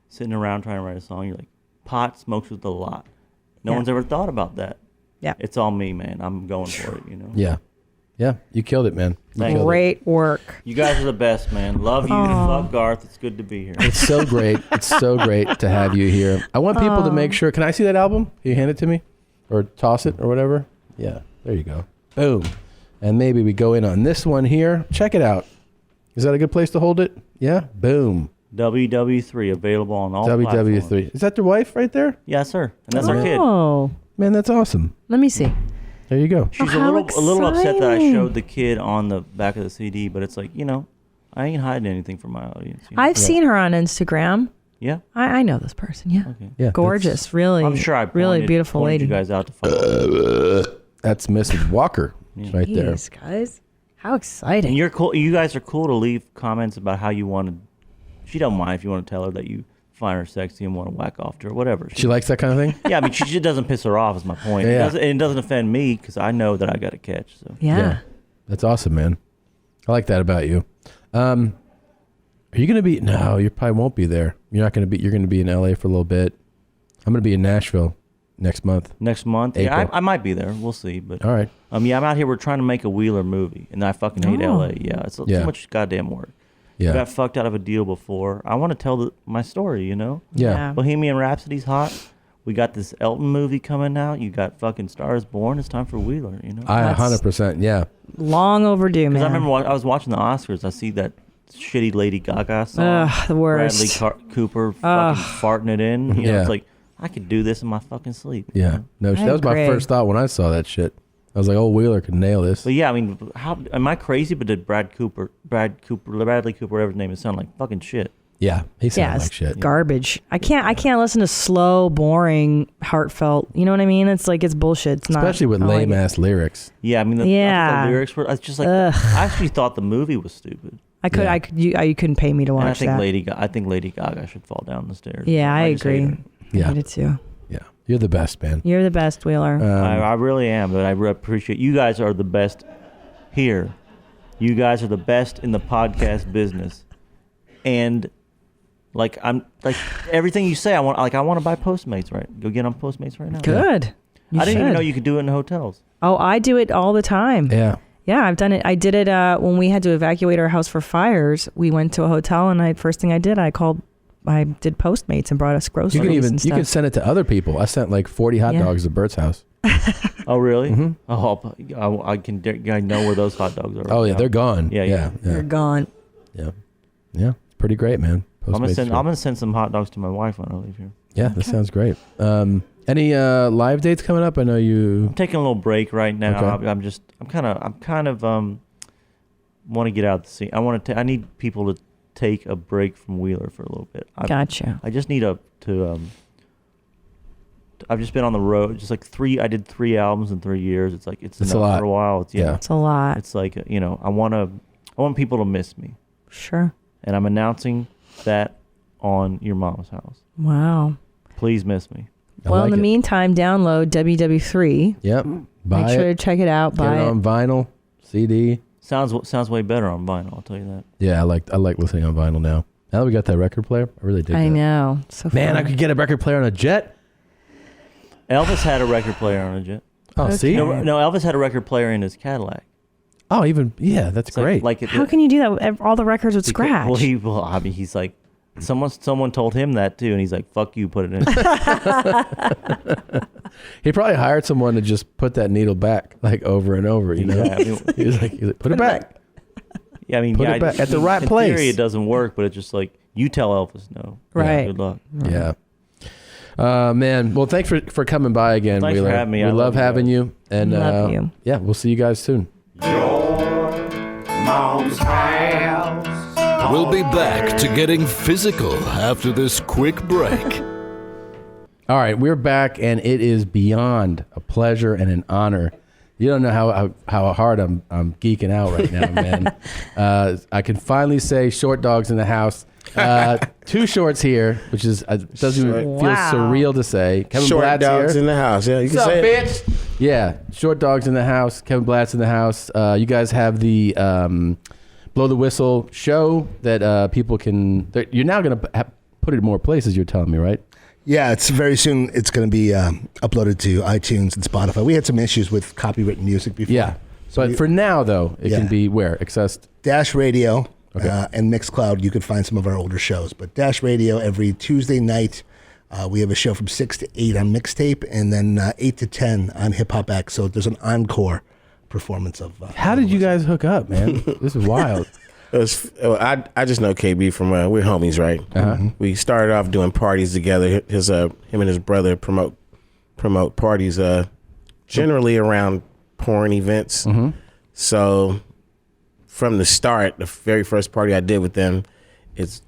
sitting around trying to write a song. You're like, pot smokes with a lot. No one's ever thought about that. Yeah. It's all me, man. I'm going for it, you know? Yeah. Yeah. You killed it, man. Great work. You guys are the best, man. Love you. Fuck Garth. It's good to be here. It's so great. It's so great to have you here. I want people to make sure. Can I see that album? Can you hand it to me? Or toss it or whatever? Yeah. There you go. Boom. And maybe we go in on this one here. Check it out. Is that a good place to hold it? Yeah? Boom. WWIII available on all platforms. WWIII. Is that their wife right there? Yes, sir. And that's our kid. Oh. Man, that's awesome. Let me see. There you go. She's a little upset that I showed the kid on the back of the CD, but it's like, you know, I ain't hiding anything from my audience. You know? I've seen her on Instagram. Yeah. I know this person. Yeah. Okay. Yeah, Gorgeous. Really. I'm sure I really beautiful pointed lady. you guys out to find That's Mrs. Walker right there. Jeez, guys. How exciting. And you're cool. You guys are cool to leave comments about how you want to. She don't mind if you want to tell her that you find her sexy and want to whack off to her, whatever. She likes that kind of thing? Yeah, I mean, she doesn't piss her off is my point. Yeah. It doesn't offend me because I know that I got a catch. So Yeah. That's awesome, man. I like that about you. Are you going to be... No, you probably won't be there. You're not going to be... You're going to be in LA for a little bit. I'm going to be in Nashville next month. Next month? April. Yeah, I might be there. We'll see. But all right. Yeah, I'm out here. We're trying to make a Wheeler movie, and I fucking hate LA. Yeah, it's too much goddamn work. Yeah. I got fucked out of a deal before. I want to tell my story, you know? Yeah. Bohemian Rhapsody's hot. We got this Elton movie coming out. You got fucking Stars Born. It's time for Wheeler, you know? 100%, yeah. Long overdue, man. Because I remember I was watching the Oscars. I see that shitty Lady Gaga song. Ugh, the worst. Bradley Cooper fucking farting it in. You know, Yeah. it's like, I could do this in my fucking sleep. Yeah. You know? No, that was my first thought when I saw that shit. I was like, oh, Wheeler could nail this. But yeah, I mean, how am I crazy? But did Bradley Cooper, whatever his name is, sound like fucking shit? Yeah, he sounded it's like shit. Garbage. I can't listen to slow, boring, heartfelt. You know what I mean? It's like it's bullshit. It's not. Especially with I like lame it. ass lyrics. Yeah, I mean, the lyrics were. It's just like I actually thought the movie was stupid. You couldn't pay me to watch And I think that. I think Lady Gaga should fall down the stairs. Yeah, I just hate agree. her. Yeah. I hate it too. Yeah, you're the best, man. You're the best, Wheeler. I really am, but I appreciate you guys are the best here. You guys are the best in the podcast business. And like I'm like everything you say, I want to buy Postmates, right? Go get on Postmates right now. Good. You I didn't even should. know you could do it in hotels. Oh, I do it all the time. Yeah. Yeah, I've done it. I did it when we had to evacuate our house for fires. We went to a hotel, and first thing I did, I did Postmates and brought us groceries. You can send it to other people. I sent like 40 hot dogs to Bert's house. Oh, really? Mm-hmm. Oh, I know where those hot dogs are. Oh yeah, they're gone. Yeah. They're gone. Yeah, it's pretty great, man. I'm Postmates gonna send some hot dogs to my wife when I leave here. Yeah, that sounds great. Any live dates coming up? I know you. I'm taking a little break right now. Okay. I'm kind of want to get out the scene. I need people to take a break from Wheeler for a little bit. Gotcha. I just need I've just been on the road. Just like I did 3 albums in 3 years. It's like it's enough a lot for a while. It's a lot. It's like I want people to miss me. Sure. And I'm announcing that on Your Mama's House. Wow. Please miss me. Well, in the meantime, download WWIII. Yep. Make sure to check it out. Buy Get it on vinyl, CD. Sounds way better on vinyl. I'll tell you that. Yeah, I like listening on vinyl now. Now that we got that record player, I really dig I that. know. So Man, fun. I could get a record player on a jet. Elvis had a record player on a jet. Oh, see? No, Elvis had a record player in his Cadillac. Oh, that's great. How can you do that? All the records would scratch. Well, he's like, someone told him that too, and he's like, "Fuck you, put it in." He probably hired someone to just put that needle back like over and over. You know, Yeah, I mean- he was like, put it back. Yeah, I mean, Put it back at the right in place. theory, it doesn't work, but it's just like you tell Elvis no. Right. Good luck. Yeah. Man. Well, thanks for coming by again, Thanks for Wheeler. having me. We I love love you having you. And Love you. Yeah, we'll see you guys soon. Mom's house. We'll be back to getting physical after this quick break. All right, we're back, and it is beyond a pleasure and an honor. You don't know how hard I'm geeking out right now, man. I can finally say Short Dogs in the house. 2 shorts here, which is doesn't even feel surreal to say. Kevin Short Blatt's Dogs here. in the house. Yeah, you can What's say up, it. bitch? Yeah, Short Dogs in the house. Kevin Blatt's in the house. You guys have the Blow the Whistle show that people can. You're now going to put it in more places. You're telling me, right? Yeah, it's very soon. It's going to be uploaded to iTunes and Spotify. We had some issues with copywritten music before. Yeah, but for now though, it can be where accessed. Dash Radio Okay. and Mixcloud. You could find some of our older shows. But Dash Radio every Tuesday night. We have a show from 6 to 8 on Mixtape, and then 8 to 10 on Hip Hop X. So there's an encore performance of. How did you guys hook up, man? This is wild. I just know KB from we're homies, right? Uh-huh. We started off doing parties together. Him and his brother promote parties generally around porn events. Mm-hmm. So from the start, the very first party I did with them, it's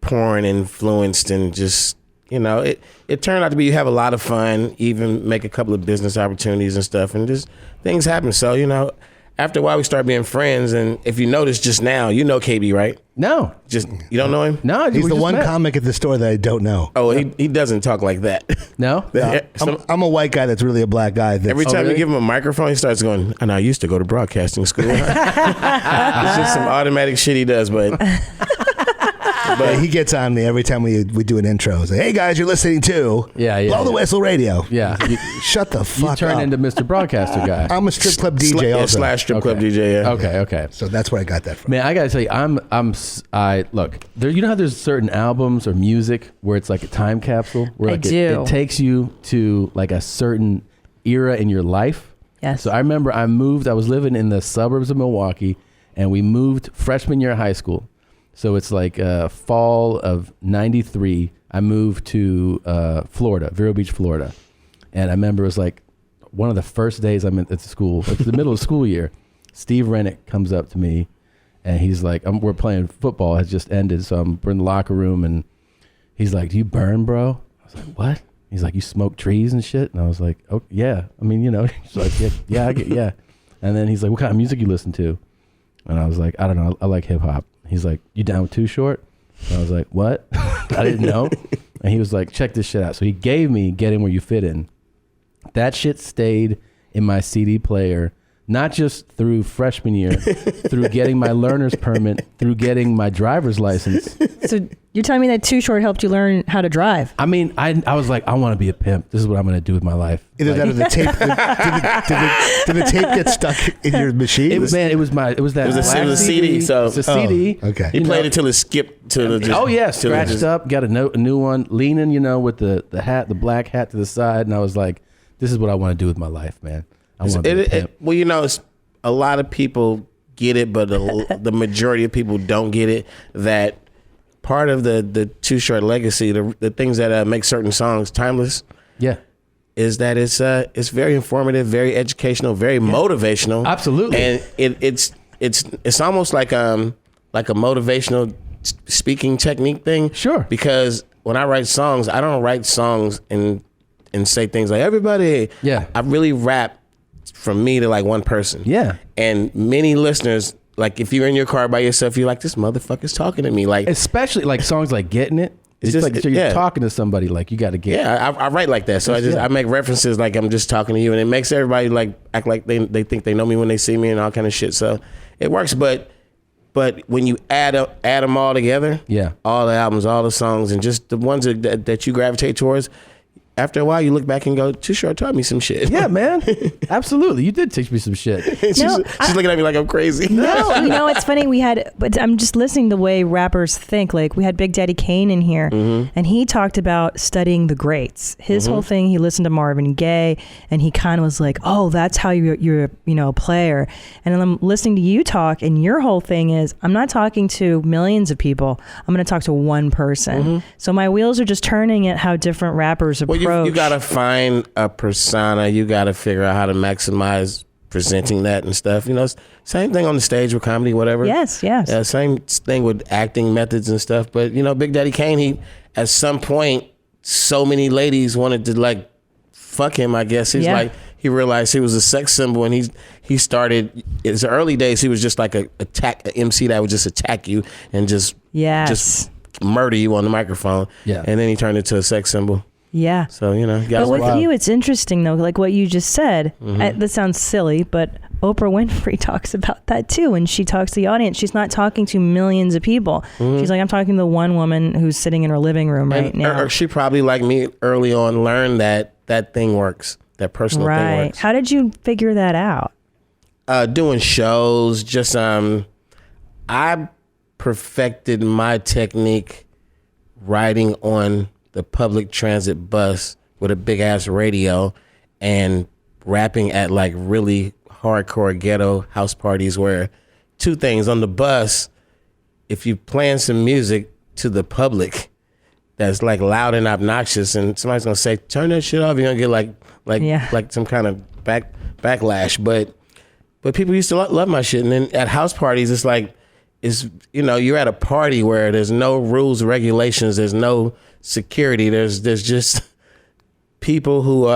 porn influenced, and just it turned out to be you have a lot of fun, even make a couple of business opportunities and stuff, and just things happen. So after a while, we start being friends, and if you notice just now, you know KB, right? No. Just, you don't know him? No, He's the one comic at the store that I don't know. Oh, he doesn't talk like that. No? Yeah, I'm a white guy that's really a black guy. Every time you give him a microphone, he starts going, and I used to go to broadcasting school. It's just some automatic shit he does, but he gets on me every time we do an intro. He's like, hey guys, you're listening to Blow the Whistle Radio. Yeah. Shut the fuck up. You turn into Mr. Broadcaster guy. I'm a strip club DJ also. / strip club DJ, yeah. Okay. So that's where I got that from. Man, I gotta tell you, I look. There, you know how there's certain albums or music where it's like a time capsule, where I like do. It takes you to like a certain era in your life. Yes. So I remember I was living in the suburbs of Milwaukee, and we moved freshman year of high school. So it's like fall of '93. I moved to Florida, Vero Beach, Florida, and I remember it was like one of the first days I'm at the school. It's the middle of the school year. Steve Rennick comes up to me, and he's like, "We're playing football. Has just ended, so we're in the locker room, and he's like, 'Do you burn, bro?' I was like, 'What?' He's like, 'You smoke trees and shit?' And I was like, 'Oh yeah.' I mean, he's like, yeah. And then he's like, 'What kind of music you listen to?' And I was like, 'I don't know. I like hip hop.' He's like, 'You down with Too Short?' And I was like, 'What?' I didn't know. And he was like, 'Check this shit out.' So he gave me Get In Where You Fit In. That shit stayed in my CD player not just through freshman year, through getting my learner's permit, through getting my driver's license. So you're telling me that Too Short helped you learn how to drive? I mean, I was like, I want to be a pimp. This is what I'm going to do with my life. Either that or the tape. Did the tape get stuck in your machine? It was a CD. So it's a CD. Okay. He played it till it skipped to the. Scratched up. Got a new one. Leaning, with the hat, the black hat to the side, and I was like, this is what I want to do with my life, man. I want to be a pimp. Well, it's a lot of people get it, but the majority of people don't get it. That part of the Too Short legacy, the things that make certain songs timeless. Yeah. Is that it's very informative, very educational, very motivational. Absolutely. And it's almost like a motivational speaking technique thing. Sure. Because when I write songs, I don't write songs and say things like everybody. Yeah. I really rap from me to like one person. Yeah. And many listeners, like if you're in your car by yourself, you're like, this motherfucker's talking to me. Like, especially like songs like Getting It. It's just like, so you're talking to somebody, like you got to get. Yeah, I write like that. So I make references like I'm just talking to you, and it makes everybody like act like they think they know me when they see me and all kind of shit. So it works. But when you add them all together, all the albums, all the songs, and just the ones that you gravitate towards, after a while you look back and go, Too Short taught me some shit. Yeah, man. Absolutely. You did teach me some shit. she's looking at me like I'm crazy. No, it's funny. But I'm just listening to the way rappers think. Like we had Big Daddy Kane in here, and he talked about studying the greats. His whole thing, he listened to Marvin Gaye, and he kind of was like, oh, that's how you're a player. And then I'm listening to you talk, and your whole thing is, I'm not talking to millions of people. I'm going to talk to one person. So my wheels are just turning at how different rappers approach. You got to find a persona. You got to figure out how to maximize presenting that and stuff. Same thing on the stage with comedy, whatever. Yes. Same thing with acting methods and stuff. But, Big Daddy Kane, he, at some point, so many ladies wanted to, like, fuck him, I guess. He's like, he realized he was a sex symbol, and he started, in his early days, he was just like an MC that would just attack you and just murder you on the microphone. Yeah. And then he turned into a sex symbol. Yeah. So, but with you, it's interesting though, like what you just said. This sounds silly, but Oprah Winfrey talks about that too. When she talks to the audience, she's not talking to millions of people. She's like, I'm talking to one woman who's sitting in her living room now. Or she probably, like me early on, learned that thing works, that personal thing works. How did you figure that out? Doing shows, just I perfected my technique riding on the public transit bus with a big ass radio and rapping at like really hardcore ghetto house parties where two things on the bus, if you playing some music to the public that's like loud and obnoxious and somebody's gonna say, turn that shit off, you're gonna get like some kind of backlash. But people used to love my shit. And then at house parties, it's like, you're at a party where there's no rules, regulations, there's no security, there's just people who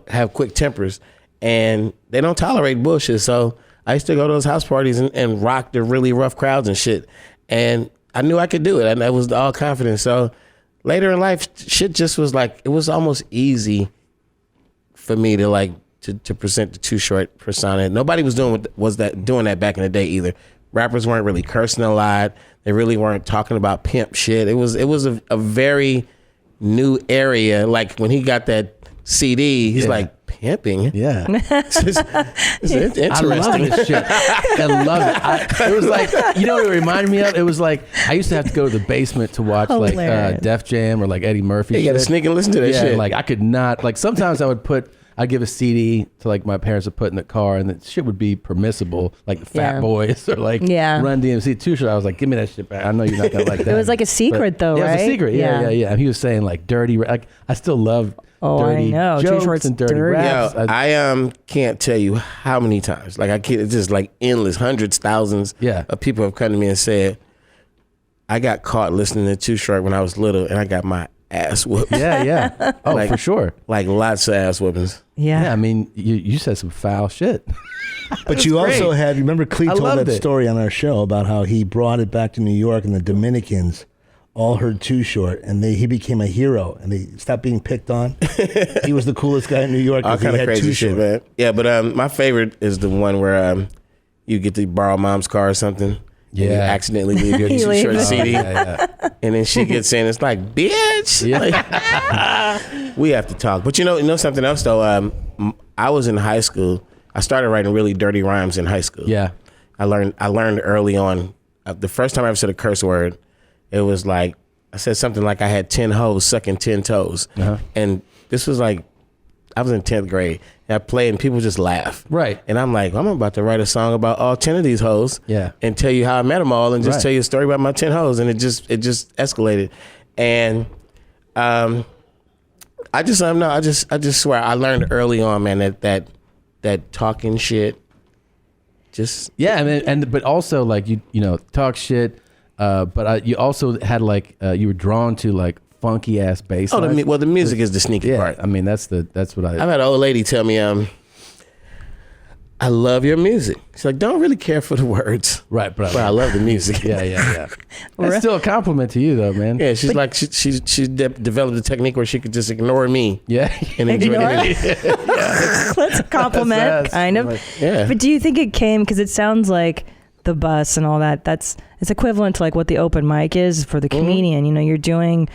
have quick tempers and they don't tolerate bullshit. So I used to go to those house parties and rock the really rough crowds and shit, and I knew I could do it, and I was all confident. So later in life, shit just was like, it was almost easy for me to present the Too Short persona. Nobody was doing that back in the day either. Rappers weren't really cursing a lot. They really weren't talking about pimp shit. It was a very new area. Like when he got that CD, he's like, pimping? Yeah. It's interesting. I love this shit. I love it. It was like, you know what it reminded me of? It was like, I used to have to go to the basement to watch like Def Jam or like Eddie Murphy shit. You gotta sneak and listen to that shit. Like I could not, like sometimes I'd give a CD to like my parents would put in the car and the shit would be permissible, like the Fat Boys or like Run DMC. Too Short. I was like, give me that shit back. I know you're not gonna like that. It was like a secret though, right? It was a secret. Yeah. And he was saying like dirty, like I still love dirty jokes and dirty raps. Yo, I can't tell you how many times, like I can't, it's just like endless, hundreds, thousands of people have come to me and said, I got caught listening to Too Short when I was little and I got my ass whooped. Yeah. Oh, for sure. Like lots of ass whoopings. Yeah. I mean, you said some foul shit. But you also had, remember Clee told that story on our show about how he brought it back to New York and the Dominicans all heard Too Short, and he became a hero, and they stopped being picked on. He was the coolest guy in New York. All He kind of had crazy Too shit, Short. man. Yeah, but my favorite is the one where you get to borrow mom's car or something. And you accidentally leave your Too Short CD. And then she gets in. It's like, bitch. Like, we have to talk. But you know something else, though? I was in high school. I started writing really dirty rhymes in high school. Yeah. I learned early on. The first time I ever said a curse word, it was like, I said something like I had 10 hoes sucking 10 toes. And this was like, I was in 10th grade. And I played and people just laugh. Right. And I'm like, I'm about to write a song about all 10 of these hoes. Yeah. And tell you how I met them all and just Right. tell you a story about my 10 hoes. And it just escalated. And I just swear I learned early on, man, that talking shit just but also like you talk shit, but you also had like you were drawn to like funky ass bass. the music is the sneaky part. I mean that's what I've had an old lady tell me I love your music. She's like, don't really care for the words, right? But I love the music. yeah. That's still a compliment to you though, man. Yeah, she's like she developed a technique where she could just ignore me. Yeah, and enjoy it. That's a compliment, kind of. Yeah. But do you think it came because it sounds like the bus and all that? It's equivalent to like what the open mic is for the comedian. You know, you're doing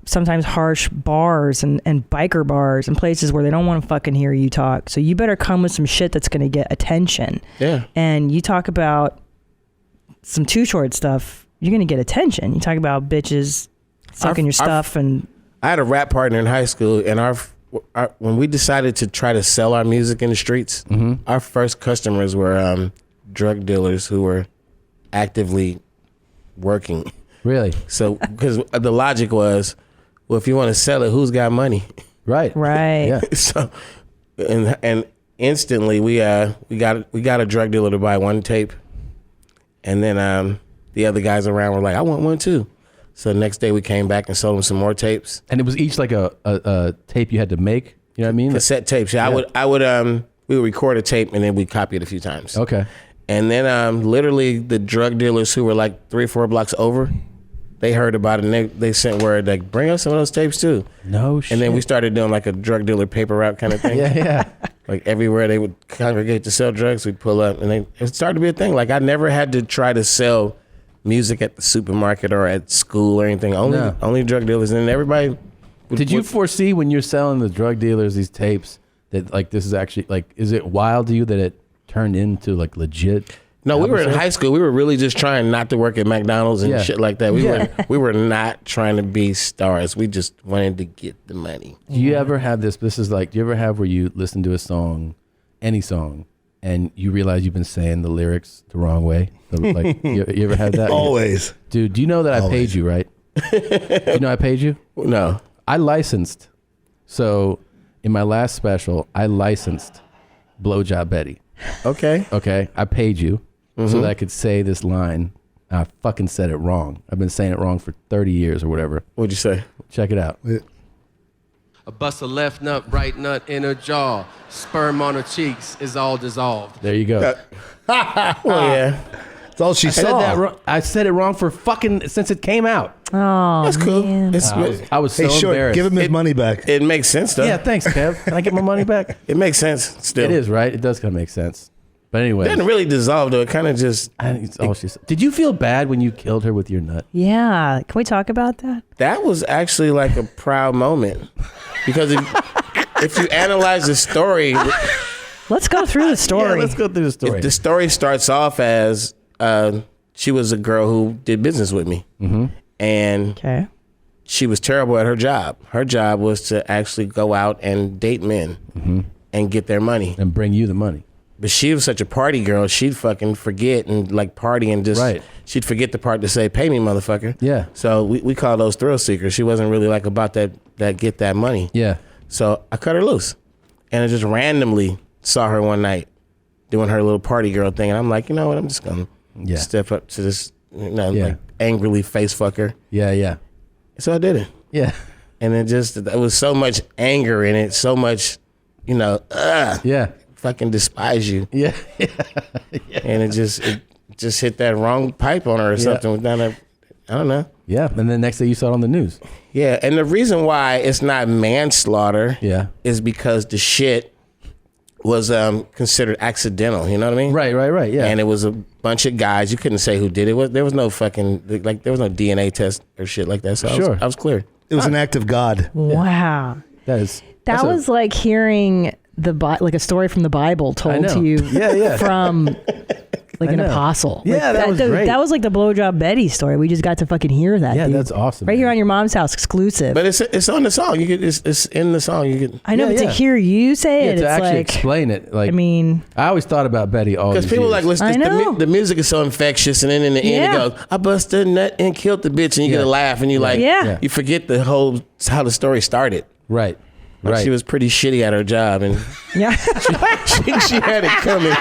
sometimes harsh bars and biker bars and places where they don't want to fucking hear you talk. So you better come with some shit that's going to get attention. Yeah. And you talk about some Too Short stuff, you're going to get attention. You talk about bitches sucking your stuff. And I had a rap partner in high school, and our when we decided to try to sell our music in the streets, our first customers were drug dealers who were actively working. Really? So, because the logic was, well, if you want to sell it, who's got money? Right. Yeah. So, and instantly we got a drug dealer to buy one tape, and then the other guys around were like, I want one too. So the next day we came back and sold them some more tapes. And it was each like a tape you had to make. You know what I mean? Cassette tapes. Yeah. We would record a tape and then we'd copy it a few times. Okay. And then literally the drug dealers who were like 3 or 4 blocks over, they heard about it and they sent word like, bring us some of those tapes too. No shit. And then we started doing like a drug dealer paper route kind of thing. Yeah. Like everywhere they would congregate to sell drugs, we'd pull up and it started to be a thing. Like I never had to try to sell music at the supermarket or at school or anything. Only drug dealers. And everybody. Did you foresee when you're selling the drug dealers these tapes that like this is actually like, is it wild to you that it turned into like legit? No, we were in high school. We were really just trying not to work at McDonald's and shit like that. We were not trying to be stars. We just wanted to get the money. Do you ever have this? This is like, do you ever have where you listen to a song, any song, and you realize you've been saying the lyrics the wrong way? Like, you ever had that? Always. Dude, do you know that I paid you, right? Do you know I paid you? No. I licensed. So in my last special, I licensed Blowjob Betty. Okay. I paid you so that I could say this line. I fucking said it wrong. I've been saying it wrong for 30 years or whatever. What'd you say? Check it out. A bust a left nut, right nut in her jaw. Sperm on her cheeks is all dissolved. There you go. Well, yeah. That's all she saw. I said it wrong for fucking since it came out. Oh, that's cool. man. I was so Hey, Short, embarrassed. give him his money back. It makes sense though. Yeah, thanks, Kev. Can I get my money back? It makes sense still. It is, right? It does kind of make sense. But anyway, It didn't really dissolve though. It kind of just. I think it's all she said. Did you feel bad when you killed her with your nut? Yeah. Can we talk about that? That was actually like a proud moment. Because if you analyze the story. Let's go through the story. Yeah, let's go through the story. If the story starts off as she was a girl who did business with me. And she was terrible at her job. Her job was to actually go out and date men and get their money. And bring you the money. But she was such a party girl, she'd fucking forget and like party and just, she'd forget the part to say, pay me, motherfucker. Yeah. So we call those thrill seekers. She wasn't really like about that get that money. Yeah. So I cut her loose. And I just randomly saw her one night doing her little party girl thing. And I'm like, you know what, I'm just going to step up to this, like angrily face fuck her. Yeah. So I did it. Yeah. And it was so much anger in it, so much, fucking despise you. Yeah. And it just hit that wrong pipe on her or something. I don't know. Yeah, and then next day you saw it on the news. Yeah, and the reason why it's not manslaughter is because the shit was considered accidental. You know what I mean? Right, yeah. And it was a bunch of guys. You couldn't say who did it. There was no fucking, there was no DNA test or shit like that. So I was clear. It was an act of God. Wow. That was like hearing like a story from the Bible told to you from like an apostle. Yeah, that was great. That was like the blowjob Betty story. We just got to fucking hear that. Yeah, dude. that's awesome. Right here on your mom's house, exclusive. But it's on the song. It's in the song. You can. I know, but to hear you say it, to it's actually like explain it. Like, I mean, I always thought about Betty all because these people years. like listen. I know. The music is so infectious, and then in the end it goes, "I busted a nut and killed the bitch," and you get a laugh, and you like, you forget the whole how the story started. Right. Like she was pretty shitty at her job, and she had it coming.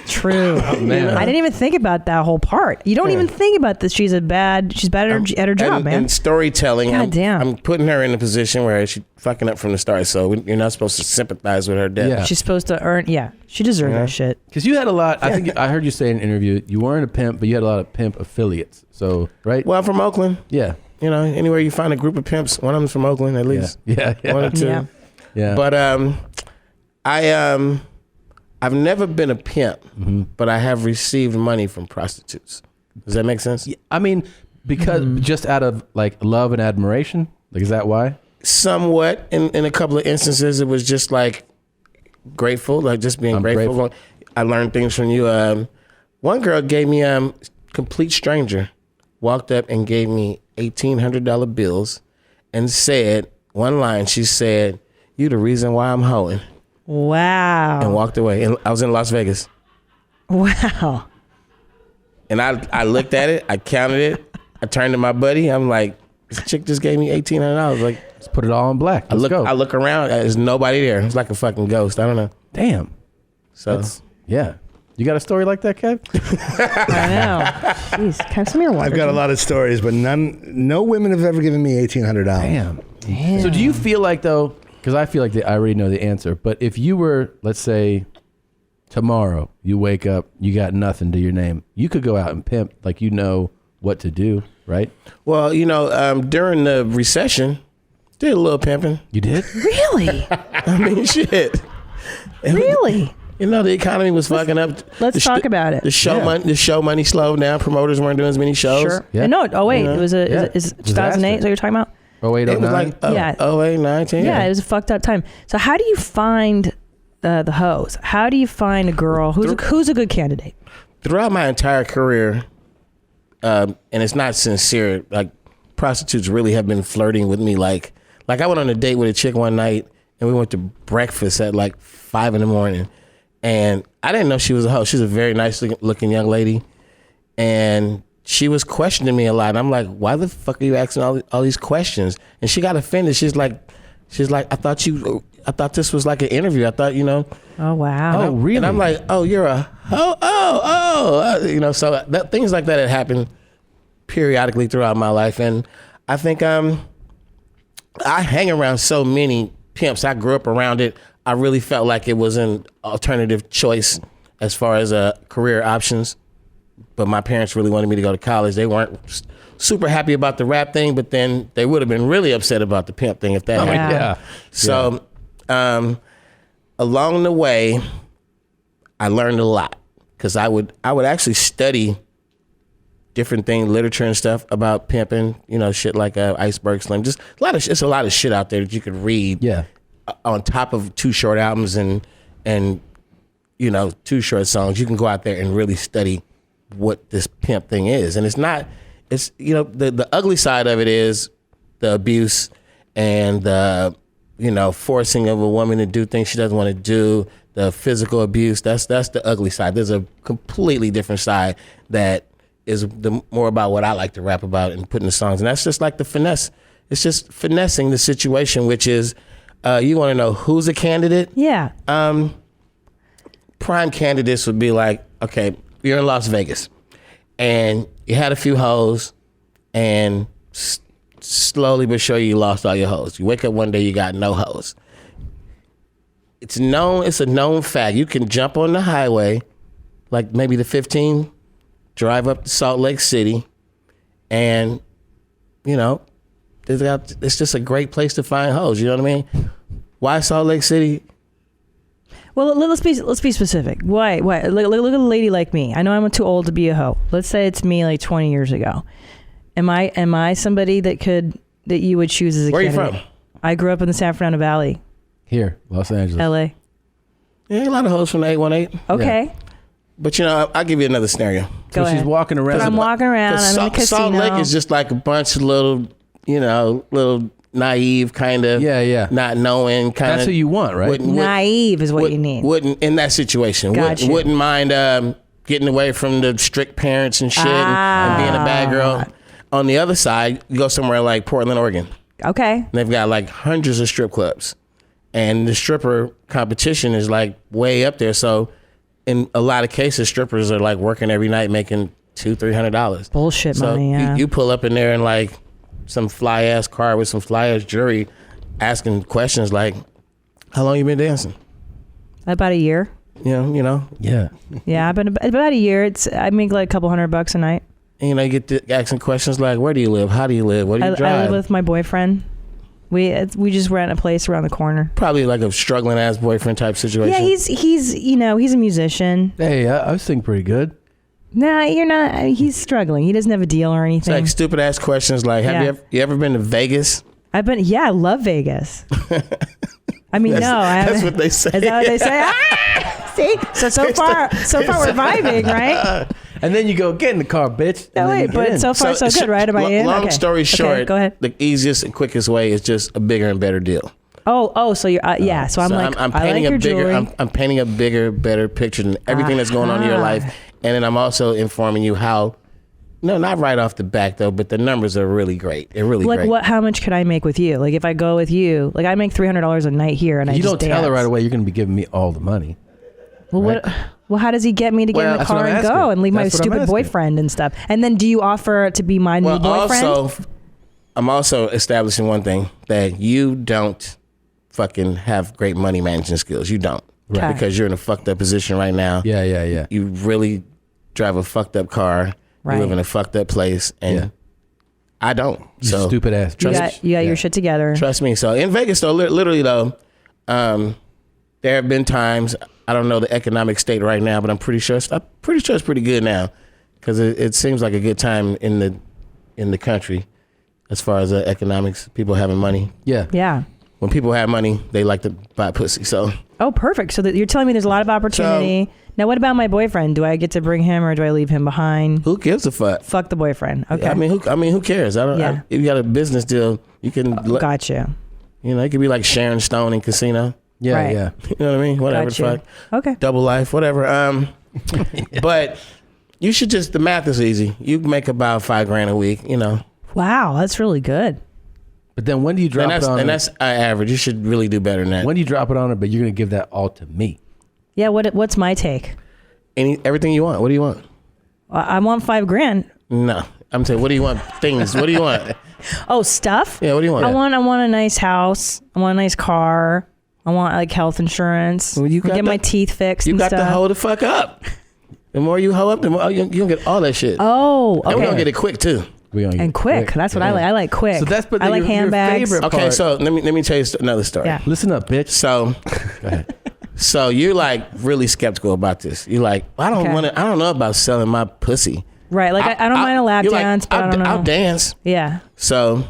True. Oh, man. I didn't even think about that whole part. You don't even think about this. She's bad at her job, man. And storytelling, God damn. I'm putting her in a position where she's fucking up from the start, so you're not supposed to sympathize with her death. Yeah. She's supposed to earn. Yeah, she deserves that shit. Because you had a lot. I think I heard you say in an interview you weren't a pimp, but you had a lot of pimp affiliates. So right. Well, I'm from Oakland. Yeah. You know, anywhere you find a group of pimps, one of them's from Oakland at least. Yeah. One or two. Yeah. But I've never been a pimp, but I have received money from prostitutes. Does that make sense? I mean, because just out of like love and admiration, like is that why? Somewhat. In a couple of instances, it was just like grateful, like just being grateful. I learned things from you. One girl gave me complete stranger walked up and gave me $1,800 bills and said one line. She said, "You the reason why I'm hoeing." Wow. And walked away. And I was in Las Vegas. Wow. And I looked at it. I counted it. I turned to my buddy. I'm like, this chick just gave me $1,800. Like, let's put it all in black. I look around. There's nobody there. It's like a fucking ghost. I don't know. Damn. So yeah. You got a story like that, Kev? I know. Jeez, can I have some of your water? I've got a lot of stories, but no women have ever given me $1,800. Damn. So do you feel like though? Because I feel like I already know the answer. But if you were, let's say, tomorrow, you wake up, you got nothing to your name, you could go out and pimp, like you know what to do, right? Well, during the recession, did a little pimping. You did? Really? I mean, shit. Really? The economy was fucking up. Let's talk about it. The show money slowed down. Promoters weren't doing as many shows. Sure. Yeah. No, it was is it 2008 is what you're talking about? 08, 09? It was like 08, 19. Yeah, it was a fucked up time. So how do you find the hoes? How do you find a girl who's a good candidate? Throughout my entire career, and it's not sincere, like prostitutes really have been flirting with me. Like I went on a date with a chick one night and we went to breakfast at like 5 a.m. and I didn't know she was a hoe. She's a very nice looking young lady. And she was questioning me a lot. And I'm like, why the fuck are you asking all these questions? And she got offended. She's like, I thought this was like an interview. I thought, Oh, wow. Oh, really? And I'm like, oh, you're a hoe? So things like that had happened periodically throughout my life. And I think I hang around so many pimps. I grew up around it. I really felt like it was an alternative choice as far as career options. But my parents really wanted me to go to college. They weren't super happy about the rap thing, but then they would have been really upset about the pimp thing if that happened. Yeah. So along the way, I learned a lot because I would actually study different things, literature and stuff about pimping, shit like Iceberg Slim. Just it's a lot of shit out there that you could read. Yeah. On top of 2 short albums and 2 short songs, you can go out there and really study what this pimp thing is. And the ugly side of it is the abuse and the forcing of a woman to do things she doesn't want to do, the physical abuse. That's the ugly side. There's a completely different side that is more about what I like to rap about and put in the songs. And that's just like the finesse. It's just finessing the situation, which is you want to know who's a candidate? Yeah. Prime candidates would be like, okay, you're in Las Vegas and you had a few hoes and slowly but surely you lost all your hoes. You wake up one day, you got no hoes. It's a known fact. You can jump on the highway, like maybe the 15 drive up to Salt Lake City, and it's just a great place to find hoes. You know what I mean? Why Salt Lake City? Well, let's be specific. Why? Look at a lady like me. I know I'm too old to be a hoe. Let's say it's me like 20 years ago. Am I somebody that you would choose as a candidate? Where are you from? I grew up in the San Fernando Valley. Here, Los Angeles. LA. Yeah, a lot of hoes from the 818. Okay. Yeah. But I'll give you another scenario. Go ahead. She's walking around. But I'm walking around. I'm in the casino. Salt Lake is just like a bunch of little naive kind of, not knowing kind of. That's who you want, right? Naive is what you need. Wouldn't in that situation. Gotcha. Wouldn't mind getting away from the strict parents and shit and being a bad girl. On the other side, you go somewhere like Portland, Oregon. Okay. And they've got like hundreds of strip clubs, and the stripper competition is like way up there. So in a lot of cases, strippers are like working every night making $200-$300. Bullshit money. Yeah. You pull up in there and like some fly ass car with some fly ass jury asking questions like, how long you been dancing? About a year. Yeah. Yeah, I've been about a year. I make like a couple $100 a night. And you get to asking questions like, where do you live? How do you live? What do you drive? I live with my boyfriend. We just rent a place around the corner. Probably like a struggling ass boyfriend type situation. Yeah, he's a musician. Hey, I sing pretty good. Nah, you're not. He's struggling. He doesn't have a deal or anything. It's like stupid ass questions like, have you ever been to Vegas? I love Vegas. I mean, that's what they say. Is that what they say? See, so far we're vibing, right? And then you go, get in the car, bitch. No, wait, but so far so good, right? Am I in? Long story short, go ahead. The easiest and quickest way is just a bigger and better deal. Oh, so you're So I'm like, I'm I painting like your jewelry. I'm painting a bigger, better picture than everything that's going on in your life, and then I'm also informing you how. No, not right off the back though, but the numbers are really great. They're really great. Like, how much could I make with you? Like, if I go with you, like I make $300 a night here, and you I just don't tell her right away you're going to be giving me all the money. Well, right? Well, how does he get me to get in the car and go and leave my stupid boyfriend and stuff? And then do you offer to be my new boyfriend? I'm also establishing one thing, that you don't fucking have great money managing skills. You don't. Right. Because you're in a fucked up position right now. Yeah. You really drive a fucked up car. Right. You live in a fucked up place. And I don't. So stupid ass. You got your shit together. Trust me. So in Vegas, though, literally, though, there have been times, I don't know the economic state right now, but I'm pretty sure it's pretty good now, because it seems like a good time in the country as far as economics, people having money. Yeah. When people have money, they like to buy pussy. So. Oh, perfect. So you're telling me there's a lot of opportunity. Now, what about my boyfriend? Do I get to bring him or do I leave him behind? Who gives a fuck? Fuck the boyfriend. Okay. I mean, who cares? If you got a business deal, you can. Gotcha. It could be like Sharon Stone in Casino. Yeah. You know what I mean? Whatever the fuck. Okay. Double life, whatever. But you should the math is easy. You make about $5,000 a week, Wow, that's really good. But then when do you drop it on her? And that's average. You should really do better than that. When do you drop it on her, but you're going to give that all to me? Yeah, what's my take? Everything you want. What do you want? I want $5,000. No. I'm saying, what do you want? Things. What do you want? Oh, stuff? Yeah, what do you want? I want a nice house. I want a nice car. I want like health insurance. Well, get my teeth fixed. You got to hoe the fuck up. The more you hoe up, the more you can get all that shit. Oh, okay. And we're gonna get it quick too. And quick. That's what I like. I like quick. So that's I like handbags. Okay, so let me tell you another story. Yeah. Listen up, bitch. So, go ahead. So you're like really skeptical about this. You're like, I don't know about selling my pussy. Right. Like I don't mind a lap dance, but I don't know. I'll dance. Yeah. So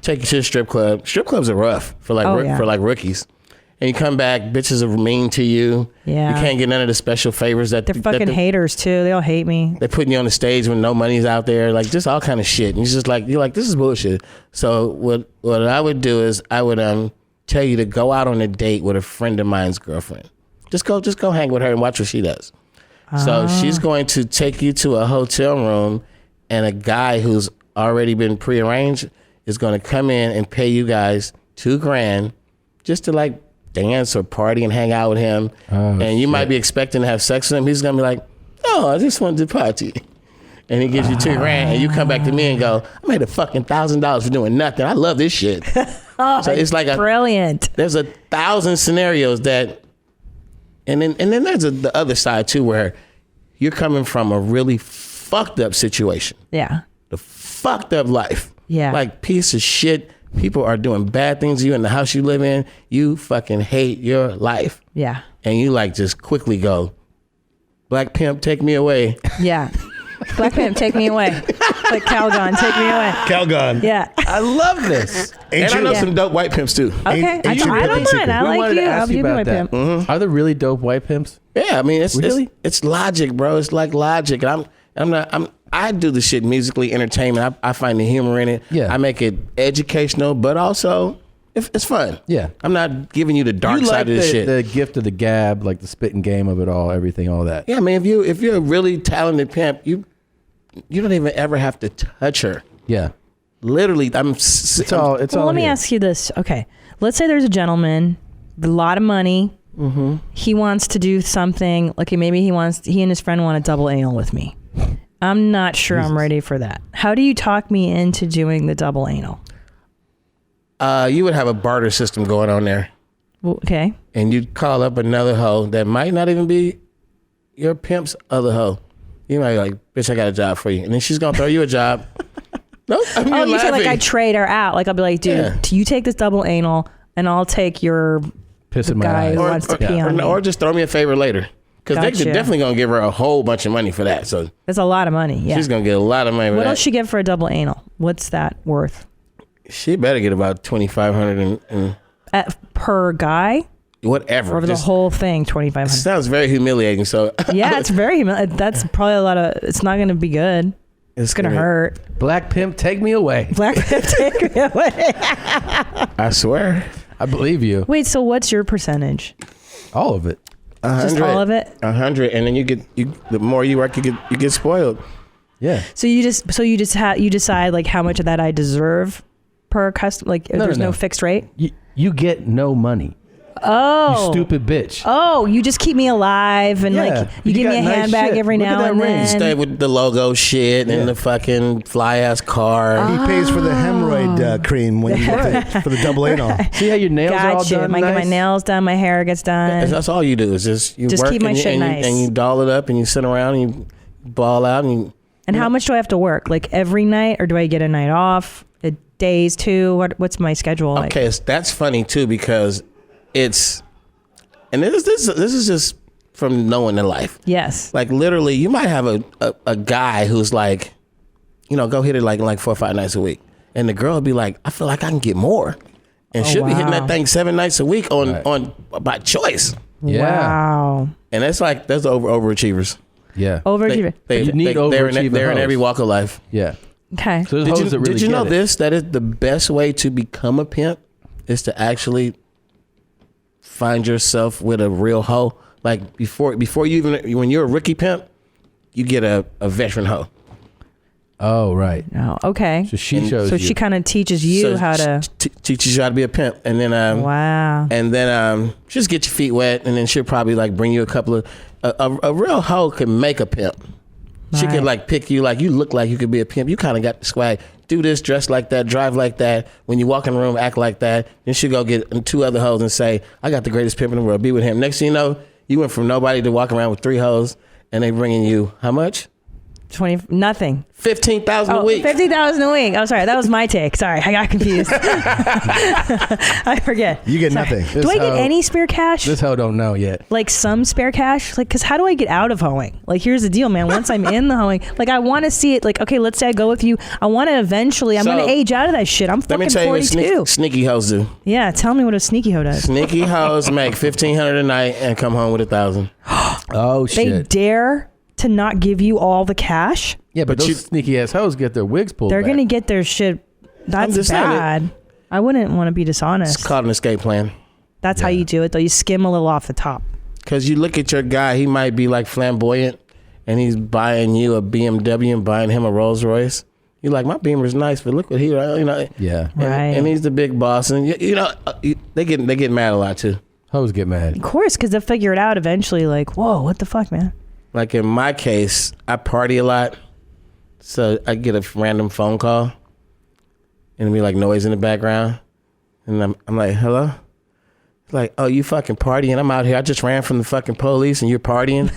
take you to the strip club. Strip clubs are rough for like rookies. And you come back, bitches are mean to you. Yeah. You can't get none of the special favors that they're fucking haters too. They all hate me. They're putting you on the stage when no money's out there, like just all kind of shit. And you're like, this is bullshit. So what I would do is I would tell you to go out on a date with a friend of mine's girlfriend. Just go hang with her and watch what she does. So she's going to take you to a hotel room, and a guy who's already been prearranged is going to come in and pay you guys $2,000 just to like dance or party and hang out with him. And you might be expecting to have sex with him. He's gonna be like, "Oh, I just wanted to party," and he gives you $2,000, and you come back to me and go, "I made a fucking $1,000 for doing nothing. I love this shit." So it's like brilliant. There's 1,000 scenarios that, and then there's the other side too, where you're coming from a really fucked up situation. Yeah. The fucked up life. Yeah. Like piece of shit. People are doing bad things to you in the house you live in. You fucking hate your life. Yeah. And you like just quickly go, Black Pimp, take me away. Yeah. Black Pimp, take me away. Like Calgon, take me away. Calgon. Yeah. I love this. And I know some dope white pimps too. Okay. I don't mind. I like you. I'll be my pimp. Are there really dope white pimps? Yeah, I mean it's Really? it's logic, bro. It's like logic. And I do the shit musically, entertainment. I find the humor in it. Yeah. I make it educational, but also it's fun. Yeah. I'm not giving you the dark You side like of this shit. the gift of the gab, like the spitting game of it all, everything, all that. Yeah, I mean, if you're a really talented pimp, you don't even ever have to touch her. Yeah. Literally, It's all Let me ask you this. Okay. Let's say there's a gentleman with a lot of money. Mm-hmm. He wants to do something. Okay, maybe he and his friend want a double anal with me. I'm not sure I'm ready for that. How do you talk me into doing the double anal? You would have a barter system going on there. Okay. And you'd call up another hoe that might not even be your pimp's other hoe. You might be like, bitch, I got a job for you. And then she's going to throw you a job. No, I'm Oh, you laughing. said like I trade her out. Like I'll be like, dude, you take this double anal and I'll take your Pissing my guy eyes. who wants to pee on me. Or just throw me a favor later. Because Gotcha. they're definitely going to give her a whole bunch of money for that. So That's a lot of money. Yeah. she's going to get a lot of money for What that. else she get for a double anal? What's that worth? She better get about $2,500 and Per guy? whatever. Or the Just- whole thing, It $2,500. sounds very humiliating. So Yeah, it's very humiliating. That's probably a lot of. It's not going to be good. It's going to hurt. Black Pimp, take me away. Black Pimp, take me away. I swear. I believe you. Wait, so what's your percentage? All of it. 100, Just all of it? 100, and then the more you work, you get spoiled. Yeah. So you decide like how much of that I deserve per custom. Like there's no fixed rate. You get no money. Oh, You stupid bitch. Oh, you just keep me alive and like you give me a handbag every now and then. You stay with the logo shit and the fucking fly ass car. He pays for the hemorrhoid cream when you get for the double anal. See how your nails are all Gotcha. done I get my nice? nails done. My hair gets done. That's all you do is just work keep my and, shit and, nice. and you doll it up and you sit around and you ball out and you. And how much do I have to work? Like every night, or do I get a night off? Days too? What's my schedule like? Okay, that's funny too because it's, and this is just from knowing the life. Yes. Like literally, you might have a guy who's like, go hit it like 4 or 5 nights a week, and the girl will be like, I feel like I can get more, and she'll be hitting that thing 7 nights a week on by choice. Yeah. Wow. And that's overachievers. Yeah. Overachiever. You need overachieving They're in hoes. every walk of life. Yeah. Okay. So there's hoes that really did you know get it. this? That is the best way to become a pimp is to actually find yourself with a real hoe. Like before you even, when you're a rookie pimp, you get a veteran hoe. Oh, right. Oh, okay. So she shows So you. she kind of teaches you So how to. teaches you how to be a pimp, and then Wow. and then just get your feet wet, and then she'll probably like bring you a couple of a real hoe can make a pimp. She could like pick you, like you look like you could be a pimp. You kind of got the swag. Do this, dress like that, drive like that. When you walk in the room, act like that. Then she go get 2 other hoes and say, I got the greatest pimp in the world. Be with him. Next thing you know, you went from nobody to walking around with 3 hoes, and they bringing you how much? 20 nothing. 15,000 a week. 50,000 a week. Oh, sorry, that was my take. Sorry, I got confused. I forget. You get Sorry. nothing. Do I get any spare cash? This hoe don't know yet. Like some spare cash? Like, because how do I get out of hoeing? Like, here's the deal, man. Once I'm in the hoeing, like, I want to see it. Like, okay, let's say I go with you. I want to eventually, I'm So, going to age out of that shit. I'm Let me fucking tell you 42. what sneaky hoes do. Yeah, tell me what a sneaky hoe does. Sneaky hoes make $1,500 a night and come home with 1,000. Oh, They shit. dare to not give you all the cash? Yeah, but those sneaky ass hoes get their wigs pulled They're back. going to get their shit. That's just saying bad. I wouldn't want to be dishonest. It's called an escape plan. That's how you do it, though. You skim a little off the top. Because you look at your guy, he might be like flamboyant, and he's buying you a BMW and buying him a Rolls Royce. You're like, my Beamer's nice, but look what he, Yeah. and he's the big boss, and they get mad a lot too. Hoes get mad. Of course, because they'll figure it out eventually. Like, whoa, what the fuck, man? Like in my case, I party a lot, so I get a random phone call, and it'll be like noise in the background, and I'm like, hello? It's like, oh, you fucking partying? I'm out here. I just ran from the fucking police, and you're partying.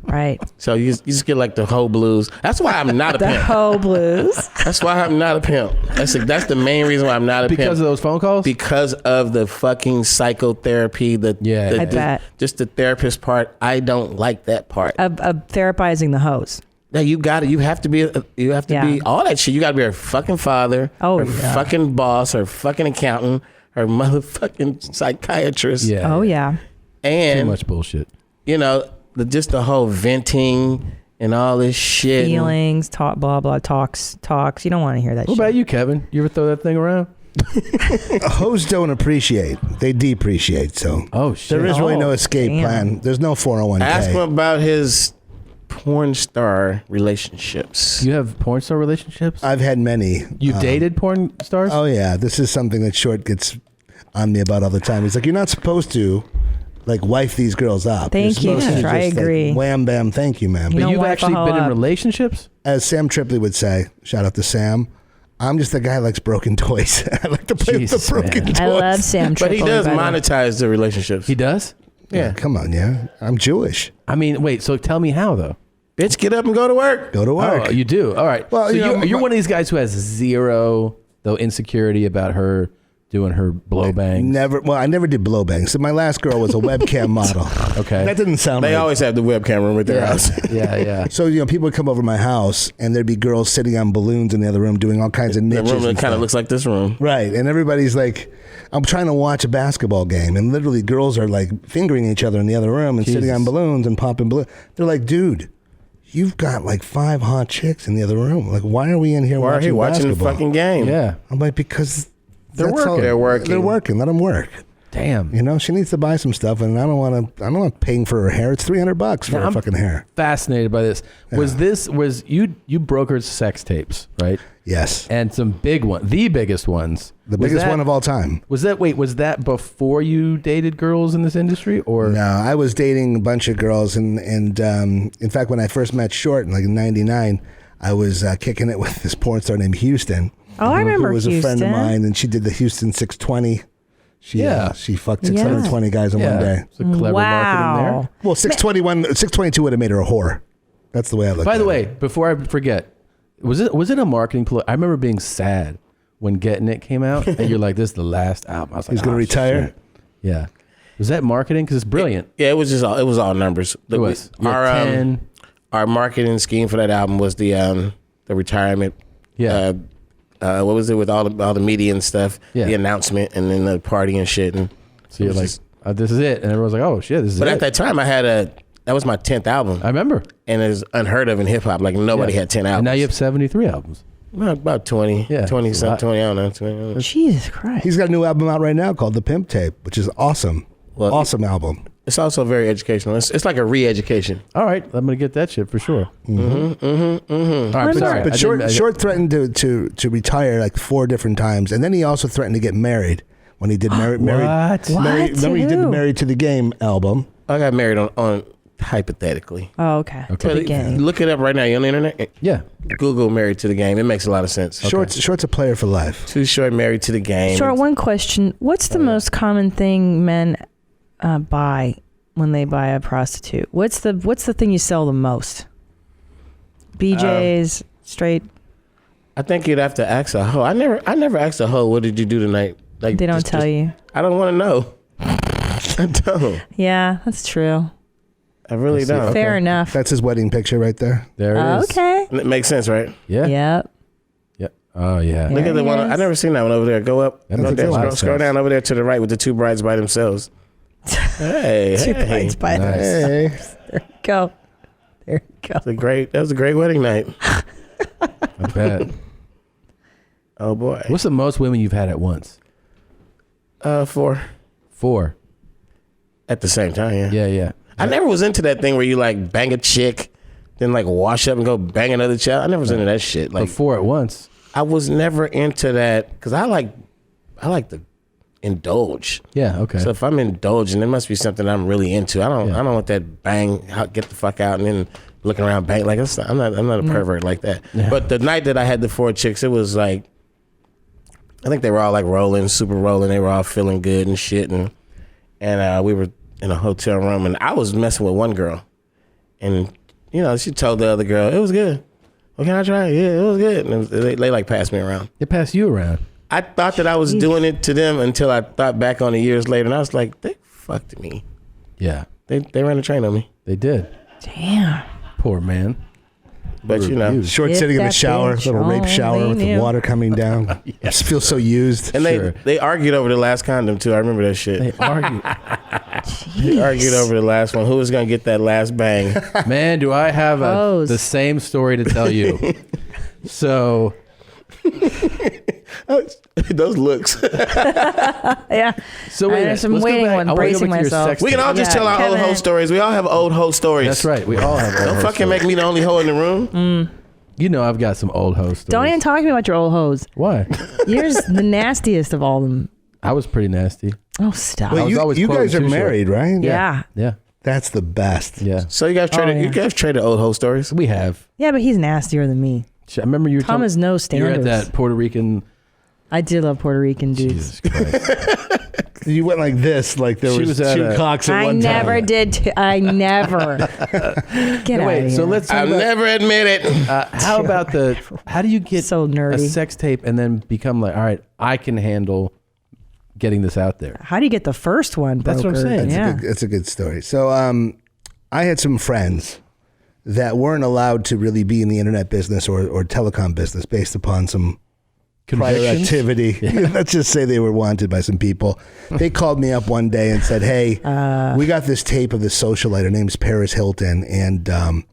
Right. So you just get like the whole blues. That's why I'm not a The pimp. whole blues. That's why I'm not a pimp. That's the main reason why I'm not a pimp. Because of those phone calls? Because of the fucking psychotherapy. I bet. Just the therapist part. I don't like that part. Of therapizing the hoes. Now you got it. You have to be. You have to be all that shit. You got to be her fucking father. Her fucking boss. Her fucking accountant. Her motherfucking psychiatrist. Yeah. Oh yeah. And too much bullshit. You know, just the whole venting and all this shit. Feelings, talk, blah blah, talks. You don't want to hear that. What shit. about you, Kevin? You ever throw that thing around? Hoes don't appreciate; they depreciate. So, there is really no escape plan. There's no 401k. Ask him about his porn star relationships. You have porn star relationships? I've had many. You've dated porn stars? Oh yeah, this is something that Short gets on me about all the time. He's like, you're not supposed to like wife these girls up. Thank You're you. supposed to I just, like, agree. wham bam, thank you, ma'am. You But don't you've wife a actually hoe been in up. relationships? As Sam Tripley would say, shout out to Sam. I'm just the guy who likes broken toys. I like to play with the broken toys. I love Sam But he Tripoli, does by the way. monetize the relationships. He does? Yeah, come on, yeah. I'm Jewish. I mean, wait, so tell me how, though. Bitch, get up and go to work. Go to work. Oh, you do? All right. Well, so you know, you're one of these guys who has zero, though, insecurity about her doing her blow bangs. Never. Well, I never did blow bangs. So my last girl was a webcam model. Okay. That didn't sound They right. always have the webcam room at their house. Yeah. So, people would come over to my house and there'd be girls sitting on balloons in the other room doing all kinds of The niches. room and kind of stuff. looks like this room. Right. And everybody's like, I'm trying to watch a basketball game and literally girls are like fingering each other in the other room and sitting on balloons and popping balloons. They're like, dude, you've got like 5 hot chicks in the other room. Like, why are we in here Why are you watching the basketball? fucking game? Yeah. I'm like, because They're that's working. They're working. They're working. Let them work. Damn. She needs to buy some stuff, and I don't want paying for her hair. It's $300 for her I'm fucking hair. Fascinated by this. Was you brokered sex tapes, right? Yes. And some big one, the biggest ones. The biggest one of all time. Was that before you dated girls in this industry, or No, I was dating a bunch of girls, and in fact, when I first met Short in '99, I was kicking it with this porn star named Houston. Oh, I remember who was a friend of Houston. mine, and she did the Houston 620. She fucked 620 guys in one day. It's a clever marketing there. Well, 622 would have made her a whore. That's the way I look at it. By the way, before I forget, was it a marketing ploy? I remember being sad when Getting It came out, and you're like, "This is the last album." I was like, He's gonna retire? shit. Yeah. Was that marketing? Because it's brilliant. Yeah, it was all numbers. It was. You had 10. Our marketing scheme for that album was the retirement. Yeah. What was it with all the media and stuff? Yeah. The announcement and then the party and shit. And So you're like, this is it, and everyone's like, "Oh shit, this is but it." at that time, that was my 10th album. I remember. And it was unheard of in hip hop. Like nobody had 10 albums. And now you have 73 albums. About 20. Yeah. 20 something. 20, I don't know. 20. Jesus Christ. He's got a new album out right now called The Pimp Tape, which is awesome. Well, awesome album. It's also very educational. It's like a re-education. All right, I'm gonna get that shit for sure. Mm-hmm. All right, sorry. But Short threatened to retire like 4 different times, and then he also threatened to get married when he did Married. What? Remember he did the Married to the Game album. I got married on hypothetically. Oh, okay. To the game. Look it up right now. You on the internet? Yeah. Google Married to the Game. It makes a lot of sense. Short's a player for life. Too Short Married to the Game. Short, one question. What's the most common thing men buy when they buy a prostitute? What's the thing you sell the most? BJ's, straight. I think you'd have to ask a hoe. I never asked a hoe, what did you do tonight? Like They don't tell you. I don't want to know. I don't. Yeah, that's true. I really don't. Fair enough. That's his wedding picture right there. There it is. Okay. And it makes sense, right? Yeah. Yep. Yep. Oh yeah. Look at the one. I never seen that one over there. Go up. That Go makes there, a lot of scroll sense. down over there to the right with the 2 brides by themselves. Hey, Two hey. brides by Nice. themselves. There you go. There you go. That was a great wedding night. I bet. Oh boy. What's the most women you've had at once? 4. 4. At the same time, yeah. Yeah, yeah. I never was into that thing where you like bang a chick, then like wash up and go bang another chick. I never was into that shit. Like But 4 at once. I was never into that because I like to indulge. Yeah. Okay. So if I'm indulging, it must be something I'm really into. I don't want that bang, get the fuck out, and then looking around bang. Like I'm not a pervert like that. Yeah. But the night that I had the 4 chicks, it was like, I think they were all like rolling, super rolling. They were all feeling good and shit, and we were in a hotel room, and I was messing with one girl, And, she told the other girl, it was good. Well, can I try it? Yeah, it was good. And they like passed me around. They passed you around. I thought that I was doing it to them until I thought back on it years later, and I was like, they fucked me. Yeah. They ran a train on me. They did. Damn. Poor man. But short sitting in the shower, little rape shower with the water coming down. I just feel so used. And they argued over the last condom too. I remember that shit. They argued. They argued over the last one. Who was gonna get that last bang? Man, do I have the same story to tell you. So those looks. Yeah. So wait, I'm waiting on bracing myself. We can all just tell our old hoe stories. We all have old hoe stories. That's right. We all have old Don't hoe fucking stories. make me the only hoe in the room. You know I've got some old hoe stories. Don't even talk to me about your old hoes. Why? Yours the nastiest of all of them. I was pretty nasty. Oh, stop. Well, you guys are married, right? Yeah. Yeah. That's the best. Yeah. So you guys traded old hoe stories? We have. Yeah, but he's nastier than me. I remember you were Tom has no You were standards. at that Puerto Rican. I did love Puerto Rican dudes. Jesus Christ. You went like this, like there She was was at two a- cocks at I one time. never did. I never. Get out Wait, of so here. let's talk I'll about, never admit it. how about how do you get so a nerdy? sex tape and then become like, all right, I can handle getting this out there? How do you get the first one? That's what I'm brokered? saying. Yeah. It's a good story. So I had some friends that weren't allowed to really be in the internet business or telecom business based upon some prior Convictions? activity. Let's just say they were wanted by some people. They called me up one day and said, hey, we got this tape of this socialite. Her name's Paris Hilton, and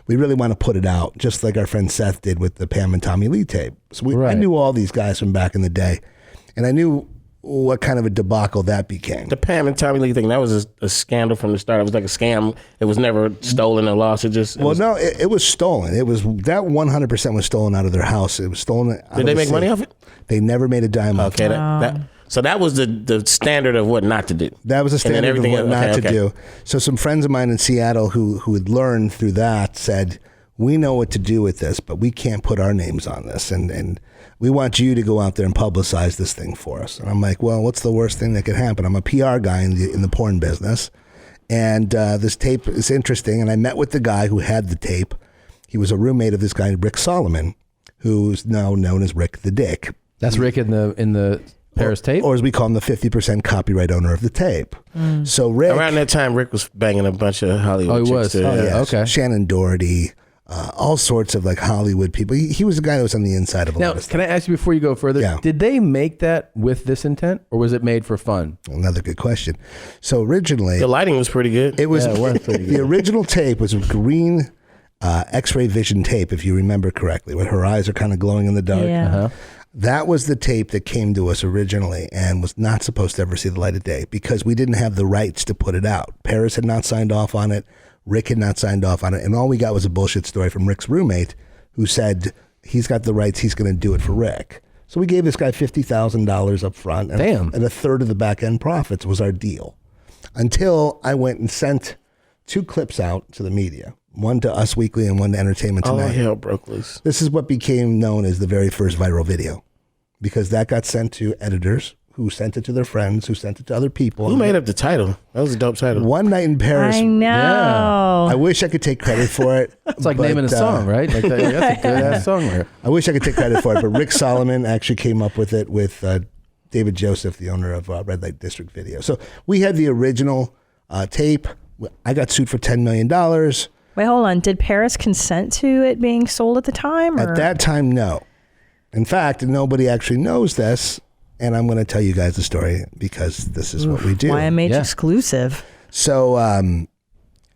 we really want to put it out, just like our friend Seth did with the Pam and Tommy Lee tape. So I knew all these guys from back in the day, and I knew what kind of a debacle that became. The Pam and Tommy Lee thing, that was a scandal from the start. It was like a scam. It was never stolen or lost. It was stolen. It was that 100% was stolen out of their house. It was stolen. Did they make money off it? They never made a dime off it. Okay, so that was the standard of what not to do. That was a And then standard of everything what else- not okay, to okay. do. So some friends of mine in Seattle who had learned through that said, we know what to do with this, but we can't put our names on this. And we want you to go out there and publicize this thing for us. And I'm like, well, what's the worst thing that could happen? I'm a PR guy in the porn business. And this tape is interesting. And I met with the guy who had the tape. He was a roommate of this guy, Rick Solomon, who's now known as Rick the Dick. That's Rick in the Paris tape? Or as we call him, the 50% copyright owner of the tape. So Rick... Around that time, Rick was banging a bunch of Hollywood chicks. he was? Too. Oh, yeah. Okay. Shannon Doherty, all sorts of like Hollywood people. He was the guy that was on the inside of a Now, lot of stuff. can I ask you before you go further? Yeah. Did they make that with this intent, or was it made for fun? Another good question. So originally... The lighting was pretty good. It was, Yeah, it was pretty the good. original tape was a green X-ray vision tape, if you remember correctly, where her eyes are kind of glowing in the dark. Yeah. Uh-huh. That was the tape that came to us originally and was not supposed to ever see the light of day because we didn't have the rights to put it out. Paris had not signed off on it. Rick had not signed off on it. And all we got was a bullshit story from Rick's roommate who said he's got the rights. He's going to do it for Rick. So we gave this guy $50,000 up front. And Damn. And a third of the back end profits was our deal. Until I went and sent 2 clips out to the media. One to Us Weekly and one to Entertainment All Tonight. hell broke loose. This is what became known as the very first viral video because that got sent to editors who sent it to their friends, who sent it to other people. Who made up the title? That was a dope title. One Night in Paris. I know. I wish I could take credit for it. It's like naming a song, right? Like that's a good ass song there. I wish I could take credit for it, but Rick Solomon actually came up with it with David Joseph, the owner of Red Light District Video. So we had the original tape. I got sued for $10 million. Wait, hold on. Did Paris consent to it being sold at the time? Or? At that time, no. In fact, nobody actually knows this, and I'm going to tell you guys the story because this is what we do. YMH exclusive. So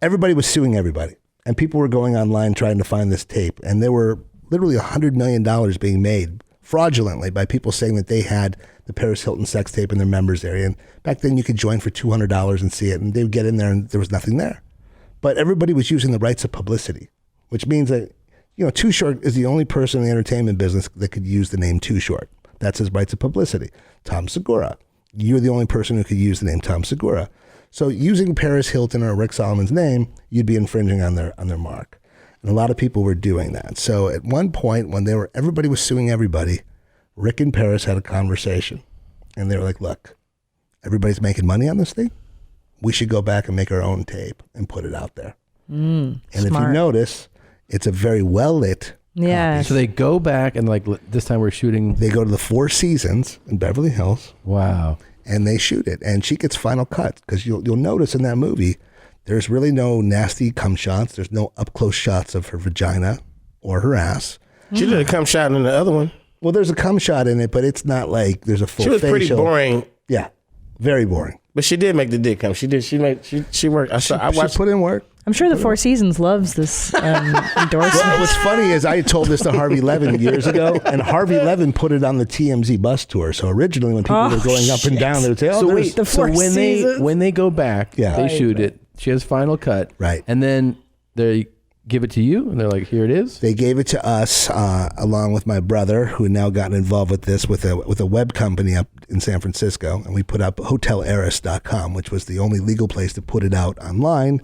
everybody was suing everybody, and people were going online trying to find this tape, and there were literally $100 million being made fraudulently by people saying that they had the Paris Hilton sex tape in their members area. And back then, you could join for $200 and see it, and they would get in there, and there was nothing there. But everybody was using the rights of publicity, which means that, Too Short is the only person in the entertainment business that could use the name Too Short. That's his rights of publicity. Tom Segura, you're the only person who could use the name Tom Segura. So using Paris Hilton or Rick Solomon's name, you'd be infringing on their mark. And a lot of people were doing that. So at one point when everybody was suing everybody, Rick and Paris had a conversation. And they were like, look, everybody's making money on this thing. We should go back and make our own tape and put it out there. And if you smart. notice, it's a very well lit. Yeah. So they go back and like this time we're shooting. They go to the Four Seasons in Beverly Hills. Wow. And they shoot it, and she gets final cut because you'll notice in that movie, there's really no nasty cum shots. There's no up close shots of her vagina or her ass. She did a cum shot in the other one. Well, there's a cum shot in it, but it's not like there's a full. She was pretty facial. boring. Yeah, very boring. But she did make the dick come. She did. She worked. I watched. She put in work. I'm sure the Four Seasons loves this endorsement. Well, what's funny is I told this to Harvey Levin years ago, and Harvey Levin put it on the TMZ bus tour. So originally, when people were going up and down, they would say, "Oh, So there's wait, so when they go back, they shoot it. She has final cut, right? And then they give it to you, and they're like, "Here it is." They gave it to us along with my brother, who had now gotten involved with this with a web company up in San Francisco, and we put up HotelEris.com, which was the only legal place to put it out online.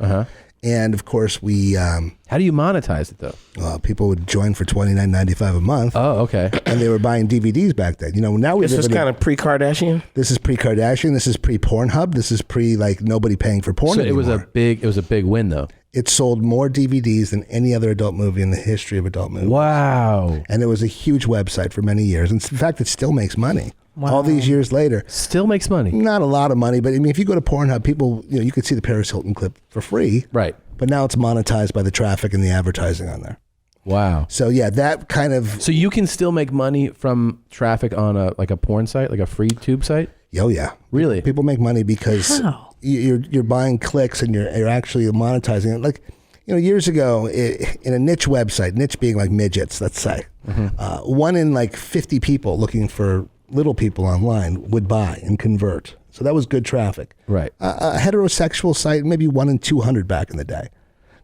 And of course, we. How do you monetize it though? People would join for $29.95 a month. Oh, okay. And they were buying DVDs back then. You know, now we. This was kind of pre-Kardashian. This is pre-Kardashian. This is pre-Pornhub. This is like nobody paying for porn So anymore. it was a big win though. It sold more DVDs than any other adult movie in the history of adult movies. Wow. And it was a huge website for many years. And in fact, it still makes money. Wow. All these years later. Still makes money. Not a lot of money, but I mean, if you go to Pornhub, people, you could see the Paris Hilton clip for free. Right. But now it's monetized by the traffic and the advertising on there. Wow. So yeah, that kind of. So you can still make money from traffic on a porn site, like a free tube site? Oh yeah. Really? People make money because you're buying clicks and you're actually monetizing it. Like, years ago, in a niche website, niche being like midgets, let's say, one in like 50 people looking for little people online would buy and convert. So that was good traffic. Right. A heterosexual site, maybe 1 in 200 back in the day.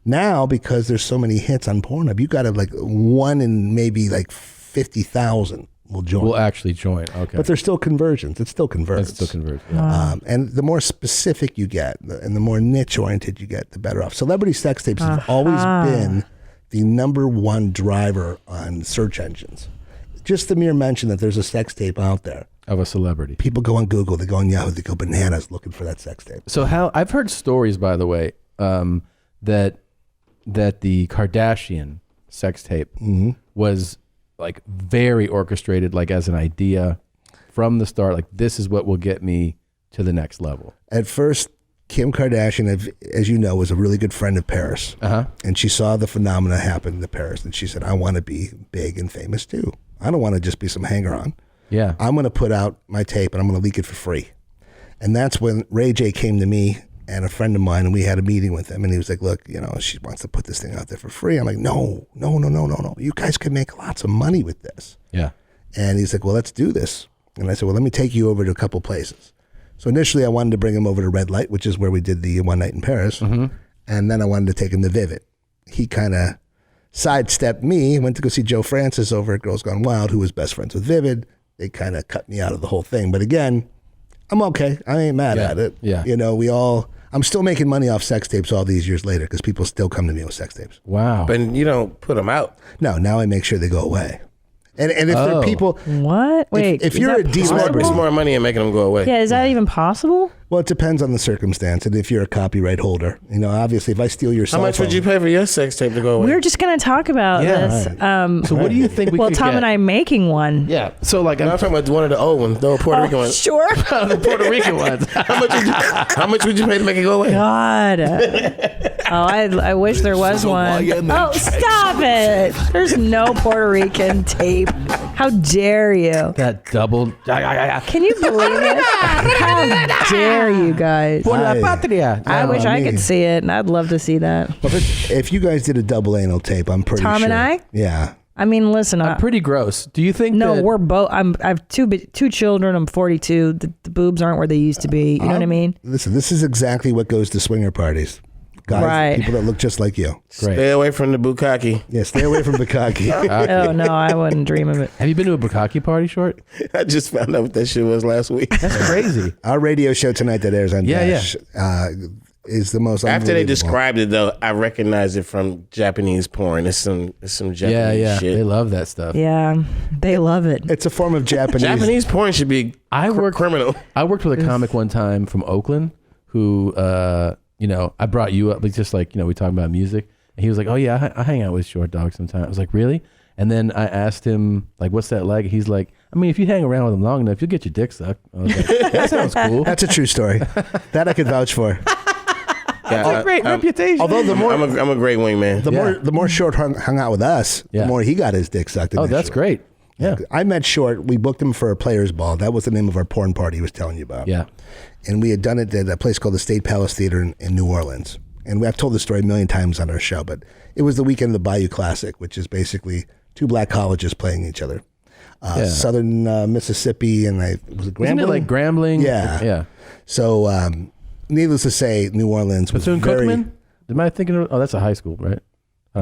Now, because there's so many hits on Pornhub, you got to like 1 in maybe like 50,000 will join. Will actually join. Okay. But there's still conversions. It still converts. It still converts. Yeah. And the more specific you get and the more niche oriented you get, the better off. Celebrity sex tapes have always been the #1 driver on search engines. Just the mere mention that there's a sex tape out there. Of a celebrity. People go on Google, they go on Yahoo, they go bananas looking for that sex tape. So I've heard stories, by the way, that the Kardashian sex tape was like very orchestrated, like as an idea from the start. Like, this is what will get me to the next level. At first, Kim Kardashian, as you know, was a really good friend of Paris. And she saw the phenomena happen to Paris, and she said, I want to be big and famous too. I don't want to just be some hanger-on. Yeah. I'm going to put out my tape and I'm going to leak it for free. And that's when Ray J came to me and a friend of mine, and we had a meeting with him, and he was like, look, she wants to put this thing out there for free. I'm like, no. You guys could make lots of money with this. Yeah. And he's like, well, let's do this. And I said, well, let me take you over to a couple places. So initially I wanted to bring him over to Red Light, which is where we did the One Night in Paris. And then I wanted to take him to Vivid. He kind of sidestepped me, went to go see Joe Francis over at Girls Gone Wild, who was best friends with Vivid. They kind of cut me out of the whole thing. But again, I'm okay. I ain't mad at it. Yeah. I'm still making money off sex tapes all these years later because people still come to me with sex tapes. Wow. But you don't put them out. No, now I make sure they go away. And if there are people... What? Wait. If you're a It's more money in making them go away. Yeah, is that even possible? Well, it depends on the circumstance and if you're a copyright holder. Obviously, if I steal your cell How much phone, would you pay for your sex tape to go away? We were just going to talk about this. So what do you think we well, could Tom get? and I making one. Yeah. So like I'm talking about one of the old ones, the Puerto Rican ones. Sure. The Puerto Rican ones. How much would you pay to make it go away? God. I wish there was one. Oh, stop it. There's no Puerto Rican tape. How dare you? That double. Can you believe it? How dare you guys? I wish I could see it, and I'd love to see that. Well, if you guys did a double anal tape, I'm pretty sure. Tom and I? Yeah. I mean, listen. I'm pretty gross. Do you think? No, that, we're both. I have two children. I'm 42. The boobs aren't where they used to be. You know what I mean? Listen, this is exactly what goes to swinger parties. Guys, right. People that look just like you. Great. Stay away from the bukkake. Yeah, stay away from bukkake. Oh, no, I wouldn't dream of it. Have you been to a bukkake party, Short? I just found out what that shit was last week. That's crazy. Our radio show tonight that airs on Dash is the most After they unbelievable. described it, though, I recognize it from Japanese porn. It's some Japanese shit. They love that stuff. Yeah, they love it. It's a form of Japanese. Japanese porn should be criminal. I worked with a comic one time from Oakland who, I brought you up, like just like, we talking about music. And he was like, oh yeah, I hang out with Short Dog sometimes. I was like, really? And then I asked him, like, what's that like? He's like, I mean, if you hang around with him long enough, you'll get your dick sucked. I was like, that sounds cool. That's a true story. That I could vouch for. That's a great reputation. Although I'm a great wingman. The more Short hung out with us, the more he got his dick sucked. Oh, that's great. Yeah. I met Short. We booked him for a players ball. That was the name of our porn party he was telling you about. Yeah. And we had done it at a place called the State Palace Theater in New Orleans. And I've told this story a million times on our show, but it was the weekend of the Bayou Classic, which is basically two black colleges playing each other. Southern Mississippi and was it Grambling? Isn't it like Grambling? Yeah. Yeah. So needless to say, New Orleans was Bethune-Cookman? Am I thinking of, that's a high school, right?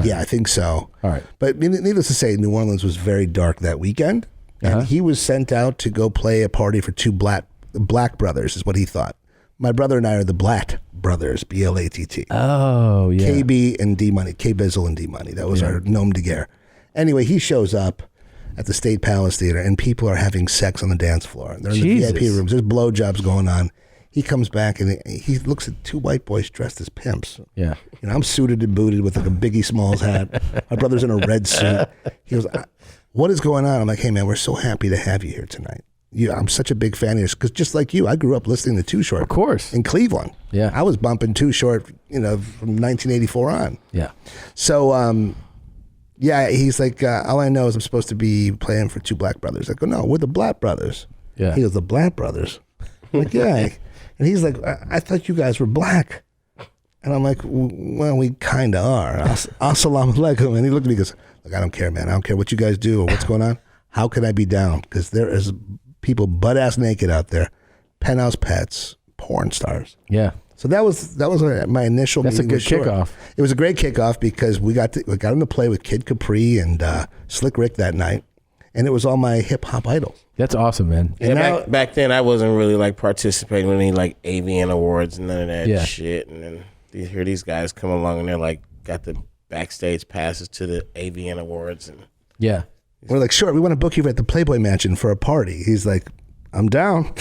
Yeah, I think so. All right. But needless to say, New Orleans was very dark that weekend. And he was sent out to go play a party for two black brothers, is what he thought. My brother and I are the Blatt brothers, B-L-A-T-T. Oh, yeah. KB and D-Money, K-Bizzle and D-Money. That was our nom de guerre. Anyway, he shows up at the State Palace Theater, and people are having sex on the dance floor. They're in the VIP rooms. There's blowjobs going on. He comes back, and he looks at two white boys dressed as pimps. Yeah. I'm suited and booted with like a Biggie Smalls hat. My brother's in a red suit. He goes, what is going on? I'm like, hey, man, we're so happy to have you here tonight. I'm such a big fan of yours because just like you, I grew up listening to Too Short. Of course. In Cleveland. Yeah. I was bumping Too Short, from 1984 on. Yeah. So, he's like, all I know is I'm supposed to be playing for two black brothers. I go, no, we're the Blatt brothers. Yeah. He goes, the Blatt brothers? I'm like, yeah. And he's like, I thought you guys were black. And I'm like, well, we kind of are. Assalamu alaikum. And he looked at me and goes, look, I don't care, man. I don't care what you guys do or what's going on. How can I be down? Because there is people butt-ass naked out there, penthouse pets, porn stars. Yeah. So that was my initial That's a meeting good with Short. kickoff. It was a great kickoff because we got him to play with Kid Capri and Slick Rick that night. And it was all my hip-hop idols. That's awesome, man. And back then, I wasn't really like participating in any like AVN awards and none of that shit. And then you hear these guys come along and they're like got the backstage passes to the AVN awards. And yeah. We're like, sure, we want to book you at the Playboy Mansion for a party. He's like, I'm down.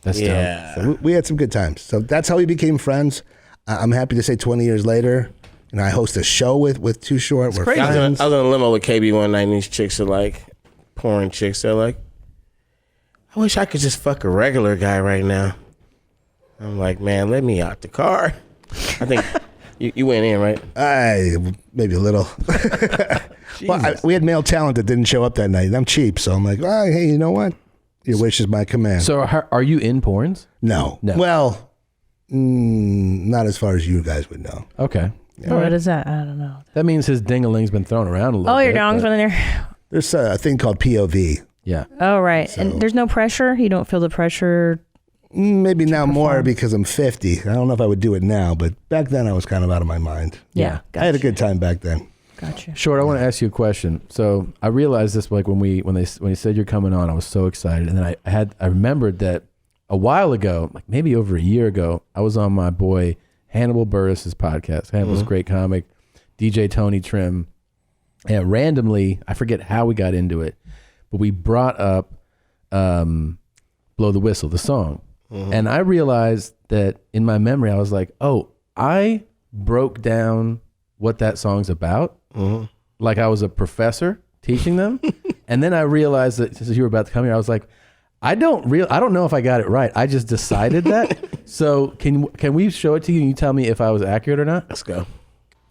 That's dope. So we had some good times. So that's how we became friends. I'm happy to say 20 years later, I host a show with Too Short. We're friends. I was in a limo with KB one night, and these chicks are like, porn chicks. They're like, I wish I could just fuck a regular guy right now. I'm like, man, let me out the car. I think you went in, right? Maybe a little. Well, we had male talent that didn't show up that night. I'm cheap, so I'm like, oh, hey, you know what? Your wish is my command. So are you in porns? No. Well, not as far as you guys would know. Okay. Yeah. What is that? I don't know. That means his ding-a-ling's been thrown around a little bit. Your dong's been in there. There's a thing called POV. Yeah. Oh, right. And there's no pressure? You don't feel the pressure? Maybe now more because I'm 50. I don't know if I would do it now, but back then I was kind of out of my mind. Yeah. I had a good time back then. Gotcha. Short, I want to ask you a question. So I realized this like when you said you're coming on, I was so excited. And then I remembered that a while ago, like maybe over a year ago, I was on my boy Hannibal Buress's podcast. Hannibal's a great comic, DJ Tony Trim. And randomly, I forget how we got into it, but we brought up Blow the Whistle, the song. And I realized that in my memory, I was like, oh, I broke down what that song's about. Like I was a professor teaching them. And then I realized that since you were about to come here, I was like, I don't know if I got it right. I just decided that. So can we show it to you and you tell me if I was accurate or not? Let's go.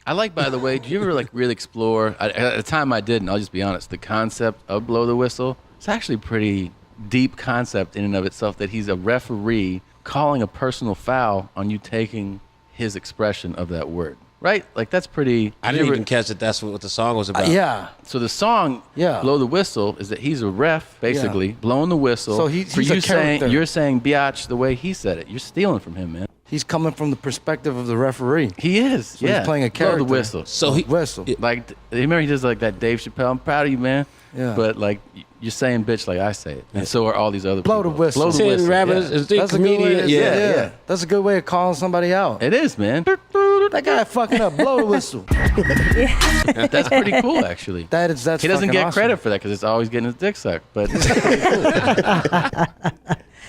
I like, by the way, do you ever like really explore, at the time I didn't, I'll just be honest, the concept of Blow the Whistle? It's actually pretty deep concept in and of itself that he's a referee calling a personal foul on you taking his expression of that word. Right? Like that's pretty... I didn't even catch that that's what the song was about. Yeah. So the song, Blow the Whistle, is that he's a ref, basically, blowing the whistle. So he's for a you character. you're saying biatch the way he said it. You're stealing from him, man. He's coming from the perspective of the referee. He is, So he's playing a character. Blow the whistle. So he whistle. Like, remember he does like that Dave Chappelle, I'm proud of you, man. Yeah. But like, you're saying bitch like I say it. And so are all these other Blow people. the whistle. Blow the whistle. That's a good way. Yeah. That's a good way of calling somebody out. It is, man. That guy fucking up. Blow the whistle. That's pretty cool, actually. That's he doesn't fucking get awesome. credit for that because it's always getting his dick sucked. But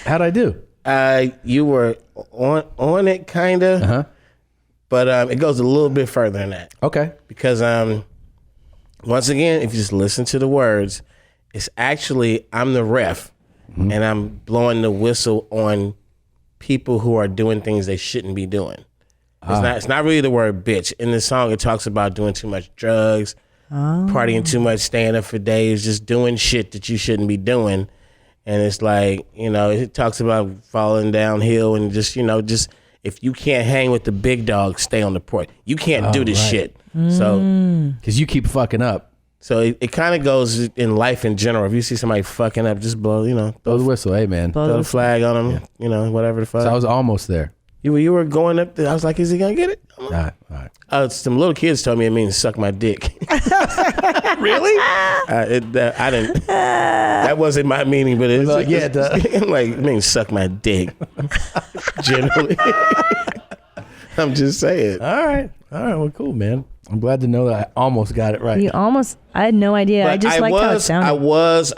How'd I do? You were on it, kind of. Uh-huh. But it goes a little bit further than that. Okay. Because once again, if you just listen to the words, it's actually I'm the ref, and I'm blowing the whistle on people who are doing things they shouldn't be doing. It's not really the word bitch. In the song, it talks about doing too much drugs, partying too much, staying up for days, just doing shit that you shouldn't be doing. And it's like, it talks about falling downhill and just if you can't hang with the big dogs, stay on the porch. You can't do this shit. So, because you keep fucking up. So it kind of goes in life in general. If you see somebody fucking up, just blow the whistle. Hey, man. Throw the flag on them, whatever the fuck. So I was almost there. You were going up there. I was like, is he going to get it? All right. Some little kids told me it means suck my dick. Really? I didn't. That wasn't my meaning, but it's like, yeah, it means suck my dick. Generally. I'm just saying. All right. Well, cool, man. I'm glad to know that I almost got it right. I had no idea. I just liked how it sounded. I was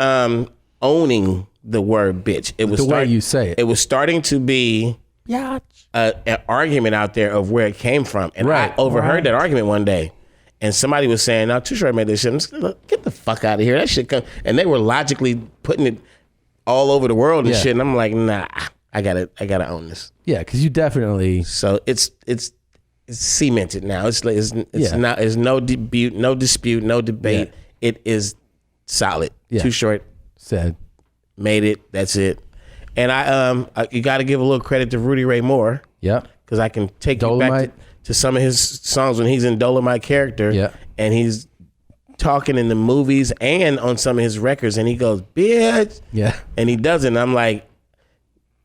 owning the word bitch. It was the way you say it. It was starting to be an argument out there of where it came from. And I overheard that argument one day. And somebody was saying, now Too Short made this shit. Get the fuck out of here. That shit come. And they were logically putting it all over the world and shit. And I'm like, nah, I gotta own this. Yeah, because you definitely. So it's cemented now. It's not. There's no dispute, no debate. Yeah. It is solid. Yeah. Too Short said, made it. That's it. And you got to give a little credit to Rudy Ray Moore. Yeah, because I can take you back to some of his songs when he's in Dolomite character. Yeah, and he's talking in the movies and on some of his records, and he goes, "Bitch." Yeah, and he doesn't. I'm like,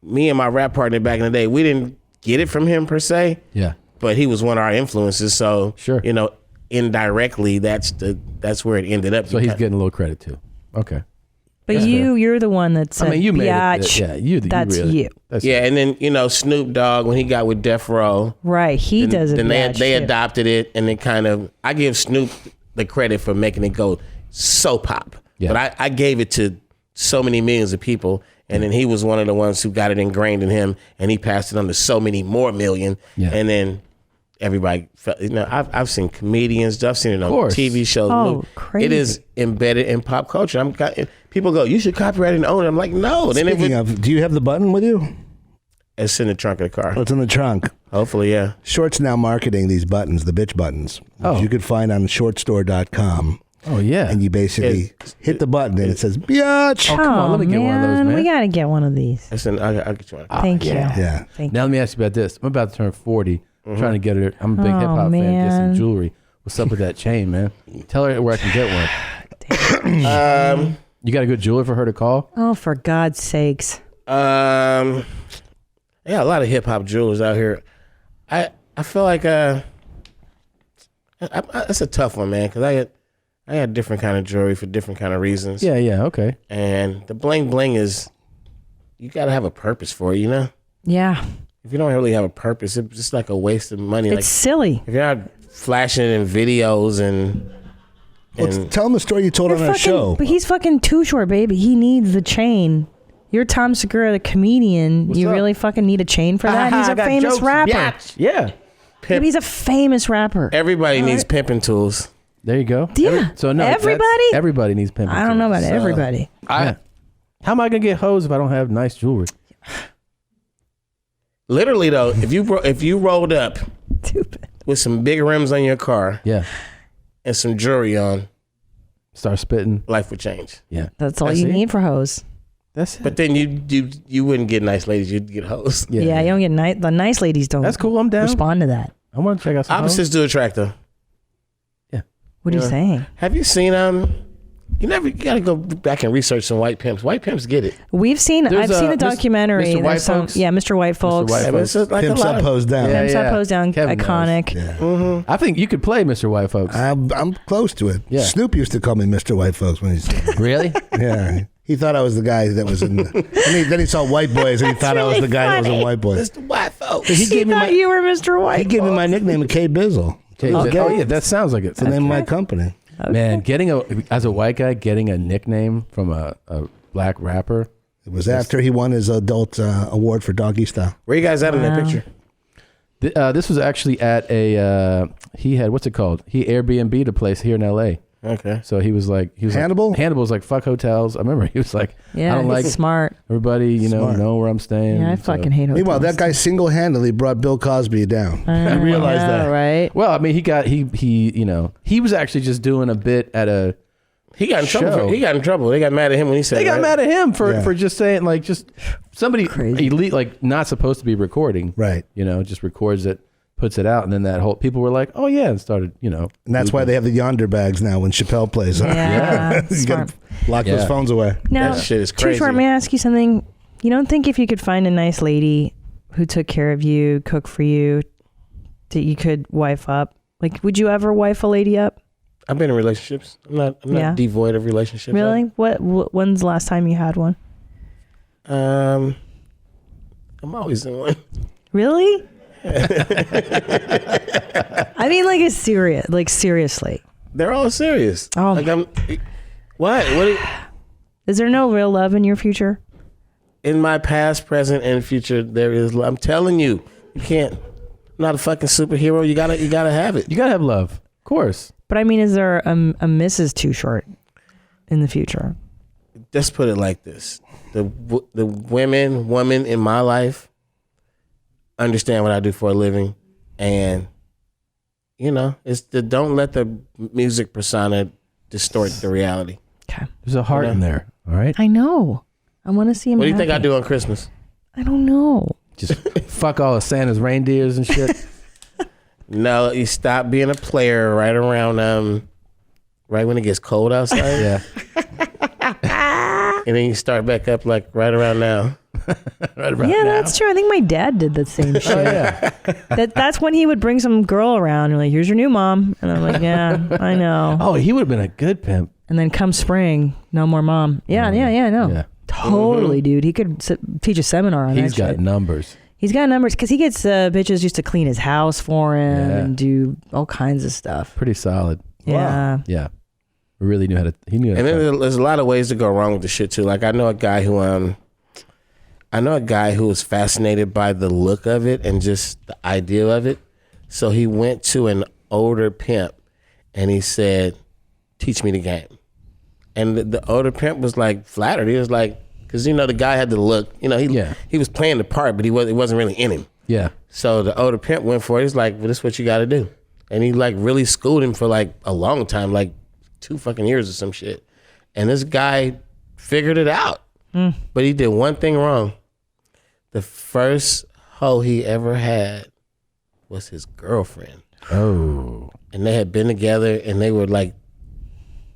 me and my rap partner back in the day, we didn't get it from him per se. Yeah. But he was one of our influences, so sure, indirectly, that's where it ended up. So he's getting a little credit too. Okay, but you're the one that said, you made biatch. it. That's you. And then Snoop Dogg when he got with Death Row, right? He does it. Then they adopted it, and then I give Snoop the credit for making it go so pop. Yeah. But I gave it to so many millions of people. And then he was one of the ones who got it ingrained in him, and he passed it on to so many more million. Yeah. And then everybody felt, I've seen comedians, I've seen it on TV shows. Oh, crazy. It is embedded in pop culture. People go, you should copyright and own it. I'm like, no. Speaking of, do you have the button with you? It's in the trunk of the car. Oh, it's in the trunk. Hopefully, yeah. Short's now marketing these buttons, the bitch buttons, which you could find on shortstore.com. Oh, yeah. And you basically hit the button and it says, biatch. Oh, come on. Let me get one of those, man. We got to get one of these. I'll get you one. Thank you. Yeah. Now, let me ask you about this. I'm about to turn 40. I'm trying to get her. I'm a big hip hop fan. Get some jewelry. What's up with that chain, man? Tell her where I can get one. You got a good jeweler for her to call? Oh, for God's sakes. Yeah, a lot of hip hop jewelers out here. I feel like it's a tough one, man, because I had different kind of jewelry for different kind of reasons. Yeah, okay. And the bling bling is, you got to have a purpose for it, Yeah. If you don't really have a purpose, it's just like a waste of money. It's silly. If you're not flashing it in videos and tell them the story you told on our show. But he's fucking Too Short, baby. He needs the chain. You're Tom Segura, the comedian. What's you up? Really fucking need a chain for that? He's a famous rapper. Yeah. Maybe he's a famous rapper. Everybody needs pimping tools. There you go. Yeah. Everybody? Everybody needs pimping I don't know about tools. everybody. How am I going to get hoes if I don't have nice jewelry? Literally, though, if you rolled up with some big rims on your car, and some jewelry on, start spitting, life would change. Yeah, that's all you need for hoes. That's it. But then you wouldn't get nice ladies, you'd get hoes. Yeah, you don't get the nice ladies don't. That's cool. I'm down. Respond to that. I want to check out some opposites hoes. do attract, though. Yeah. What are you saying? Have you seen you got to go back and research some white pimps. White pimps get it. I've seen a documentary. Mr. White Folks. Mr. White Folks. Pimps Up, Pose Down. Pimps Up, Pose Down. Kevin Iconic. Yeah. Mm-hmm. I think you could play Mr. White Folks. I'm close to it. Yeah. Snoop used to call me Mr. White Folks when he's really. Yeah. He thought I was the guy that was in. Then he saw White Boys and he thought I was the guy that was in White Boys. Mr. White Folks. He thought you were Mr. White. He gave me my nickname, K-Bizzle. Oh yeah, that sounds like it. It's the name of my company. Okay. Man, as a white guy, getting a nickname from a black rapper It was after he won his adult award for Doggy Style. Where you guys at in that picture? This was actually at a he had what's it called? He Airbnb'd a place here in LA. Okay. So he was like Hannibal? Hannibal's like fuck hotels. I remember he was like Yeah, I don't he's like smart. Everybody, know where I'm staying. Yeah, I fucking hate hotels. Meanwhile, that guy single-handedly brought Bill Cosby down. I realized that. Right. Well, I mean, he was actually just doing a bit at a He got in trouble. show. He got in trouble. They got mad at him when he said They got that. mad at him for just saying like just somebody elite like not supposed to be recording. Right. Just records it, puts it out, and then that whole people were like, oh yeah, and started And that's why they have the yonder bags now when Chappelle plays. Yeah. You gotta lock those phones away. Now, that shit is Too crazy. Short, may I ask you something? You don't think if you could find a nice lady who took care of you, cook for you, that you could wife up? Like, would you ever wife a lady up? I've been in relationships. I'm not devoid of relationships. Really? When's the last time you had one? I'm always in one. Really? I mean, like it's serious. Like seriously. They're all serious. Oh, like what? Is there no real love in your future? In my past, present, and future, there is. I'm telling you, you can't. I'm not a fucking superhero. You gotta have it. You gotta have love, of course. But I mean, is there a Mrs. Too Short in the future? Let's put it like this: the woman in my life understand what I do for a living, and it's don't let the music persona distort the reality. Okay, there's a heart in there. All right, I know. I want to see him. What do you think I do on Christmas? I don't know. Just fuck all of Santa's reindeers and shit. No, you stop being a player right around right when it gets cold outside. Yeah. And then you start back up like right around now. Right around Yeah, now. that's true. I think my dad did the same shit. Oh, yeah. That's when he would bring some girl around and like, here's your new mom. And I'm like, yeah, I know. Oh, he would have been a good pimp. And then come spring, no more mom. Yeah, I know. Yeah. Totally, dude. He could teach a seminar on He's that got shit. numbers. He's got numbers because he gets bitches just to clean his house for him and do all kinds of stuff. Pretty solid. Yeah. Wow. Yeah. Really knew how to. He knew. And then there's a lot of ways to go wrong with the shit too. Like I know a guy who was fascinated by the look of it and just the idea of it. So he went to an older pimp and he said, "Teach me the game." And the older pimp was like flattered. He was like, because the guy had the look. He was playing the part, but it wasn't really in him. Yeah. So the older pimp went for it. He's like, "Well, this is what you got to do," and he like really schooled him for like a long time, like 2 fucking years or some shit. And this guy figured it out, but he did one thing wrong. The first hoe he ever had was his girlfriend. Oh. And they had been together, and they were like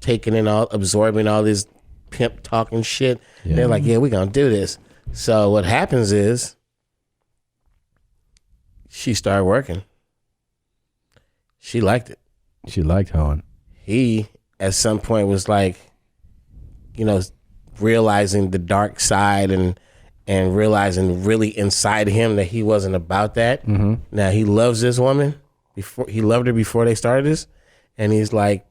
absorbing all this pimp talking shit. Yeah. They're like, "Yeah, we're gonna do this." So what happens is she started working. She liked it. She liked hoeing. He at some point was like, realizing the dark side and realizing really inside him that he wasn't about that. Mm-hmm. Now he loves this woman. He loved her before they started this, and he's like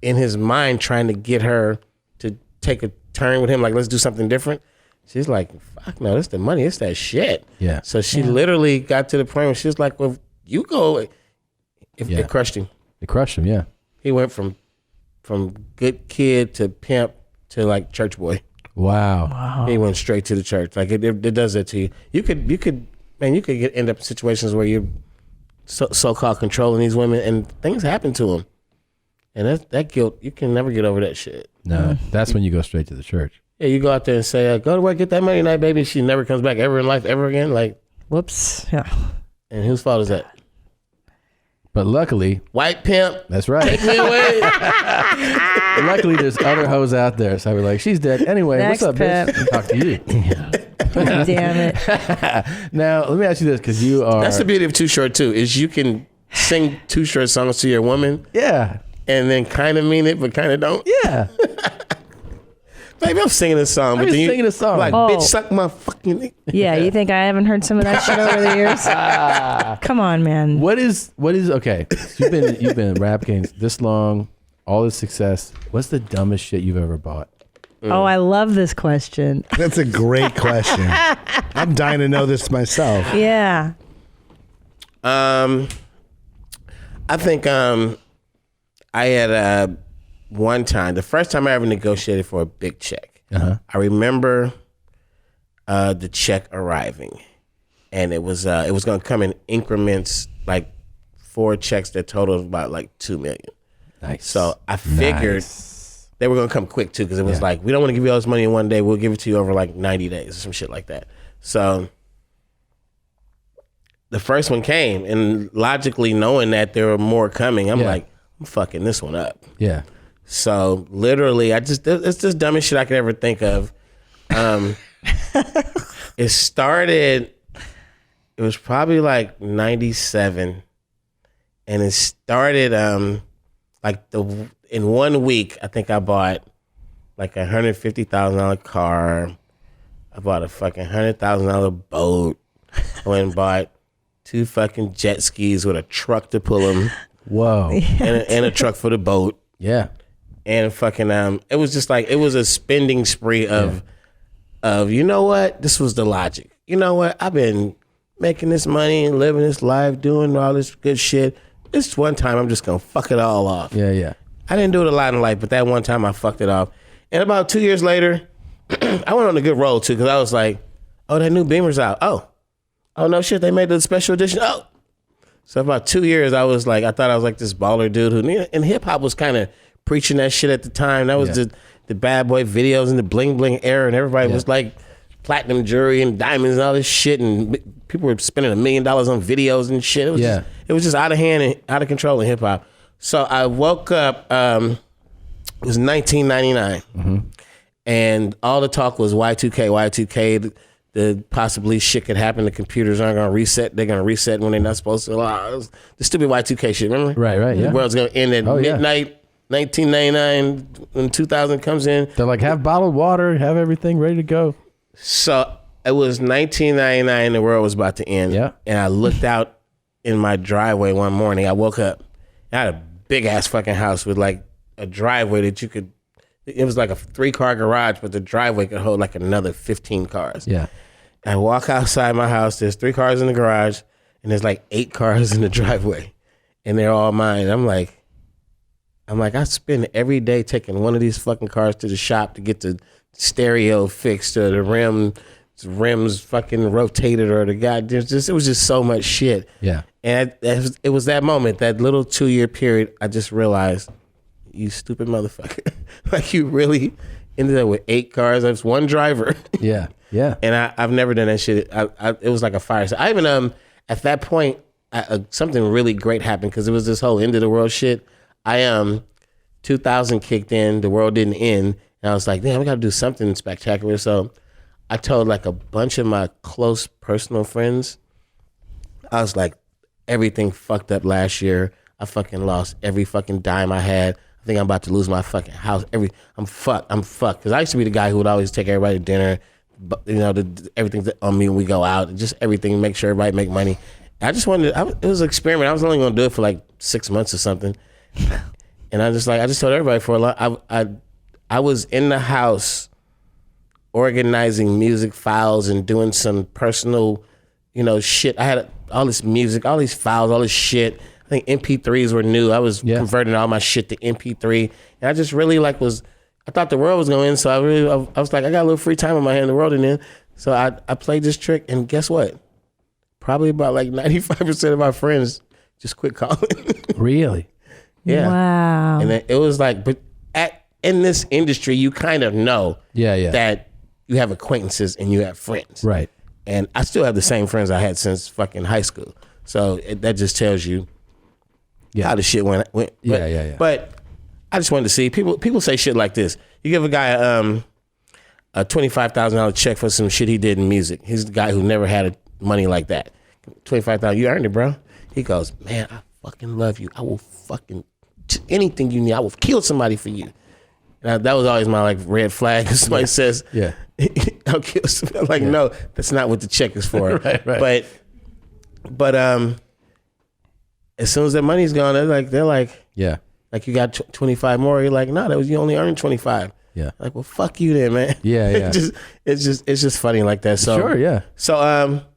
in his mind trying to get her to take a turn with him, like let's do something different. She's like, "Fuck no, it's the money, it's that shit." Yeah. So she literally got to the point where she was like, "Well, you go." It crushed him. It crushed him. Yeah. He went from good kid to pimp to like church boy. Wow. He went straight to the church. Like it does that to you. You could end up in situations where you're so-called controlling these women and things happen to them. And that guilt, you can never get over that shit. No, that's when you go straight to the church. Yeah, you go out there and say, "Go to work, get that money tonight, baby." She never comes back ever in life, ever again. Like, whoops. Yeah. And whose fault is that? But luckily, white pimp. That's right. Take me away. And luckily, there's other hoes out there. So I was like, "She's dead anyway." Next What's up, bitch? pimp. Talk to you. Damn it. Now let me ask you this, because you are. That's the beauty of Too Short too. Is you can sing Too Short songs to your woman. Yeah. And then kind of mean it, but kind of don't. Yeah. Baby, I'm singing a song. I'm but just then you singing a song. Like, Oh. bitch, suck my fucking. Yeah, you think I haven't heard some of that shit over the years? Come on, man. What is okay? So you've been in rap games this long, all this success. What's the dumbest shit you've ever bought? Oh, I love this question. That's a great question. I'm dying to know this myself. Yeah. I think I had one time, the first time I ever negotiated for a big check. I remember the check arriving, and it was going to come in increments, like 4 checks that totaled about like $2 million. Nice. So I figured they were going to come quick too, because it was like, we don't want to give you all this money in one day. We'll give it to you over like 90 days or some shit like that. So the first one came, and logically knowing that there were more coming, I'm like, I'm fucking this one up. Yeah. So literally, it's the dumbest shit I could ever think of. It started, it was probably like 97, and it started in 1 week, I think I bought like $150,000 car. I bought a fucking $100,000 boat. I went and bought 2 fucking jet skis with a truck to pull them. Whoa. And a truck for the boat. Yeah. And fucking it was just like, it was a spending spree of you know what? This was the logic. You know what? I've been making this money and living this life, doing all this good shit. This one time I'm just gonna fuck it all off. Yeah. I didn't do it a lot in life, but that one time I fucked it off. And about 2 years later, I went on a good roll too, because I was like, oh, that new Beamer's out. Oh no shit, they made the special edition. Oh. So about 2 years, I thought I was like this baller dude and hip hop was kind of preaching that shit at the time. That was the bad boy videos and the bling bling era, and everybody was like platinum jewelry and diamonds and all this shit, and people were spending $1 million on videos and shit. It was just out of hand and out of control in hip hop. So I woke up, it was 1999, and all the talk was Y2K, the possibly shit could happen. The computers aren't going to reset. They're going to reset when they're not supposed to. The stupid Y2K shit, remember? Right, yeah. The world's going to end at midnight, 1999, when 2000 comes in. They're like, have bottled water, have everything ready to go. So it was 1999, the world was about to end. Yeah. And I looked out in my driveway one morning. I woke up. I had a big ass fucking house with like a driveway that you could, it was like a 3-car garage, but the driveway could hold like another 15 cars. Yeah. I walk outside my house, there's 3 cars in the garage, and there's like 8 cars in the driveway, and they're all mine. I'm like, I spend every day taking one of these fucking cars to the shop to get the stereo fixed or the rims fucking rotated or the guy. It was just so much shit. Yeah. And it was that moment, that little 2-year period, I just realized, you stupid motherfucker. Like, you really ended up with 8 cars. There's 1 driver. Yeah. And I've never done that shit. It was like a fire. So I even, at that point, something really great happened, because it was this whole end of the world shit. 2000 kicked in, the world didn't end. And I was like, damn, we got to do something spectacular. So I told like a bunch of my close personal friends, I was like, everything fucked up last year. I fucking lost every fucking dime I had. I think I'm about to lose my fucking house. I'm fucked. Because I used to be the guy who would always take everybody to dinner, you know, everything on me when we go out, and just everything, make sure everybody make money. I just wanted, it was an experiment. I was only going to do it for like 6 months or something. And I just told everybody for a lot. I was in the house organizing music files and doing some personal, you know, shit. I had all this music, all these files, all this shit. I think MP3s were new. I was converting all my shit to MP3. And I just really I thought the world was going to end. So I was like, I got a little free time on my hand, the world didn't end. So I played this trick, and guess what? Probably about like 95% of my friends just quit calling. Really? Yeah. Wow. And it was like, but in this industry, you kind of know that you have acquaintances and you have friends. Right. And I still have the same friends I had since fucking high school. So that just tells you how the shit went. But I just wanted to see, people say shit like this. You give a guy a $25,000 check for some shit he did in music. He's the guy who never had money like that. $25,000, you earned it, bro. He goes, man, I fucking love you. I will fucking anything you need. I will kill somebody for you. And that was always my like red flag. Somebody says, I'll kill somebody. I'm like, no, that's not what the check is for. Right. But as soon as that money's gone, they're like, like you got 25 more. You're like, no, you only earned 25. Yeah. Like, well, fuck you then, man. Yeah, yeah. It's just funny like that. So Sure, yeah. So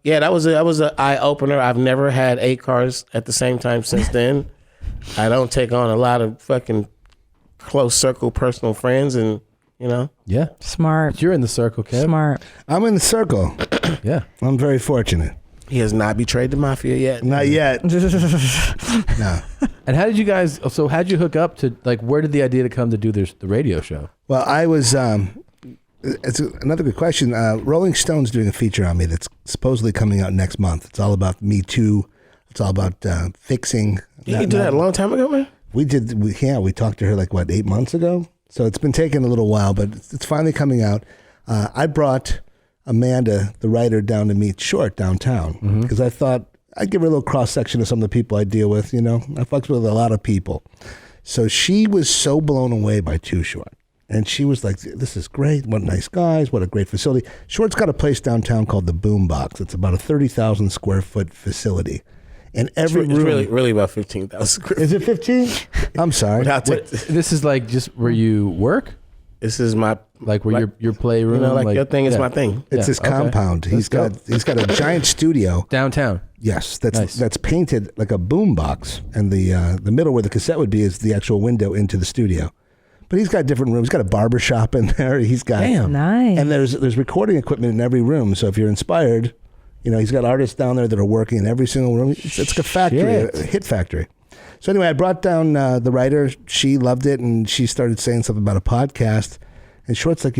that was an eye opener. I've never had 8 cars at the same time since then. I don't take on a lot of fucking close circle personal friends, and Yeah. Smart. But you're in the circle, Kev. Smart. I'm in the circle. Yeah. I'm very fortunate. He has not betrayed the mafia yet. Not yet. No. And how did you guys? So how'd you hook up to? Like, where did the idea to come to do the radio show? Well, I was. It's another good question. Rolling Stone's doing a feature on me that's supposedly coming out next month. It's all about Me Too. It's all about fixing. You did that a long time ago, man. We did. We talked to her 8 months ago. So it's been taking a little while, but it's finally coming out. I brought Amanda, the writer, down to meet Short downtown because I thought I'd give her a little cross section of some of the people I deal with. I fucked with a lot of people. So she was so blown away by Too Short. And she was like, this is great. What nice guys. What a great facility. Short's got a place downtown called the Boombox. It's about a 30,000 square foot facility. And every room. It's really about 15,000 square feet. Is it 15? I'm sorry. This is like just where you work? This is my where your playroom. Your thing is my thing. It's his compound. He's got a giant studio downtown. Yes, that's painted like a boombox, and the middle where the cassette would be is the actual window into the studio. But he's got different rooms. He's got a barber shop in there. He's got nice. And there's recording equipment in every room. So if you're inspired, he's got artists down there that are working in every single room. It's like a factory, a hit factory. So anyway, I brought down the writer. She loved it, and she started saying something about a podcast. And Short's like,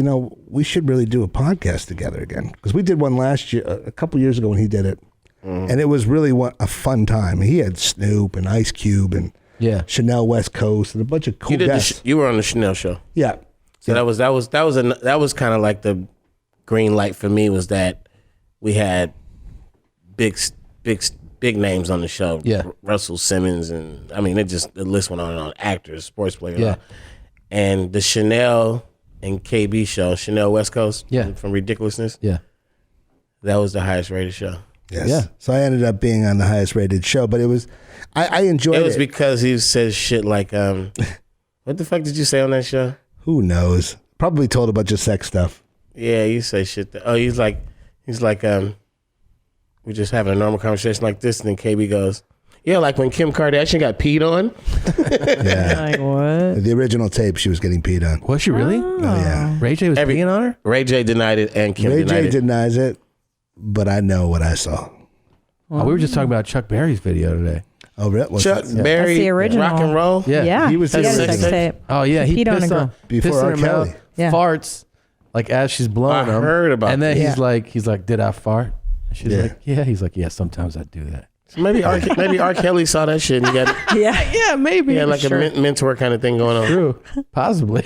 we should really do a podcast together again. Because we did one last year, a couple years ago when he did it. And it was really a fun time. He had Snoop and Ice Cube and Chanel West Coast and a bunch of cool guests. You were on the Chanel show. Yeah. So that was kind of like the green light for me, was that we had big names on the show. Yeah. Russell Simmons, and the list went on and on. Actors, sports players. Yeah. And the Chanel and KB show, Chanel West Coast. Yeah. From Ridiculousness. Yeah. That was the highest rated show. Yes. Yeah. So I ended up being on the highest rated show, but it was, I enjoyed it. It was because he says shit like, what the fuck did you say on that show? Who knows? Probably told a bunch of sex stuff. Yeah, you say shit. He's like, we're just having a normal conversation like this, and then KB goes, yeah, like when Kim Kardashian got peed on. Yeah. Like what? The original tape, she was getting peed on. Was she really? Oh yeah. Ray J was peeing on her? Ray J denied it, and Kim Ray denied J it. denies it, but I know what I saw. Oh, we were just talking about Chuck Berry's video today. Oh, really? Chuck Berry, That's the original. rock and roll. Yeah. He was He had a sex sex tape. Oh yeah, he peed on a pissed girl. on Before pissed in R. her Kelly. mouth, Yeah. farts like as she's blowing I him. heard about And then this. he's like, did I fart? And she's like, yeah. He's like, yeah, sometimes I do that. So maybe R. Kelly saw that shit and he got Yeah, maybe. he had like a mentor kind of thing going on. True. Possibly.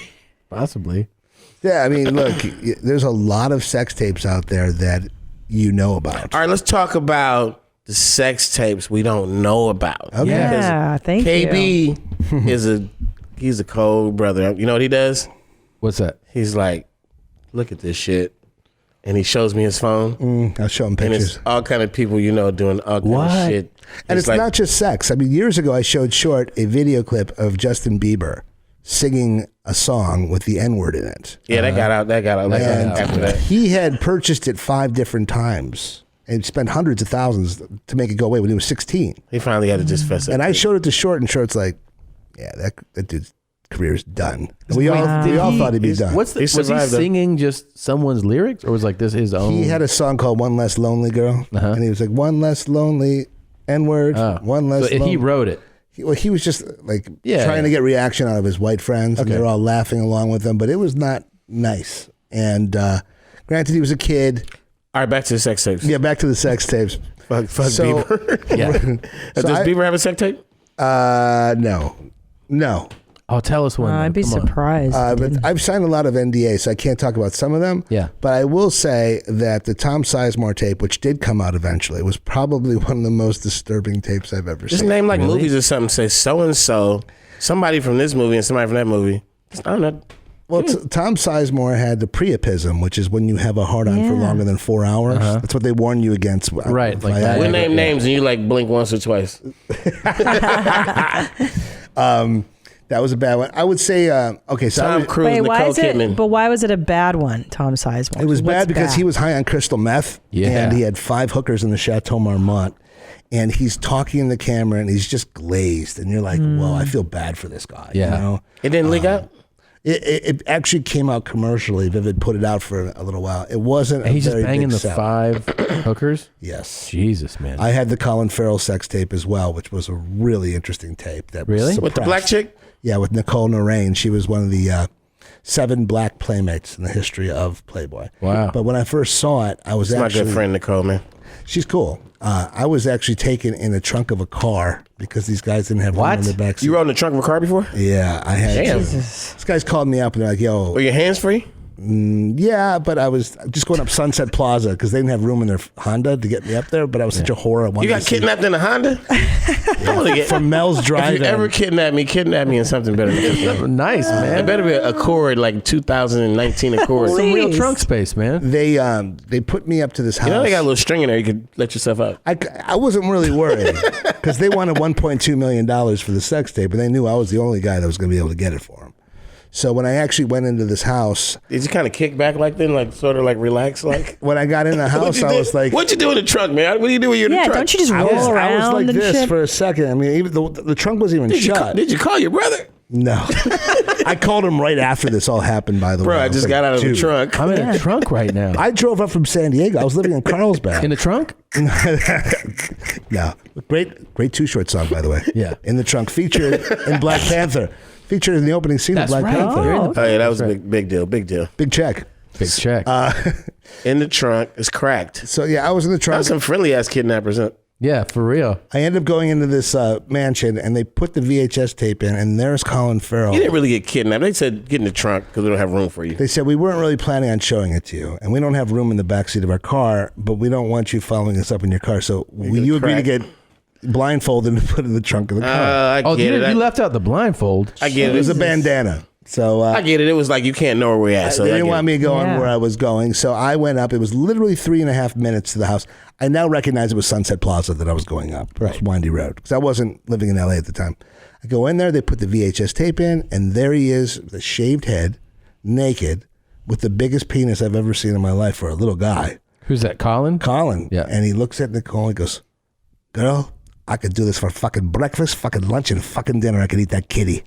Yeah, I mean, look, there's a lot of sex tapes out there that you know about. All right, let's talk about the sex tapes we don't know about. Okay. Yeah, thank you. KB he's a cold brother. You know what he does? What's that? He's like, look at this shit. And he shows me his phone. I'll show him And pictures. it's all kind of people doing all kind of shit. And it's like, not just sex. I mean, years ago, I showed Short a video clip of Justin Bieber singing a song with the N-word in it. Yeah, that got out after that. He had purchased it 5 different times and spent hundreds of thousands to make it go away when he was 16. He finally had to just fess up. And I showed it to Short, and Short's like, yeah, that dude's career is done. And we all thought he'd be done. Was he singing just someone's lyrics, or was like this his own? He had a song called "One Less Lonely Girl," and he was like, "One less lonely N-word, one less." So he wrote it. He was just like trying to get reaction out of his white friends, and they were all laughing along with him, but it was not nice. And granted, he was a kid. All right, back to the sex tapes. Yeah, back to the sex tapes. Fuck Bieber. Yeah. Does Bieber have a sex tape? No. Oh, tell us one. I'd be surprised. But I've signed a lot of NDAs, so I can't talk about some of them. Yeah. I will say that the Tom Sizemore tape, which did come out eventually, was probably one of the most disturbing tapes I've ever Just seen. name like movies or something. Say so-and-so, somebody from this movie and somebody from that movie. I don't know. Well, Tom Sizemore had the priapism, which is when you have a hard-on for longer than 4 hours. That's what they warn you against. Right. Like that. We name names and you like blink once or twice. That was a bad one. I would say, okay, so Tom Cruise, Wait, why Nicole is it? Kidman. But why was it a bad one? Tom Sizemore. it was bad because he was high on crystal meth, and he had 5 hookers in the Chateau Marmont, and he's talking in the camera, and he's just glazed, and you're like, well, I feel bad for this guy. Yeah. You know? It didn't leak out? It actually came out commercially. Vivid put it out for a little while. It wasn't. And he's a just very banging big the sell. 5 hookers. Yes. Jesus, man. I had the Colin Farrell sex tape as well, which was a really interesting tape. That was Really? With the black suppressed. chick? Yeah, with Nicole Narain. She was one of the 7 black playmates in the history of Playboy. Wow. But when I first saw it, I was It's my actually good friend, Nicole, man. She's cool. I was actually taken in the trunk of a car because these guys didn't have room in the back seat. You rode in the trunk of a car before? Yeah, I had. Damn. These guys called me up and they're like, "Yo, were your hands free?" Yeah, but I was just going up Sunset Plaza because they didn't have room in their Honda to get me up there. But I was such a whore. I wanted You got to see- kidnapped in a Honda? I wanna get- from Mel's If Drive-In. you ever kidnap me in something better than this. Nice, man. It better be a Accord, like 2019 Accord. Some real trunk space, man. They put me up to this house. You know they got a little string in there. You could let yourself out. I wasn't really worried because they wanted $1.2 million for the sex tape, and they knew I was the only guy that was going to be able to get it for them. So when I actually went into this house, did you kind of kick back like then, like sort of like relax, like? When I got in the house, I was like, "What'd you do in the trunk, man? What do you do when you're in the trunk?" don't you just I roll was around like and this shit? for a second. I mean, even the trunk wasn't even shut. Did you call your brother? No. I called him right after this all happened, by the Bro, way. I was just like, got out of the "Dude." trunk. I'm in a trunk right now. I drove up from San Diego. I was living in Carlsbad. In the trunk? No. Great Too Short song, by the way. Yeah. In the Trunk, featured in Black Panther. Featured in the opening scene That's of Black right. Panther. You're in the- Oh yeah, that was a big deal. Big deal. Big check. Big check. In the trunk, it's cracked. So yeah, I was in the trunk. That's some friendly ass kidnappers. Huh? Yeah, for real. I ended up going into this mansion, and they put the VHS tape in, and there's Colin Farrell. You didn't really get kidnapped. They said get in the trunk because we don't have room for you. They said, we weren't really planning on showing it to you, and we don't have room in the backseat of our car, but we don't want you following us up in your car. So will you agree to get blindfolded and put in the trunk of the car? I get it. You left out the blindfold. I get it. It was a bandana. So I get it. It was like you can't know where we're at. So they I didn't get want it. me going where I was going. So I went up. It was literally 3.5 minutes to the house. I now recognize it was Sunset Plaza that I was going up. Right. It was Windy Road. Because I wasn't living in LA at the time. I go in there. They put the VHS tape in. And there he is, with a shaved head, naked, with the biggest penis I've ever seen in my life for a little guy. Who's that, Colin? Colin. Yeah. And he looks at Nicole and he goes, "Girl, I could do this for fucking breakfast, fucking lunch, and fucking dinner. I could eat that kitty."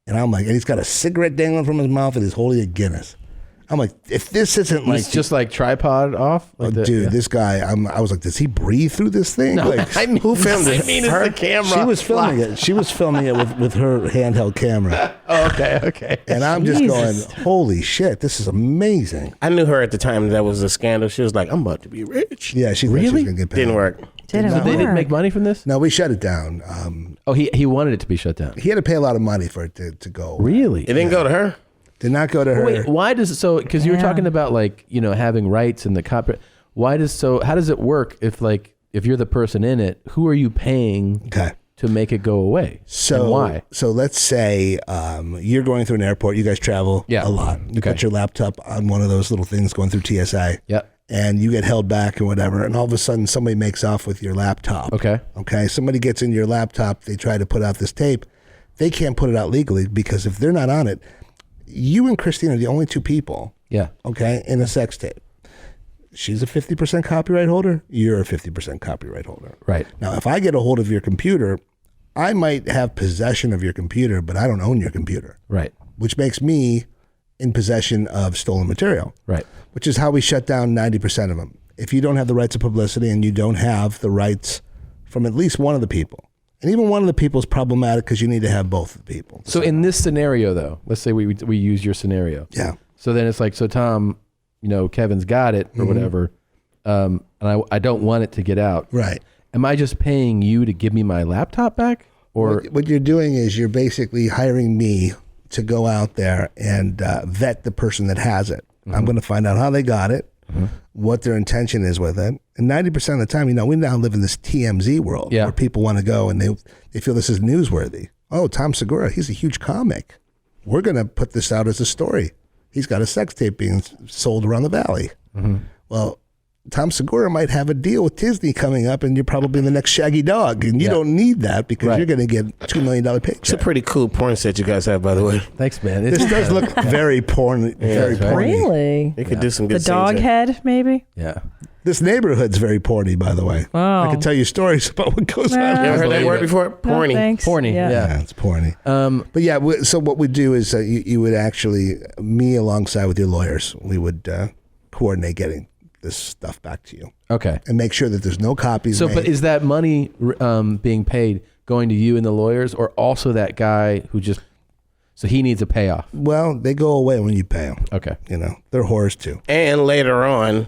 And I'm like, and he's got a cigarette dangling from his mouth and he's holding a Guinness. I'm like, if this isn't like, It's just like tripod off? Like this guy, I was like, does he breathe through this thing? No, Like, I mean, Who filmed it? I mean, it's the camera. She was filming it. She was filming it with her handheld camera. Oh, okay. And I'm just going, holy shit, this is amazing. I knew her at the time that was a scandal. She was like, "I'm about to be rich." Yeah, she thought she was Really? going to get paid. Didn't work. So they didn't make money from this? No, we shut it down. Oh, he wanted it to be shut down. He had to pay a lot of money for it to go. Really? It didn't go to her. Did not go to her. Wait, why does it so? Because you were talking about like having rights and the copyright. How does it work if you're the person in it? Who are you paying to make it go away? So and why? So let's say you're going through an airport. You guys travel a lot. You put your laptop on one of those little things going through TSA. Yep. And you get held back and whatever, and all of a sudden somebody makes off with your laptop. Okay. Somebody gets in your laptop. They try to put out this tape. They can't put it out legally because if they're not on it, you and Christina are the only two people. Yeah. Okay. In a sex tape. She's a 50% copyright holder. You're a 50% copyright holder. Right. Now, if I get a hold of your computer, I might have possession of your computer, but I don't own your computer. Right. Which makes me in possession of stolen material. Right. Which is how we shut down 90% of them. If you don't have the rights of publicity and you don't have the rights from at least one of the people, and even one of the people is problematic because you need to have both of the people. So in this scenario, though, let's say we use your scenario. Yeah. So then it's like, so Tom, Kevin's got it or whatever, and I don't want it to get out. Right. Am I just paying you to give me my laptop back? Or what you're doing is you're basically hiring me to go out there and vet the person that has it. I'm going to find out how they got it, what their intention is with it. And 90% of the time, we now live in this TMZ world where people want to go and they feel this is newsworthy. Oh, Tom Segura, he's a huge comic. We're going to put this out as a story. He's got a sex tape being sold around the valley. Well, Tom Segura might have a deal with Disney coming up, and you're probably the next Shaggy Dog, and you don't need that because you're going to get $2 million paycheck. It's a pretty cool porn set you guys have, by the way. Thanks, man. This does look very porny. Very porny. Really? You could do some good The dog scenes there. head, maybe? Yeah. This neighborhood's very porny, by the way. Oh. I can tell you stories about what goes on. You ever heard that word before? Porny. thanks. Porny. Yeah. It's porny. But yeah, so what we do is you would actually, me alongside with your lawyers, we would coordinate getting this stuff back to you. Okay. And make sure that there's no copies So, made. but is that money being paid going to you and the lawyers, or also that guy who just, so he needs a payoff? Well, they go away when you pay them. Okay. You know, they're whores too. And later on,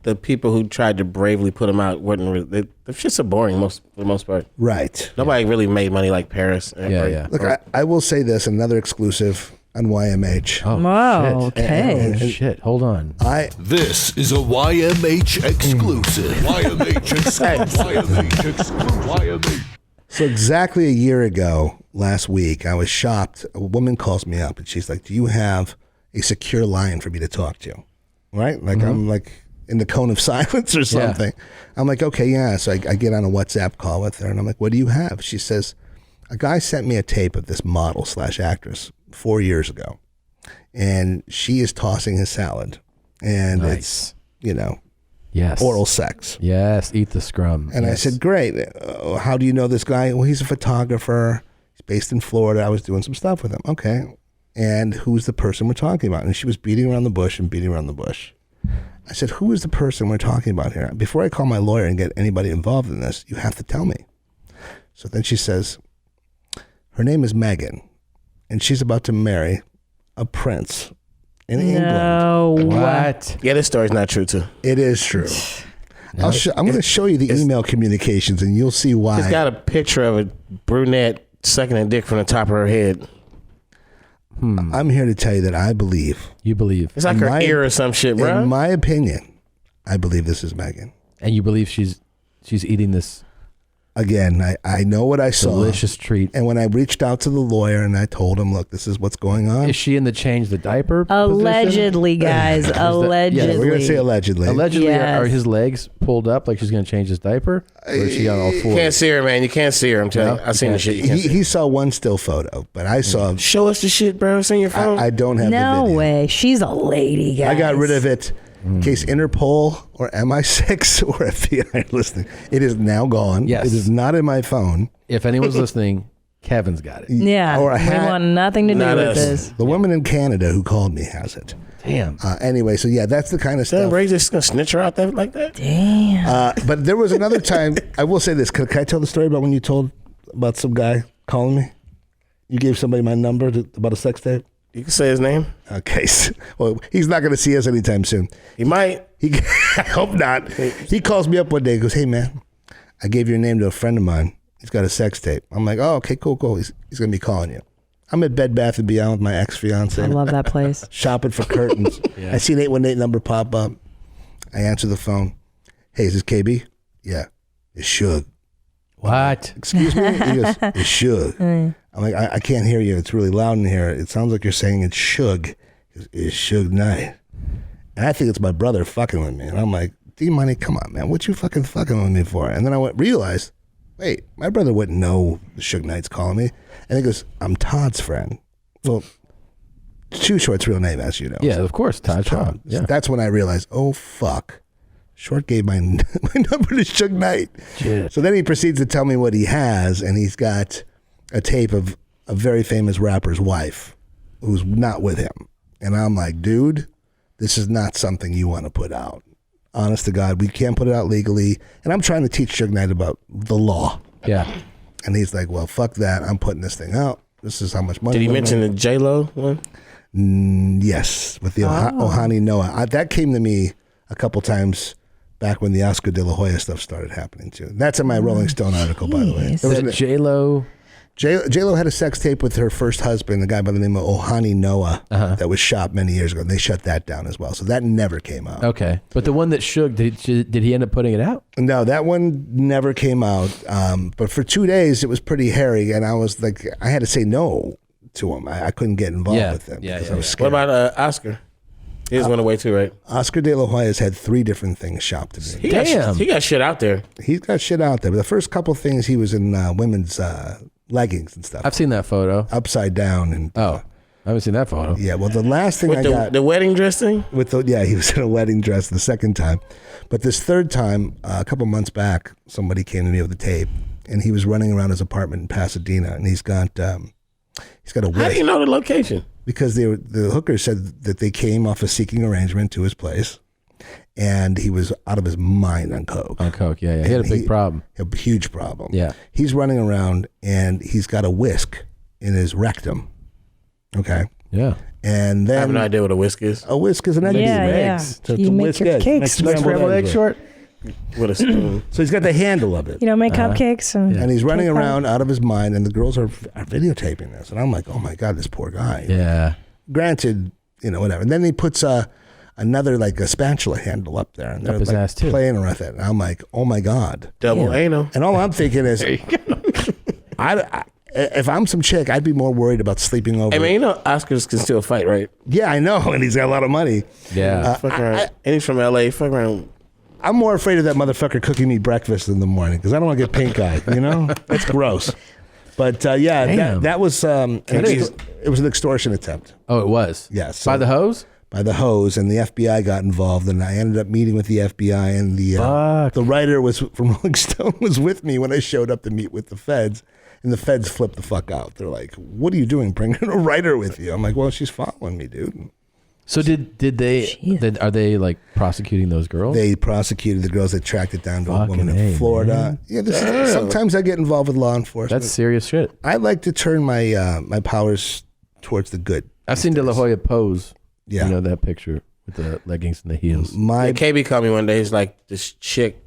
the people who tried to bravely put them out weren't. The shit's so boring for the most part. Right. Nobody really made money like Paris. Look, I will say this, another exclusive on YMH. Oh, Wow, shit. okay. Oh, shit. Hold on. This is a YMH exclusive. YMH exclusive. YMH exclusive. YMH. So exactly a year ago, last week, I was shocked. A woman calls me up and she's like, "Do you have a secure line for me to talk to?" Right? Like I'm like in the cone of silence or something. I'm like, okay, yeah. So I get on a WhatsApp call with her and I'm like, "What do you have?" She says, "A guy sent me a tape of this model / actress 4 years ago, and she is tossing his salad, and it's, you know, Yes. oral sex." Yes. Eat the scrum. And I said, "Great. How do you know this guy?" "Well, he's a photographer. He's based in Florida. I was doing some stuff with him." "Okay. And who's the person we're talking about?" And she was beating around the bush and beating around the bush. I said, "Who is the person we're talking about here? Before I call my lawyer and get anybody involved in this, you have to tell me." So then she says, "Her name is Megan, and she's about to marry a prince in England." No. What? Yeah, this story's not true, too. It is true. I'm going to show you the email communications, and you'll see why. It's got a picture of a brunette sucking a dick from the top of her head. I'm here to tell you that I believe. You believe. It's like her ear or some shit, bro. In my opinion, I believe this is Megan. And you believe she's eating this Again, I know what I saw. delicious treat. And when I reached out to the lawyer and I told him, "Look, this is what's going on." Is she in the change the diaper Allegedly, guys. Allegedly. Yeah, we're going to say allegedly. Allegedly, Yes. are his legs pulled up like she's going to change his diaper? Or is she on all You fours? can't see her, man. You can't see her. I'm telling you. I seen the shit. You can't see. He saw one still photo, but I saw. Show us the shit, bro. It's in your phone. I don't have the No video. way. She's a lady, guys. I got rid of it in case Interpol or MI6 or FBI are listening. It is now gone. Yes. It is not in my phone. If anyone's listening, Kevin's got it. Yeah. Or a we hat. want nothing to do Not with us. this. The woman in Canada who called me has it. Damn. Anyway, so yeah, that's the kind of Damn, stuff. Ray's just gonna snitch her out there like that. Damn. But there was another time. I will say this. Can I tell the story about when you told about some guy calling me? You gave somebody my number about a sex tape. You can say his name. Okay. Well, he's not going to see us anytime soon. He might. I hope not. He calls me up one day and goes, "Hey, man, I gave your name to a friend of mine. He's got a sex tape." I'm like, "Oh, okay, cool. He's going to be calling you." I'm at Bed Bath & Beyond with my ex-fiance. I love that place. Shopping for curtains. Yeah. I see an 818 number pop up. I answer the phone. "Hey, is this KB?" "Yeah." "It's Suge." What? "Excuse me?" He goes, "It's Suge." I'm like, I can't hear you. It's really loud in here. It sounds like you're saying it's Suge. He goes, "It's Suge Knight." And I think it's my brother fucking with me. And I'm like, D-Money, come on, man. What you fucking with me for? And then I realized, wait, my brother wouldn't know the Suge Knight's calling me. And he goes, "I'm Todd's friend." Well, Too Short's real name, as you know. Yeah, of course. Todd Shaw. Yeah. That's when I realized, oh, fuck. Short gave my number to Suge Knight. Shit. So then he proceeds to tell me what he has, and he's got a tape of a very famous rapper's wife who's not with him. And I'm like, dude, this is not something you want to put out. Honest to God, we can't put it out legally. And I'm trying to teach Suge Knight about the law. Yeah. And he's like, well, fuck that. I'm putting this thing out. This is how much money. Did he mention the J-Lo one? Yes, with the Ohani Noah. That came to me a couple times back when the Oscar De La Hoya stuff started happening too. That's in my Rolling Stone article, by the way. There was J-Lo. J-Lo had a sex tape with her first husband, a guy by the name of Ohani Noah, that was shot many years ago. And they shut that down as well. So that never came out. Okay. But the one that Suge, did he end up putting it out? No, that one never came out. But for 2 days, it was pretty hairy. And I was like, I had to say no to him. I couldn't get involved with him. because I was scared. What about Oscar? He just went away too, right? Oscar De La Hoya has had 3 different things shopped to me. He got shit out there. He's got shit out there. But the first couple things, he was in women's leggings and stuff. I've seen that photo. Upside down. And I haven't seen that photo. Yeah, well, the last thing With I the, got... the wedding dress thing? He was in a wedding dress the second time. But this third time, a couple months back, somebody came to me with a tape, and he was running around his apartment in Pasadena, and he's got a whisk. How do you know the location? Because the hooker said that they came off a seeking arrangement to his place, and he was out of his mind on coke. On coke, yeah. He had a big problem. A huge problem. Yeah. He's running around, and he's got a whisk in his rectum. Okay. Yeah. And then I have no idea what a whisk is. A whisk is an egg. Eggs. You make your cakes. Scrambled egg short. With a spoon. So he's got the handle of it. You know, make cupcakes and he's running cake around out of his mind, and the girls are videotaping this, and I'm like, oh my god, this poor guy. Yeah. Granted, whatever. And then he puts another like a spatula handle up there, and they're Up his like ass, too. playing with it. And I'm like, oh my god, Double anal. And all I'm thinking is, There you go. I if I'm some chick, I'd be more worried about sleeping over. I mean, Oscars can still fight, right? Yeah, I know, and he's got a lot of money. Yeah. Fuck around. And he's from LA. Fuck around. I'm more afraid of that motherfucker cooking me breakfast in the morning because I don't want to get pink eye. That's gross. But that was it was an extortion attempt. Oh, it was. Yes. By the hose. By the hose, and the FBI got involved, and I ended up meeting with the FBI, and the writer from Rolling Stone was with me when I showed up to meet with the feds, and the feds flipped the fuck out. They're like, "What are you doing, bringing a writer with you?" I'm like, "Well, she's following me, dude." So did they? Are they like prosecuting those girls? They prosecuted the girls that tracked it down to a woman in Florida. Man. Yeah, sometimes I get involved with law enforcement. That's serious shit. I like to turn my my powers towards the good. I've seen De La Hoya pose. Yeah. You know that picture with the leggings and the heels. KB called me one day. He's like, this chick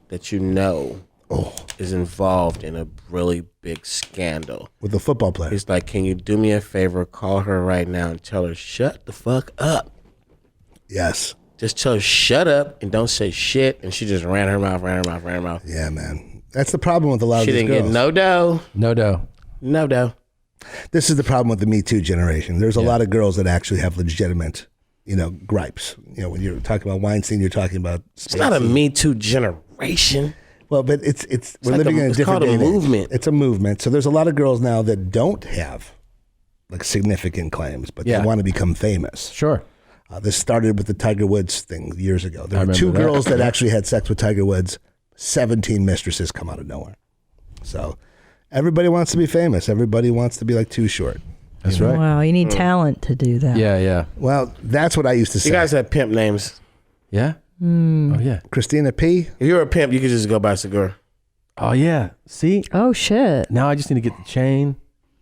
that is involved in a really big scandal. With the football player. He's like, can you do me a favor? Call her right now and tell her, shut the fuck up. Yes. Just tell her, shut up and don't say shit. And she just ran her mouth. Yeah, man. That's the problem with a lot of She these didn't girls. get no dough. No dough. This is the problem with the Me Too generation. There's a lot of girls that actually have legitimate, gripes. When you're talking about Weinstein, you're talking about Spacey. It's not a Me Too generation. Well, but it's we're like living in a it's different called a day and age. movement. It's a movement. So there's a lot of girls now that don't have like significant claims, but they want to become famous. Sure. This started with the Tiger Woods thing years ago. There I were 2 remember that. girls that actually had sex with Tiger Woods. 17 mistresses come out of nowhere. So everybody wants to be famous. Everybody wants to be like Too Short. That's right. Wow, you need talent to do that. Yeah. Well, that's what I used to say. You guys have pimp names. Yeah? Mm. Oh, yeah. Christina P. If you're a pimp, you could just go by Segura. Oh, yeah. See? Oh, shit. Now I just need to get the chain.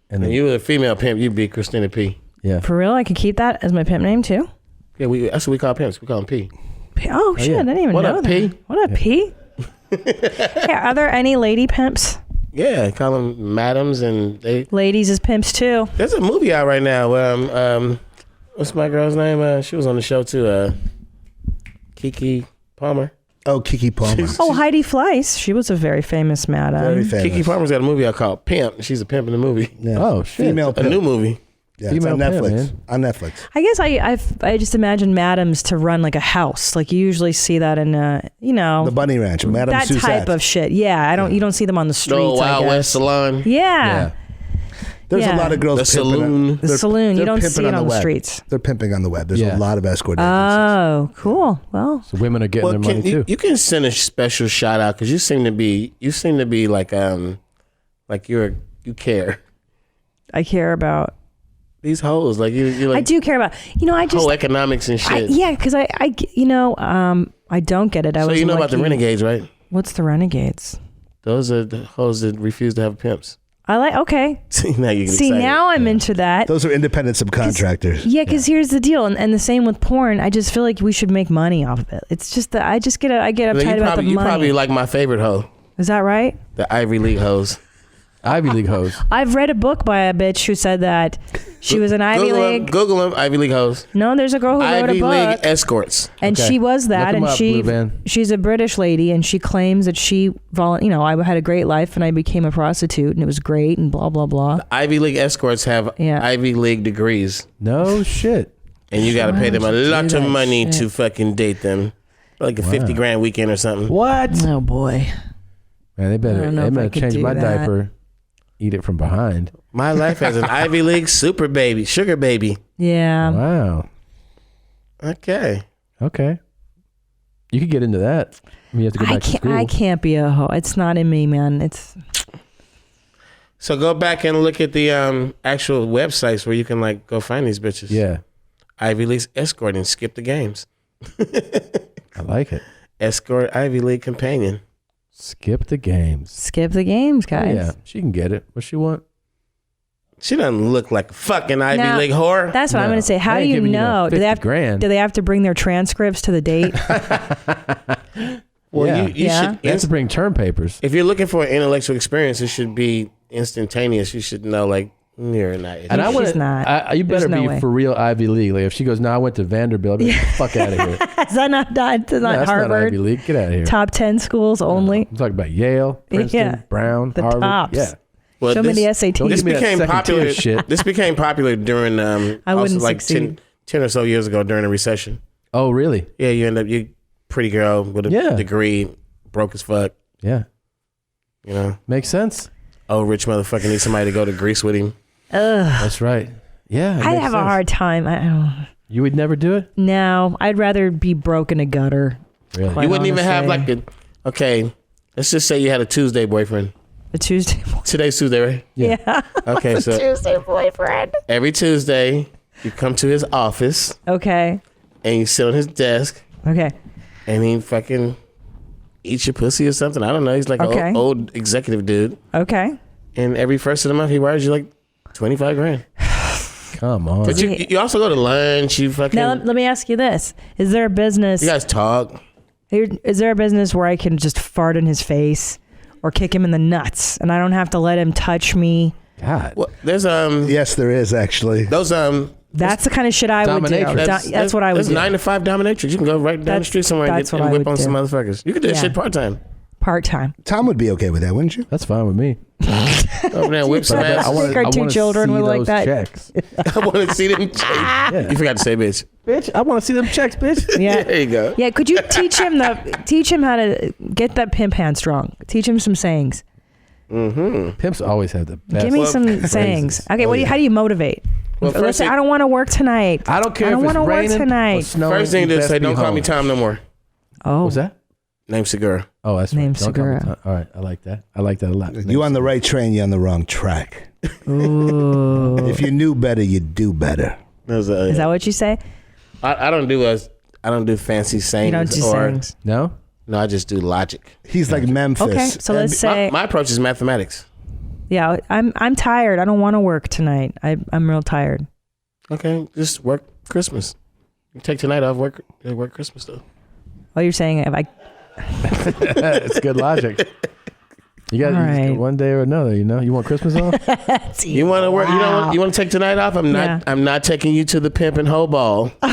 And then you were a female pimp, you'd be Christina P. Yeah. For real? I could keep that as my pimp name, too? Yeah, that's what we call pimps. We call them P. Oh, shit. yeah. I didn't even What know up, that. P? What up, P? Yeah, are there any lady pimps? Yeah, call them madams and they... Ladies as pimps, too. There's a movie out right now where, what's my girl's name? She was on the show, too. Kiki Palmer. Oh, Kiki Palmer. Oh, Heidi Fleiss. She was a very famous madam. Very famous. Kiki Palmer's got a movie out called Pimp. She's a pimp in the movie. Yeah. Oh, shit. Female A pimp. new movie. Yeah, it's on Female pimp, Netflix. man. On Netflix. I guess I just imagine madams to run like a house. Like you usually see that in The Bunny Ranch. Madame that Suzette. type of shit. Yeah, you don't see them on the streets. No I Wild guess. West Salon. Yeah. There's Yeah. a lot of girls The pimping saloon. on- The they're- saloon. You they're don't pimping see it on the web. streets. They're pimping on the web. There's Yeah. a lot of escort agencies. Oh, cool. Well, So women are getting their money, too. You can send a special shout out because you seem to be like you care. I care about. These hoes, like you like. I do care about. I just whole economics and shit. because I don't get it. I So was you know about the lucky. renegades, right? What's the renegades? Those are the hoes that refuse to have pimps. Okay. See, now you get See, excited. now I'm into that. Those are independent subcontractors. Yeah, because here's the deal, and the same with porn. I just feel like we should make money off of it. It's just that I get uptight about the money. You probably like my favorite hoe, Is that right? the Ivy League hoes. Ivy League hoes. I've read a book by a bitch who said that she was an Ivy League. Google them, Ivy League hoes. No, there's a girl who wrote a Ivy book. League escorts. And Okay. she was that, Look 'em and up, Blue Van. she's a British lady, and she claims that I had a great life, and I became a prostitute, and it was great, and blah blah blah. Ivy League escorts have Ivy League degrees. No shit. And you got to pay them a lot of money shit? to fucking date them. Like a 50 grand weekend or something. What? Oh boy. Man, they don't know if I better could change do my that. diaper. Eat it from behind. My life as an Ivy League sugar baby. Yeah. Wow. Okay. You could get into that. You have to go back to school. I can't be a hoe. It's not in me, man. It's So go back and look at the actual websites where you can like go find these bitches. Yeah. Ivy League's escort and skip the games. I like it. Escort Ivy League companion. Skip the games. Skip the games, guys. Yeah, she can get it. What she want? She doesn't look like a fucking Ivy Now, League whore. That's what I'm going to say. How do you know? Do they have grand. Do they have to bring their transcripts to the date? Well, Yeah. you should. They have to bring term papers. If you're looking for an intellectual experience, it should be instantaneous. You should know, like, you're not. And I She's not. You better There's no be way. for real Ivy League. Like if she goes, "No, I went to Vanderbilt," I'd be like, fuck out of here. Is that not That's Harvard? not Ivy League. Get out of here. Top 10 schools only. I'm talking about Yale, Princeton, Yeah. Brown, The Harvard. tops. Yeah. Well, Show me the SATs. Don't This give me that became second popular. tier shit. This became popular during I also wouldn't like succeed. 10 or so years ago during the recession. Oh, really? Yeah, you end up you pretty girl with a degree, broke as fuck. Yeah. You know, makes sense. Oh, rich motherfucker needs somebody to go to Greece with him. Ugh. That's right. Yeah. it I makes have a sense. hard time. I don't. You would never do it? No, I'd rather be broke in a gutter. Really? quite You wouldn't even have honestly. like a. Okay, let's just say you had a Tuesday boyfriend. A Tuesday. Today's Tuesday, right? Yeah. Okay, so Tuesday boyfriend. every Tuesday you come to his office Okay. and you sit on his desk Okay. and he fucking eats your pussy or something. I don't know. He's like Okay. an old executive dude. Okay. And every first of the month he wires you like 25 grand. Come on. But you also go to lunch. You fucking. Now let me ask you this: is there a business? You guys talk. Is there a business where I can just fart in his face or kick him in the nuts, and I don't have to let him touch me? God. Well, there's Yes, there is actually. those That's the kind of shit I would do. That's what I would There's do. 9 to 5 dominatrix. You can go right down the That's- street somewhere and, that's get, what and I whip would on some do. motherfuckers. You could do that Yeah. shit part time. Part time. Tom would be okay with that, wouldn't you? That's fine with me. Over there, whip some ass. I think our two children were like that. Checks. I want to see them. You forgot to say, bitch. Bitch, I want to see them checks, bitch. Yeah. There you go. Yeah. Could you teach him how to get that pimp hand strong? Teach him some sayings. Mm-hmm. Pimps always have the best. Give me some phrases. sayings. Okay. Oh, how do you motivate? Well, Let's first say thing- I don't want to work tonight. I don't care I don't if it's wanna work raining tonight. or snowing. First thing you to best say, be don't call me home. Tom no more. Oh. What was that? Name Segura. Oh, that's Name right. Don't call me Segura. Tom. All right, I like that. I like that a lot. You on the right train, you're on the wrong track. Ooh. If you knew better, you'd do better. Is that what you say? I don't do fancy sayings. You don't do sayings. No? No, I just do logic. He's like Memphis. Okay, so let's say my approach is mathematics. yeah. I'm tired. I don't want to work tonight. I'm real tired. Okay, just work Christmas. You take tonight off, work Christmas though. Oh, you're saying if I It's good logic. You got All right. one day or another. You know, you want Christmas off? You want to work? Wow. You want to take tonight off? I'm not. Yeah. I'm not taking you to the pimp and hoe ball. but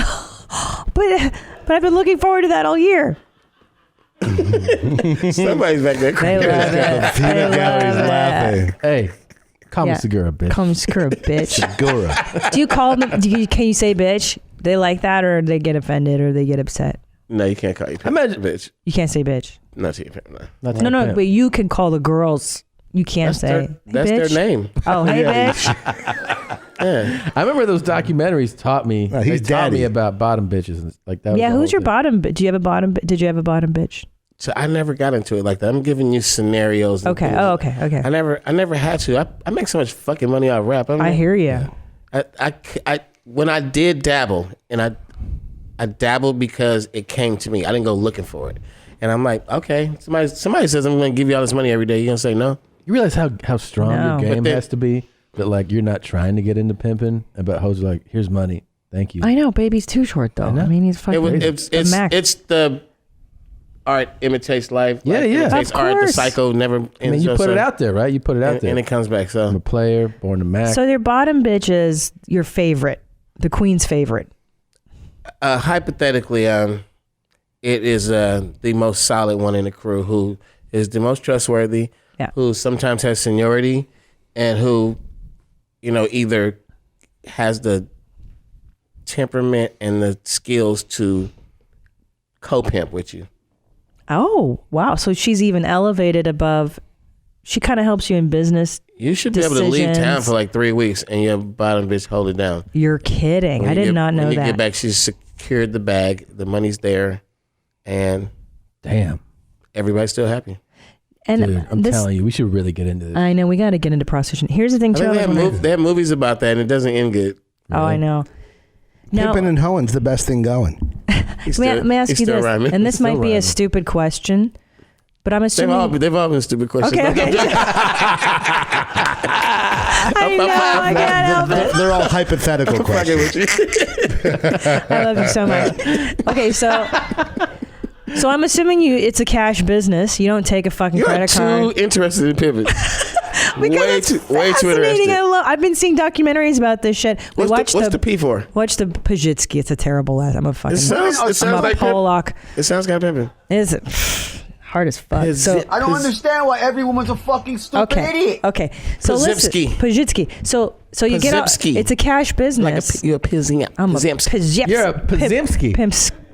I've been looking forward to that all year. Somebody's back there. They love it. They love it. Hey, call me Yeah. Segura, bitch. Call me Segura, bitch. Segura. Do you call them? Can you say bitch? They like that, or they get offended, or they get upset. No, you can't call you pimp. Imagine- bitch. You can't say bitch. Not to your pimp. No. Not No, that no, but you can call the girls. You can't That's say. their, "Hey, that's bitch." their name. Oh, hey, Yeah. bitch. Yeah. I remember those documentaries taught me. he's they taught me daddy. about bottom bitches and like that. was Yeah, the who's whole your bottom? Do you have a bottom? Did you have a bottom bitch? So I never got into it like that. I'm giving you scenarios. and Okay. things. Oh, okay. Okay. I never had to. I make so much fucking money off rap. I hear you. I when I did dabble, and I dabbled because it came to me. I didn't go looking for it. And I'm like, okay, somebody says I'm going to give you all this money every day. You going to say no? You realize how strong No. your game But then- has to be? That like you're not trying to get into pimping, but hoes are like, here's money, thank you. I know, baby's too short though. I mean, he's fucking. It's max. it's the art imitates life. Yeah, life yeah. Imitates Of art. The course. cycle never. I mean, you put it out there, right? You put it out and, there, and it comes back. So I'm a player, born to Mac. So your bottom bitch is your favorite, the queen's favorite. hypothetically, it is the most solid one in the crew, who is the most trustworthy, Yeah. who sometimes has seniority, and who, either has the temperament and the skills to co-pimp with you. Oh, wow. So she's even elevated above. She kind of helps you in business. You should be able to leave town for like 3 weeks and your bottom bitch hold it down. You're kidding. I did not know when that. you get back, she's secured the bag. The money's there. And damn, everybody's still happy. And dude, I'm telling you, we should really get into this. I know. We got to get into prostitution. Here's the thing, too. They have movies about that and it doesn't end good. Oh, I know. Now, Pimpin' and Hoeing's the best thing going. may I ask you this? And this might be a stupid question, but I'm assuming they've all been stupid questions. Okay. I know. I can't help it. They're all hypothetical questions. I love you so much. Okay, so I'm assuming it's a cash business. You don't take a fucking credit card. You're too interested in pimping. way too Fascinating. interested. I've been seeing documentaries about this shit. What's the P for? Watch the Pajitsky. It's a terrible ass. I'm a fucking. It sounds like Pollock. It sounds kind of pimping. Is it? Hard as fuck. So I don't understand why every woman's a fucking stupid idiot. Okay. So listen, Pajitsky. So you get out. It's a cash business. You're a Pizimski. I'm a Pizimski. You're a Pizimski.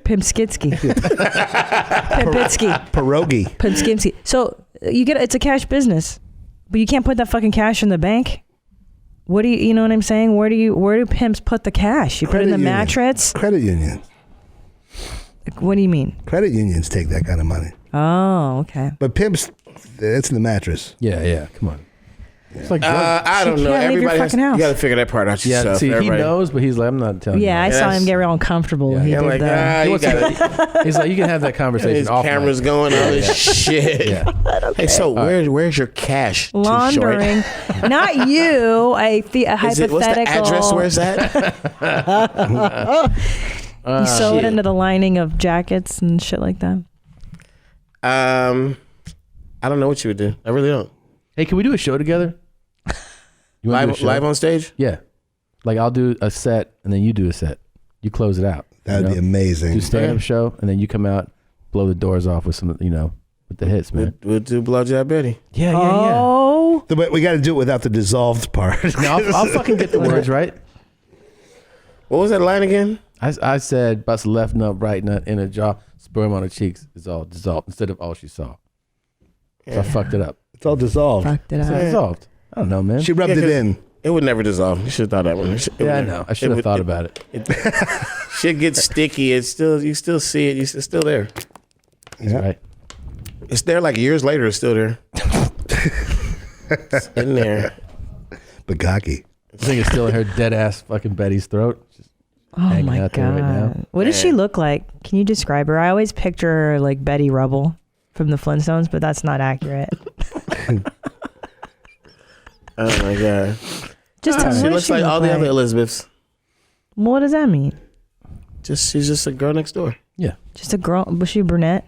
Pimpskitsky. Pimpitsky. Pierogi. Pimpskimsky. So it's a cash business, but you can't put that fucking cash in the bank. What do you know what I'm saying? Where do pimps put the cash? You put it in the mattress? Credit union. What do you mean? Credit unions take that kind of money. Oh, okay. But pimps, it's in the mattress. Yeah. Come on. It's like I don't know. Everybody has, you got to figure that part out yourself. See, he knows, but he's like, I'm not telling you. Yeah, I saw him get real uncomfortable. He did that. He's like, you can have that conversation. His off cameras mic. going, all this shit. Yeah. Hey, so where's your cash? Too Laundering. short? Not you. A hypothetical. What's the address? Where's that? You sew it into the lining of jackets and shit like that. I don't know what you would do. I really don't. Hey, can we do a show together? You wanna do a show? Live on stage? Yeah. Like I'll do a set and then you do a set. You close it out. That'd be amazing. Do stand-up show and then you come out, blow the doors off with some, with the hits, man. We'll do Blowjob Betty. Yeah. Oh. But we got to do it without the dissolved part. No, I'll fucking get the words right. What was that line again? I said, bust left nut, right nut, inner jaw, sperm on her cheeks is all dissolved instead of all she saw. So I fucked it up. It's all dissolved. Fucked it up. It's dissolved. I don't know, man. She rubbed it in. It would never dissolve. You should have thought that one. I know. I should have thought about it. Shit gets sticky. It's still, you still see it. It's still there. That's right. It's there like years later. It's still there. It's in there. Bagaki. I think it's still in her dead ass fucking Betty's throat. Just Oh hanging my out there right now. God. What does she look like? Can you describe her? I always picture her like Betty Rubble from the Flintstones, but that's not accurate. Oh my God. Just tell me, she what does looks she like look all the like? other Elizabeths. What does that mean? She's just a girl next door. Yeah. Just a girl? Was she a brunette?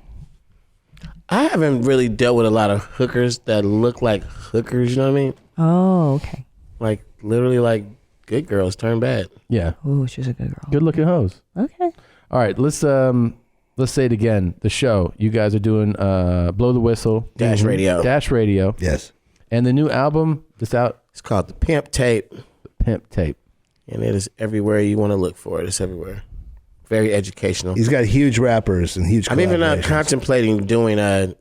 I haven't really dealt with a lot of hookers that look like hookers. You know what I mean? Oh, okay. Like literally like good girls turn bad. Yeah. Ooh, she's a good girl. Good looking hoes. Okay. All right, let's say it again. The show. You guys are doing Blow the Whistle. Dash Radio. Dash Radio. Yes. And the new album that's out. It's called The Pimp Tape. The Pimp Tape. And it is everywhere you want to look for it. It's everywhere. Very educational. He's got huge rappers and huge I'm even collaborations. contemplating doing a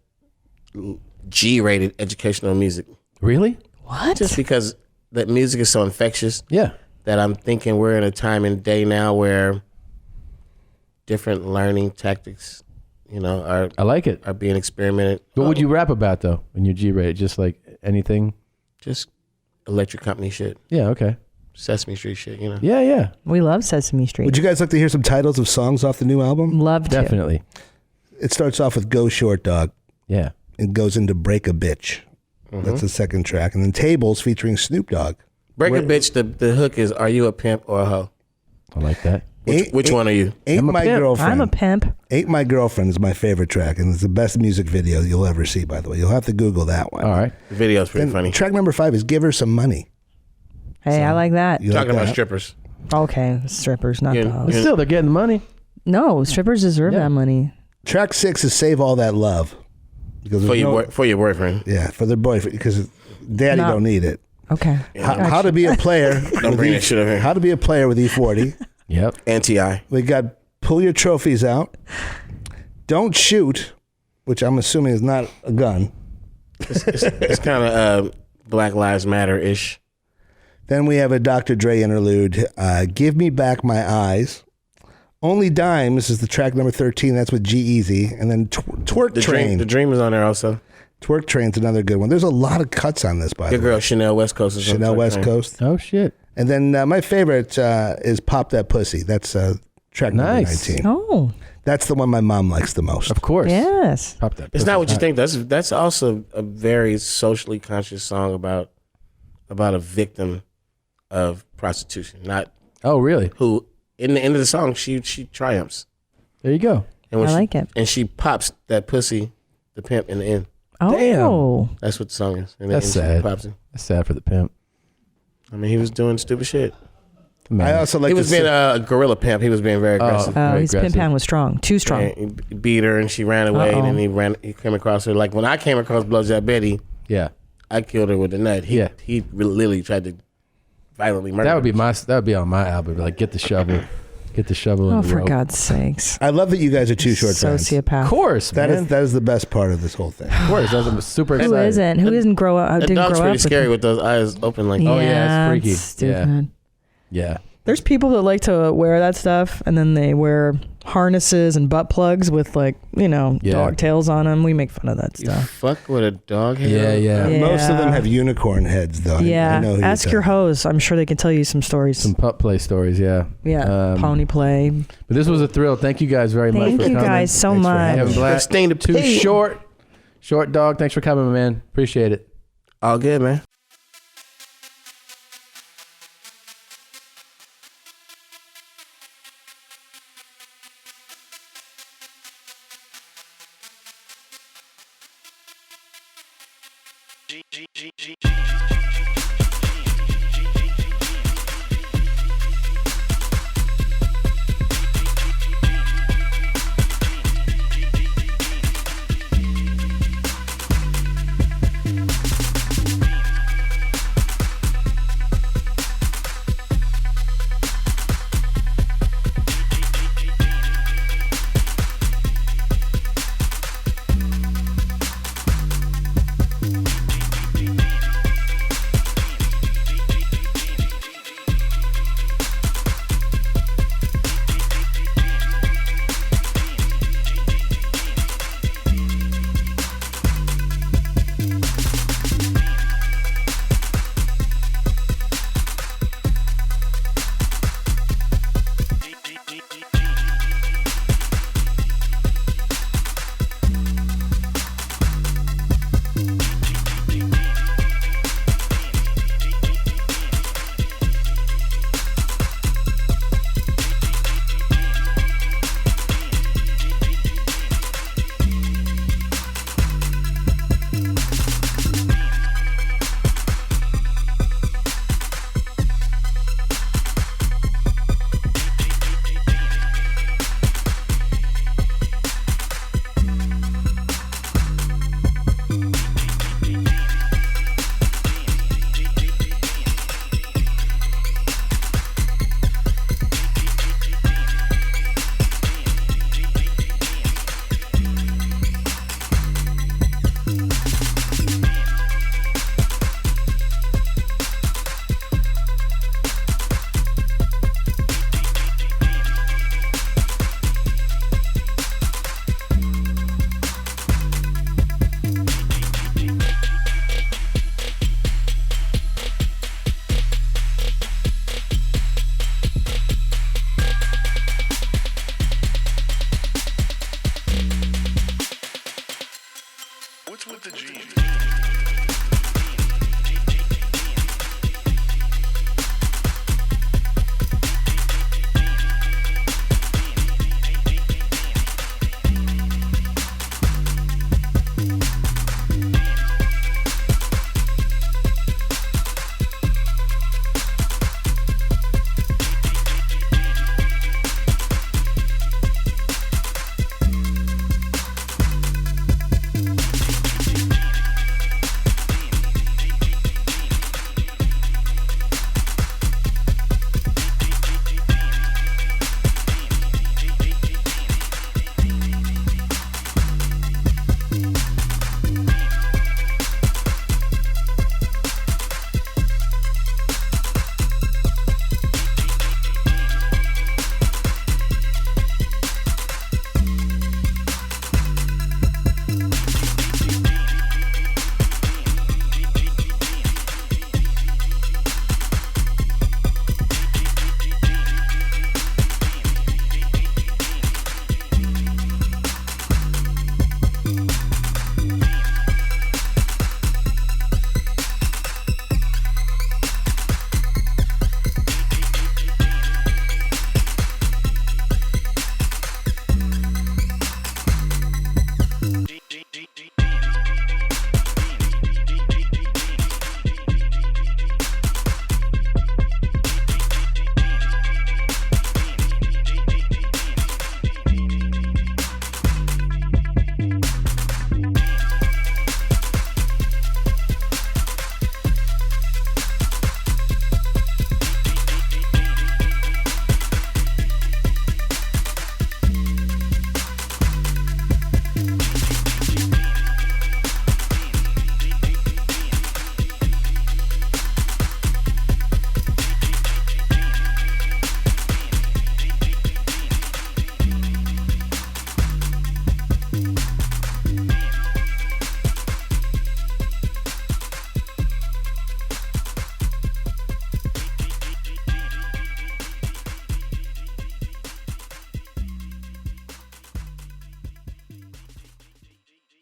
G-rated educational music. Really? What? Just because that music is so infectious. Yeah. That I'm thinking we're in a time and day now where different learning tactics, are I like it. Are being experimented. What would you rap about though when you're G-rated? Just like anything? Just electric company shit. Yeah. Okay. Sesame Street shit. Yeah. We love Sesame Street. Would you guys like to hear some titles of songs off the new album? Love to. Definitely. It starts off with Go Short Dog. Yeah. It goes into Break a Bitch. Mm-hmm. That's the second track. And then Tables featuring Snoop Dogg. Break a bitch. The hook is, are you a pimp or a hoe? I like that. Which one are you? Ain't My Girlfriend. I'm a pimp. Ain't My Girlfriend is my favorite track, and it's the best music video you'll ever see, by the way. You'll have to Google that one. All right. The video's pretty funny. Track number 5 is Give Her Some Money. Hey, I like that. You like Talking about that? strippers. Okay, strippers, not the But hoes. still, they're getting money. No, strippers deserve that money. Track 6 is Save All That Love. Because For there's your boyfriend. Yeah, for their boyfriend, because daddy Not- don't need it. Okay. How to be a player. Don't bring that shit up here. How to be a player with E40. Yep. Anti-I. We got pull your trophies out. Don't shoot, which I'm assuming is not a gun. It's kind of Black Lives Matter-ish. Then we have a Dr. Dre interlude. Give Me Back My Eyes. Only Dimes is the track number 13. That's with G-Eazy. And then Twerk Train. The Dream is on there also. Twerk Train's another good one. There's a lot of cuts on this, by the way. Good girl, Chanel West Coast is on Chanel Twerk West Train. Coast. Oh, shit. And then my favorite is Pop That Pussy. That's track number 19. Oh. That's the one my mom likes the most. Of course. Yes. Pop that. It's not what you think. That's also a very socially conscious song about a victim of prostitution. Not Oh, really? who in the end of the song she triumphs. There you go. And when I she, like it. And she pops that pussy, the pimp, in the end. Oh. That's what the song is. And That's then she sad. pops him. That's sad for the pimp. I mean, he was doing stupid shit. Man. I also like He was being a gorilla pimp. He was being very aggressive. Oh, his pimp hand was strong. Too strong. And he beat her and she ran away. Uh-oh. And then he came across her. Like when I came across Blowjob Betty, Yeah. I killed her with the nut. He literally tried to violently murder That would her. be on my album. Like, get the shovel. Get the shovel Oh, in the for rope. God's sakes. I love that you guys are Too Short fans. Sociopath. Of course, That man. is the best part of this whole thing. Of course. I'm super Who excited. isn't? Who isn't grow up? That Didn't dog's grow pretty up scary with with those eyes open like Oh, yeah, it's freaky. It's stupid. Yeah. There's people that like to wear that stuff, and then they wear harnesses and butt plugs with dog tails on them. We make fun of that You stuff. fuck with a dog head? Yeah. Most of them have unicorn heads, though. Yeah. I know who you're Ask your talking host. I'm sure they can tell you some stories. Some pup play stories, yeah. Yeah. Pony play. But this was a thrill. Thank you guys very much Thank for you coming. guys so Thanks for much. having Kevin us. Blatt, Stain to Too pee. Short dog. Thanks for coming, man. Appreciate it. All good, man.